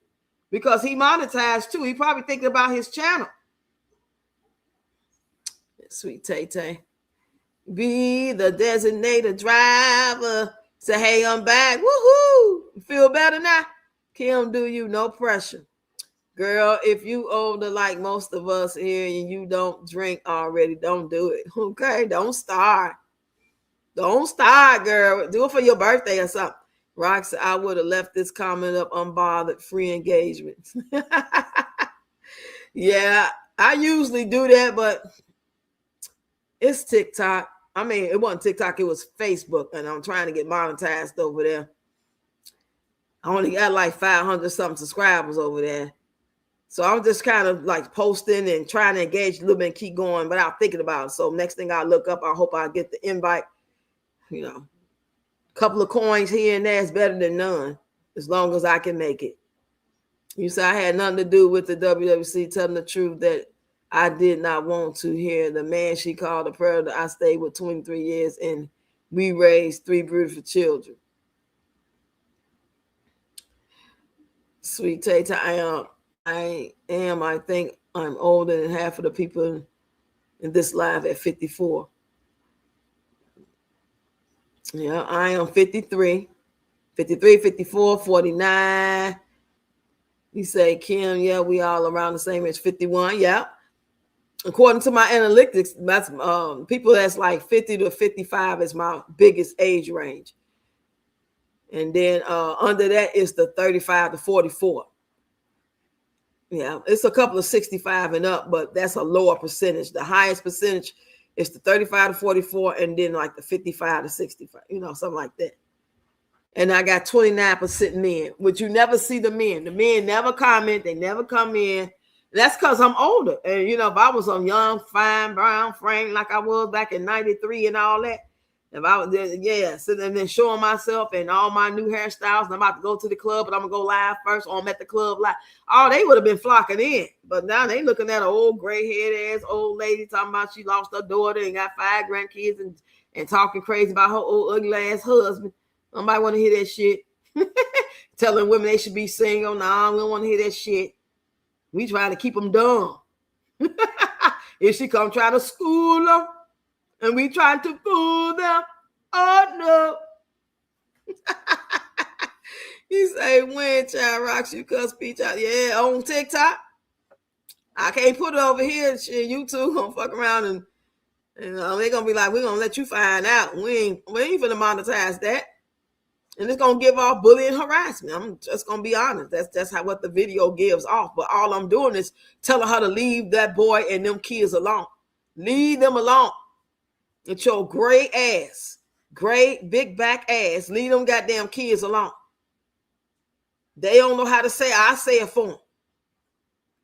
because he monetized too. He probably thinking about his channel. Sweet Tay Tay. Be the designated driver. Say, hey, I'm back. Woohoo! Feel better now? Kim, do you? No pressure. Girl, if you older like most of us here and you don't drink already, don't do it. Okay? Don't start. Don't start, girl. Do it for your birthday or something. Rox, I would have left this comment up unbothered, free engagement. Yeah, I usually do that, but it's TikTok. I mean, it wasn't TikTok, it was Facebook, and I'm trying to get monetized over there. I only got like 500 something subscribers over there. So I'm just kind of like posting and trying to engage a little bit and keep going without thinking about it. So next thing I look up, I hope I get the invite. You know, a couple of coins here and there is better than none, as long as I can make it. You say I had nothing to do with the WWC, telling the truth that I did not want to hear. The man she called a predator, I stayed with 23 years and we raised 3 beautiful children. Sweet Tata, I think I'm older than half of the people in this live at 54. Yeah, I am 53, 54, 49. You say, Kim, yeah, we all around the same age, 51. Yeah. According to my analytics, that's people that's like 50 to 55 is my biggest age range. And then under that is the 35 to 44. Yeah, it's a couple of 65 and up, but that's a lower percentage. The highest percentage is the 35 to 44, and then like the 55 to 65, something like that. And I got 29% men, which you never see the men. The men never comment. They never come in. That's because I'm older. And, if I was a young, fine, brown frame like I was back in 93 and all that, if I was there, sitting and then showing myself and all my new hairstyles, and I'm about to go to the club, but I'm going to go live first, or I'm at the club live. Oh, they would have been flocking in. But now they looking at an old gray-haired ass old lady talking about she lost her daughter and got 5 grandkids and talking crazy about her old ugly ass husband. Nobody want to hear that shit. Telling women they should be single. No, I don't want to hear that shit. We trying to keep them dumb. If she come try to school them, and we trying to fool them, oh no. You say, when Child Rocks, you cuss speech out. Yeah, on TikTok. I can't put it over here. Shit, you two gonna fuck around and they're gonna be like, we're gonna let you find out. We ain't gonna monetize that. And it's gonna give off bullying and harassment. I'm just gonna be honest. That's what the video gives off. But all I'm doing is telling her to leave that boy and them kids alone. Leave them alone. It's your gray ass, great big back ass. Leave them goddamn kids alone. They don't know how to say it. I say it for them.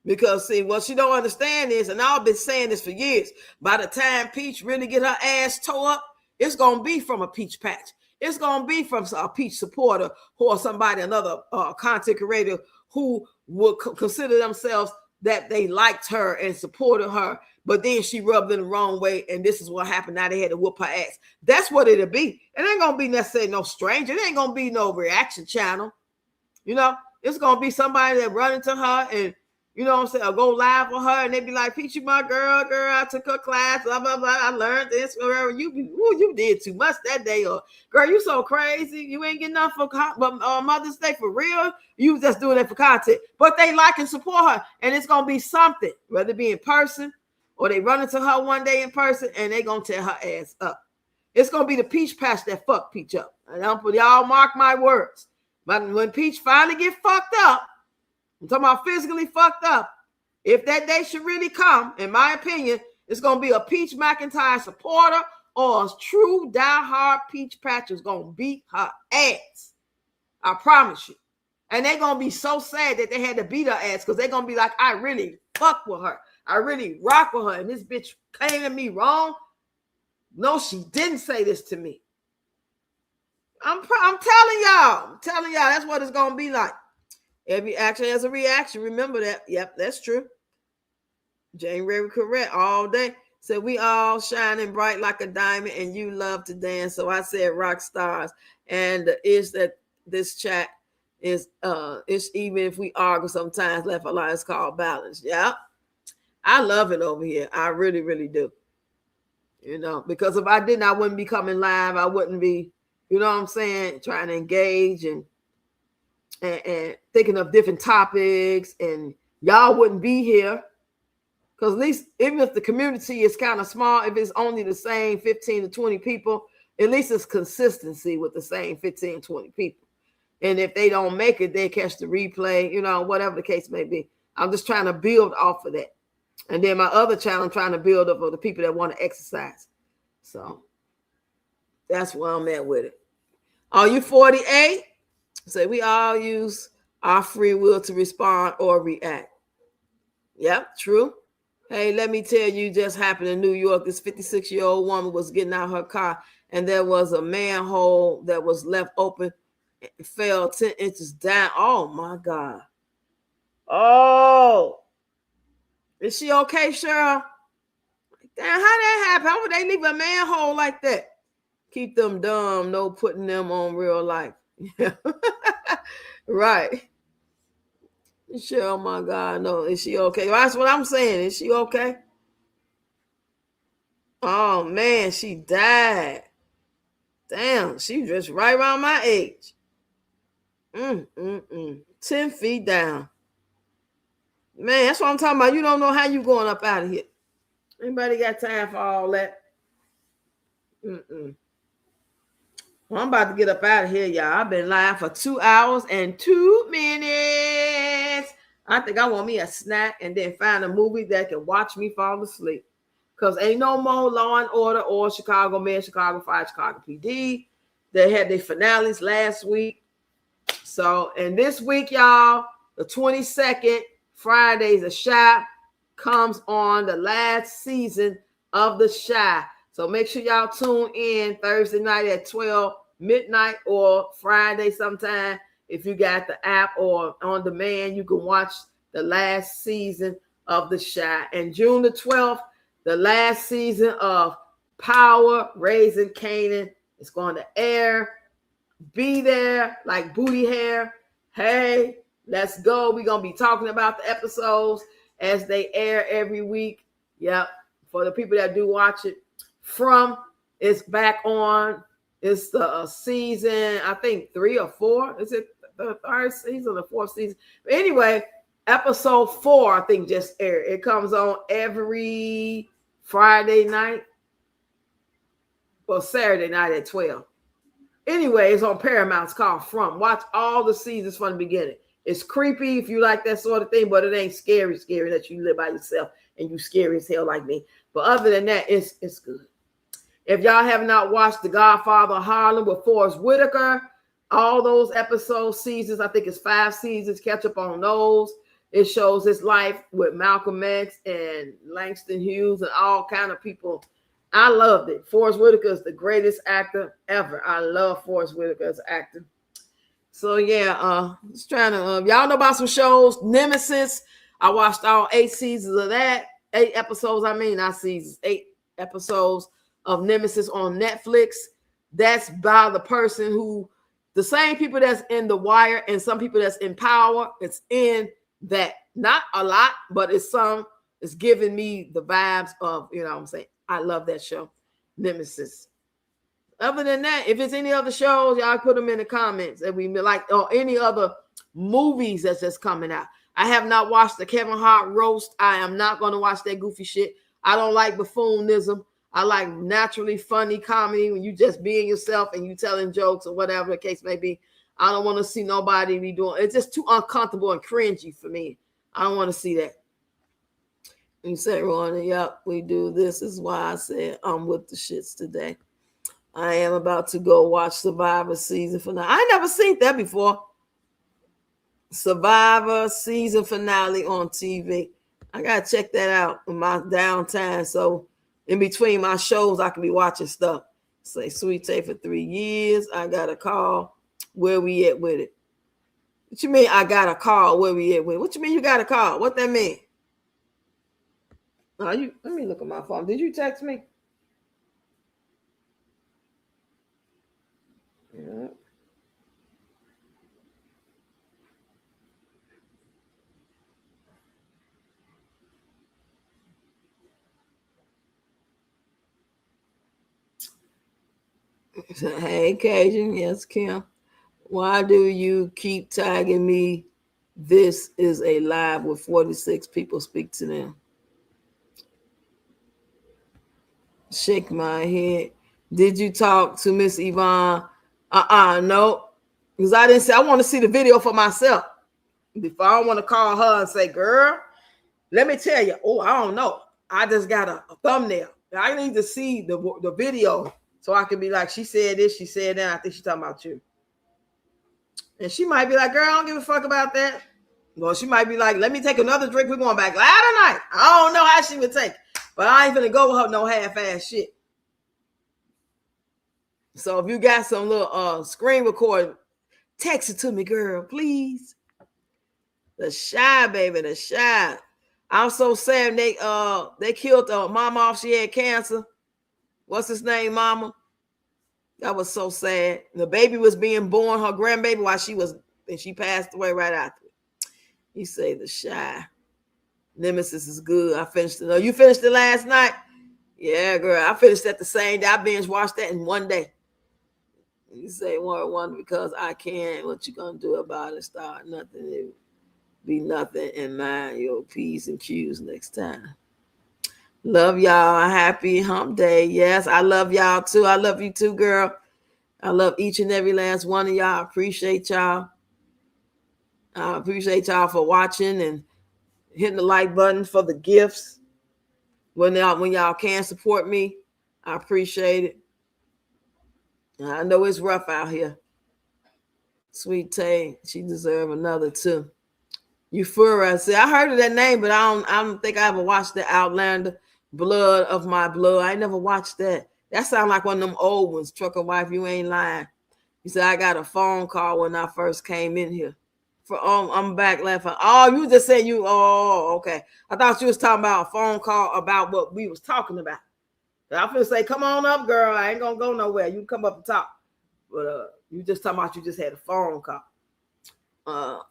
Because see, what she don't understand is, and I've been saying this for years, by the time Peach really get her ass tore up, it's gonna be from a peach patch. It's going to be from a peach supporter or somebody, another content creator who would consider themselves that they liked her and supported her, but then she rubbed in the wrong way, and this is what happened. Now they had to whoop her ass. That's what it'll be. It ain't going to be necessarily no stranger. It ain't going to be no reaction channel. It's It's gonna be somebody that run into her and you know what I'm saying, or go live with her and they be like, Peachy, my girl, I took her class, blah, blah, blah. I learned this, whatever. You did too much that day. Or, girl, you so crazy. You ain't getting enough for Mother's Day for real. You just doing it for content. But they like and support her. And it's going to be something, whether it be in person or they run into her one day in person and they going to tear her ass up. It's going to be the Peach patch that fucked Peach up. And y'all mark my words. But when Peach finally get fucked up, I'm talking about physically fucked up. If that day should really come, in my opinion, it's going to be a Peach McIntyre supporter or a true diehard Peach patch is going to beat her ass. I promise you. And they're going to be so sad that they had to beat her ass because they're going to be like, I really fuck with her. I really rock with her. And this bitch came at me wrong. No, she didn't say this to me. I'm telling y'all. That's what it's going to be like. Every action has a reaction. Remember that. Yep, that's true. January correct all day. Said we all shining bright like a diamond and you love to dance. So I said rock stars. And is that this chat is it's even if we argue sometimes left alone, it's called balance. Yeah. I love it over here. I really, really do. You know, because if I didn't, I wouldn't be coming live. I wouldn't be, you know what I'm saying, trying to engage and thinking of different topics, and y'all wouldn't be here because at least even if the community is kind of small, if it's only the same 15 to 20 people, at least it's consistency with the same 15 20 people. And if they don't make it, they catch the replay, you know, whatever the case may be. I'm just trying to build off of that. And then my other channel, I'm trying to build up for the people that want to exercise. So that's where I'm at with it. Are you 48? So we all use our free will to respond or react. Yep, true. Hey, let me tell you, just happened in New York. This 56-year-old woman was getting out her car, and there was a manhole that was left open. It fell 10 inches down. Oh, my God. Oh. Is she okay, Cheryl? Damn, how that happen? How would they leave a manhole like that? Keep them dumb, no putting them on real life. Right. Sure, oh my God, no. Is she okay? That's what I'm saying. Is she okay? Oh man, she died. Damn, she just right around my age. 10 feet down. Man, that's what I'm talking about. You don't know how you going up out of here. Anybody got time for all that? Well, I'm about to get up out of here, y'all. I've been live for 2 hours and 2 minutes. I think I want me a snack and then find a movie that can watch me fall asleep. Because ain't no more Law and Order or Chicago Med, Chicago Fire, Chicago PD. They had their finales last week. So, and this week, y'all, the 22nd, Fridays, The Chi comes on the last season of The Chi. So make sure y'all tune in Thursday night at 12 midnight or Friday sometime. If you got the app or on demand, you can watch the last season of The Chi. And June the 12th, the last season of Power Raising Canaan is going to air. Be there like booty hair. Hey, let's go. We're going to be talking about the episodes as they air every week. Yep. For the people that do watch it. From it's back on. It's the season, I think 3 or 4. Is it the 3rd season or the 4th season? But anyway, episode 4, I think, just aired. It comes on every Friday night or Saturday night at 12. Anyway, it's on Paramount. It's called From. Watch all the seasons from the beginning. It's creepy if you like that sort of thing, but it ain't scary that you live by yourself and you scary as hell like me. But other than that, it's good. If y'all have not watched The Godfather of Harlem with Forrest Whitaker, all those episodes, seasons, I think it's 5 seasons, catch up on those. It shows his life with Malcolm X and Langston Hughes and all kind of people. I loved it. Forrest Whitaker is the greatest actor ever. I love Forrest Whitaker as an actor. So yeah, just trying to, y'all know about some shows. Nemesis, I watched all 8 seasons of that. 8 episodes, not seasons, 8 episodes of Nemesis on Netflix. That's by the person who The same people that's in The Wire and some people that's in Power, it's in that. Not a lot, but it's some. It's giving me the vibes of, you know what I'm saying? I love that show, Nemesis. Other than that, if it's any other shows, y'all put them in the comments. And we like, or any other movies that's just coming out. I have not watched the Kevin Hart roast. I am not going to watch that goofy shit. I don't like buffoonism. I like naturally funny comedy when you just being yourself and you telling jokes or whatever the case may be. I don't want to see nobody be doing. It's just too uncomfortable and cringy for me. I don't want to see that. You say, Ron, yep, we do. This is why I said I'm with the shits today. I am about to go watch Survivor season finale. I never seen that before. Survivor season finale on TV. I gotta check that out in my downtime. So in between my shows, I can be watching stuff. Say Sweet Tay for 3 years. I got a call. Where we at with it? What you mean I got a call? Where we at with it? What you mean you got a call? What that mean? Let me look at my phone. Did you text me? Yeah. Hey, Cajun. Yes, Kim. Why do you keep tagging me? This is a live with 46 people. Speak to them. Shake my head. Did you talk to Miss Yvonne? No. Because I didn't say, I want to see the video for myself. Before I want to call her and say, girl, let me tell you. Oh, I don't know. I just got a thumbnail. I need to see the video so I can be like, she said this, she said that. I think she's talking about you. And she might be like, girl, I don't give a fuck about that. Well, she might be like, let me take another drink. We're going back loud tonight. I don't know how she would take it. But I ain't gonna go with her no half-ass shit. So if you got some little screen record, text it to me, girl, please. The Shy, baby, the Shy. I'm so sad they killed mama off. She had cancer. What's his name, mama? That was so sad. The baby was being born, her grandbaby, while she passed away right after. You say the Shy. Nemesis is good. I finished it. Oh, you finished it last night? Yeah, girl. I finished that the same day. I binge watched that in one day. You say one because I can. What you gonna do about it? Start nothing. It be nothing in mind. Your P's and Q's next time. Love y'all. Happy hump day. Yes, I love y'all too. I love you too, girl. I love each and every last one of y'all. I appreciate y'all. I appreciate y'all for watching and hitting the like button for the gifts. When y'all can support me, I appreciate it. I know it's rough out here. Sweet Tay, she deserve another too. Euphoria. See, I heard of that name, but I don't think I ever watched the Outlander. Blood of My Blood. I never watched that. That sounds like one of them old ones. Trucker Wife, you ain't lying. You said I got a phone call when I first came in here. I'm back laughing. Oh, you just said you. Oh, okay. I thought you was talking about a phone call about what we was talking about. I feel say, come on up, girl. I ain't gonna go nowhere. You can come up and talk. But you just talking about you just had a phone call.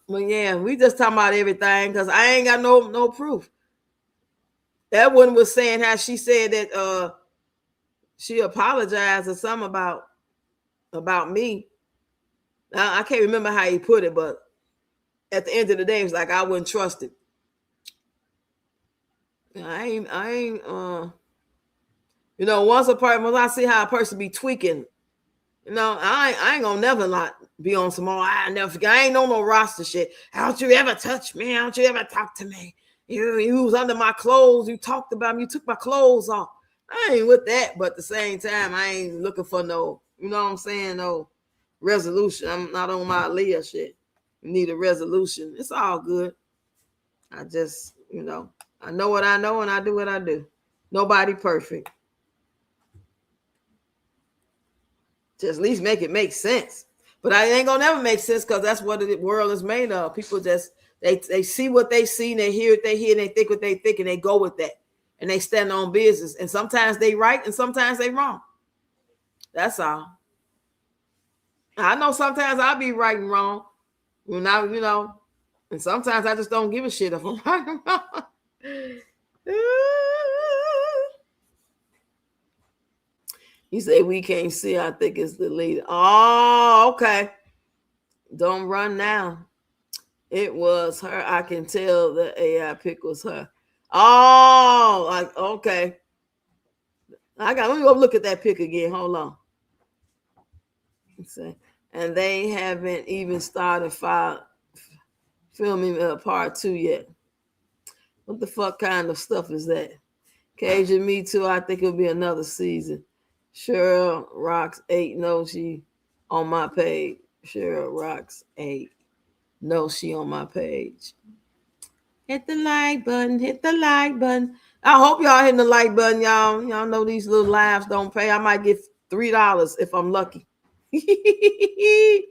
But yeah, we just talking about everything because I ain't got no proof. That one was saying how she said that she apologized or something about me. Now, I can't remember how he put it, but at the end of the day, it's like I wouldn't trust it. I ain't once I see how a person be tweaking, I ain't gonna never not be on some more. I never forget. I ain't on no roster shit. Don't you ever touch me? Don't you ever talk to me? You was under my clothes. You talked about me. You took my clothes off. I ain't with that, but at the same time, I ain't looking for no, you know what I'm saying? No resolution. I'm not on my Leah shit. You need a resolution. It's all good. I just, I know what I know and I do what I do. Nobody perfect. Just at least make it make sense. But I ain't gonna never make sense because that's what the world is made of. People just they see what they see and they hear what they hear and they think what they think and they go with that and they stand on business. And sometimes they right and sometimes they wrong. That's all. I know sometimes I'll be right and wrong. When I, and sometimes I just don't give a shit if I'm right and wrong. You say we can't see. I think it's the leader. Oh, okay. Don't run now. It was her. I can tell the AI pic was her. Oh, okay. Let me go look at that pic again. Hold on. Let's see. And they haven't even started filming part 2 yet. What the fuck kind of stuff is that? Cajun Me Too. I think it'll be another season. Cheryl Rocks 8 knows she on my page. Cheryl Rocks 8 knows she on my page. Hit the like button. Hit the like button. I hope y'all hitting the like button, y'all. Y'all know these little laughs don't pay. I might get $3 if I'm lucky. She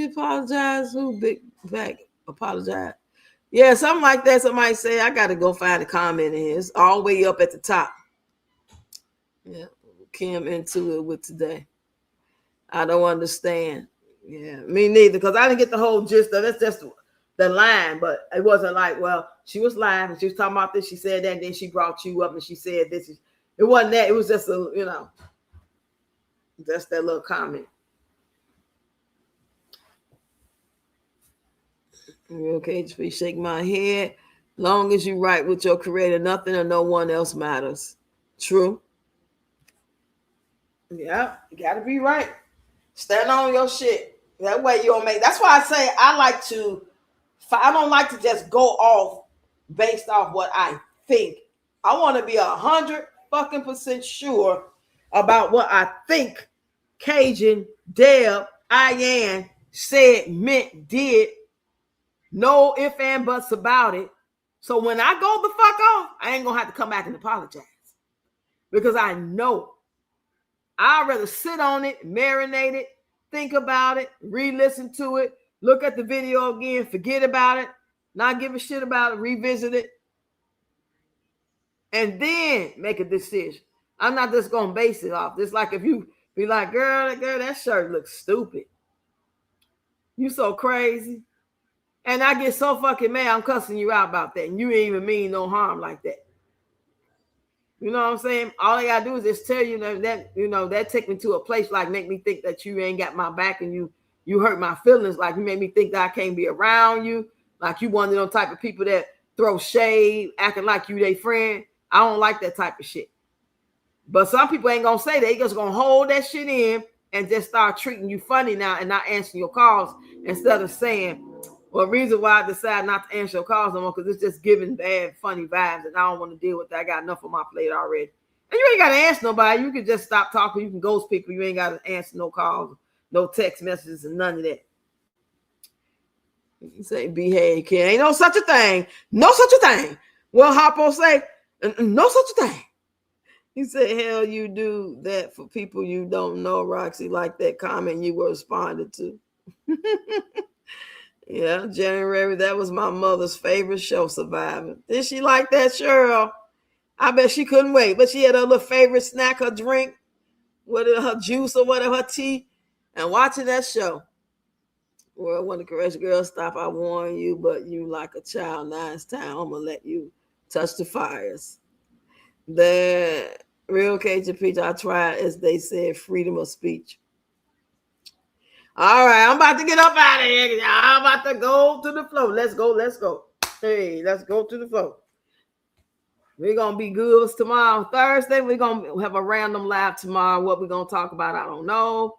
apologized. Who big back apologize? Yeah, something like that. Somebody say I got to go find a comment in here. It's all the way up at the top. Yeah, Kim into it with today. I don't understand. Yeah, me neither, because I didn't get the whole gist of it. That's just the line, but it wasn't like, well, she was lying. She was talking about this. She said that, and then she brought you up and she said this. It wasn't that. It was just just that little comment. Okay, just shake my head. Long as you right with your creator, nothing or no one else matters. True. Yeah, you gotta be right. Stand on your shit. That way you don't make. That's why I say I don't like to just go off based off what I think. I want to be 100% sure about what I think Cajun, Deb, Ian said, meant, did. No ifs and buts about it. So when I go the fuck off, I ain't gonna have to come back and apologize. Because I know I'd rather sit on it, marinate it, think about it, re-listen to it, look at the video again, forget about it, not give a shit about it, revisit it, and then make a decision. I'm not just gonna base it off. Just like if you be like, girl, that shirt looks stupid. You so crazy. And I get so fucking mad, I'm cussing you out about that. And you ain't even mean no harm like that. You know what I'm saying? All I gotta do is just tell you that take me to a place like make me think that you ain't got my back and you hurt my feelings. Like you made me think that I can't be around you. Like you one of them type of people that throw shade, acting like you their friend. I don't like that type of shit. But some people ain't gonna say that. They just gonna hold that shit in and just start treating you funny now and not answering your calls instead of saying, well, reason why I decided not to answer your calls no more because it's just giving bad, funny vibes, and I don't want to deal with that. I got enough on my plate already. And you ain't got to answer nobody. You can just stop talking. You can ghost people. You ain't got to answer no calls, no text messages, and none of that. You say, behave, kid. Ain't no such a thing. No such a thing. Well, Harpo say, no such a thing. He said, hell, you do that for people you don't know, Roxy, like that comment you were responded to. Yeah, January, that was my mother's favorite show, Survivor. Did she like that, Cheryl? I bet she couldn't wait. But she had her little favorite snack, her drink, whether her juice or whatever, her tea, and watching that show. Well, when the Courage Girl stop, I warn you, but you like a child. Now it's time. I'm going to let you touch the fires. The real Cajun Peach, I tried, as they said, freedom of speech. All right, I'm about to get up out of here. I'm about to go to the floor. Let's go. Hey, let's go to the floor. We're going to be good tomorrow. Thursday, we're going to have a random live tomorrow. What we're going to talk about, I don't know.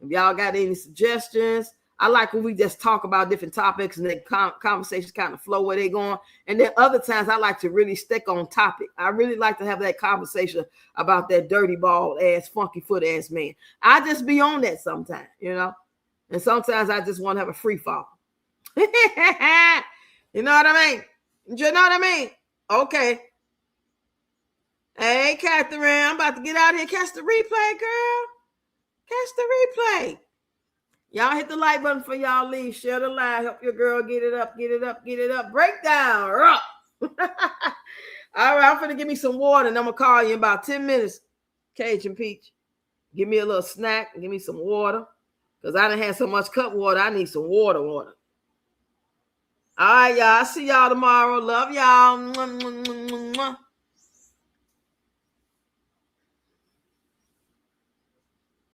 If y'all got any suggestions, I like when we just talk about different topics and then conversations kind of flow where they're going. And then other times I like to really stick on topic. I really like to have that conversation about that dirty bald ass, funky foot ass man. I just be on that sometimes, And sometimes I just want to have a free fall. You know what I mean? You know what I mean? Okay. Hey, Catherine, I'm about to get out of here. Catch the replay, girl. Catch the replay. Y'all hit the like button for y'all leave. Share the live. Help your girl get it up. Breakdown. All right, I'm going to give me some water, and I'm going to call you in about 10 minutes. Cajun Peach, give me a little snack and give me some water. Because I done had so much cup water, I need some water. All right, y'all. I see y'all tomorrow. Love y'all.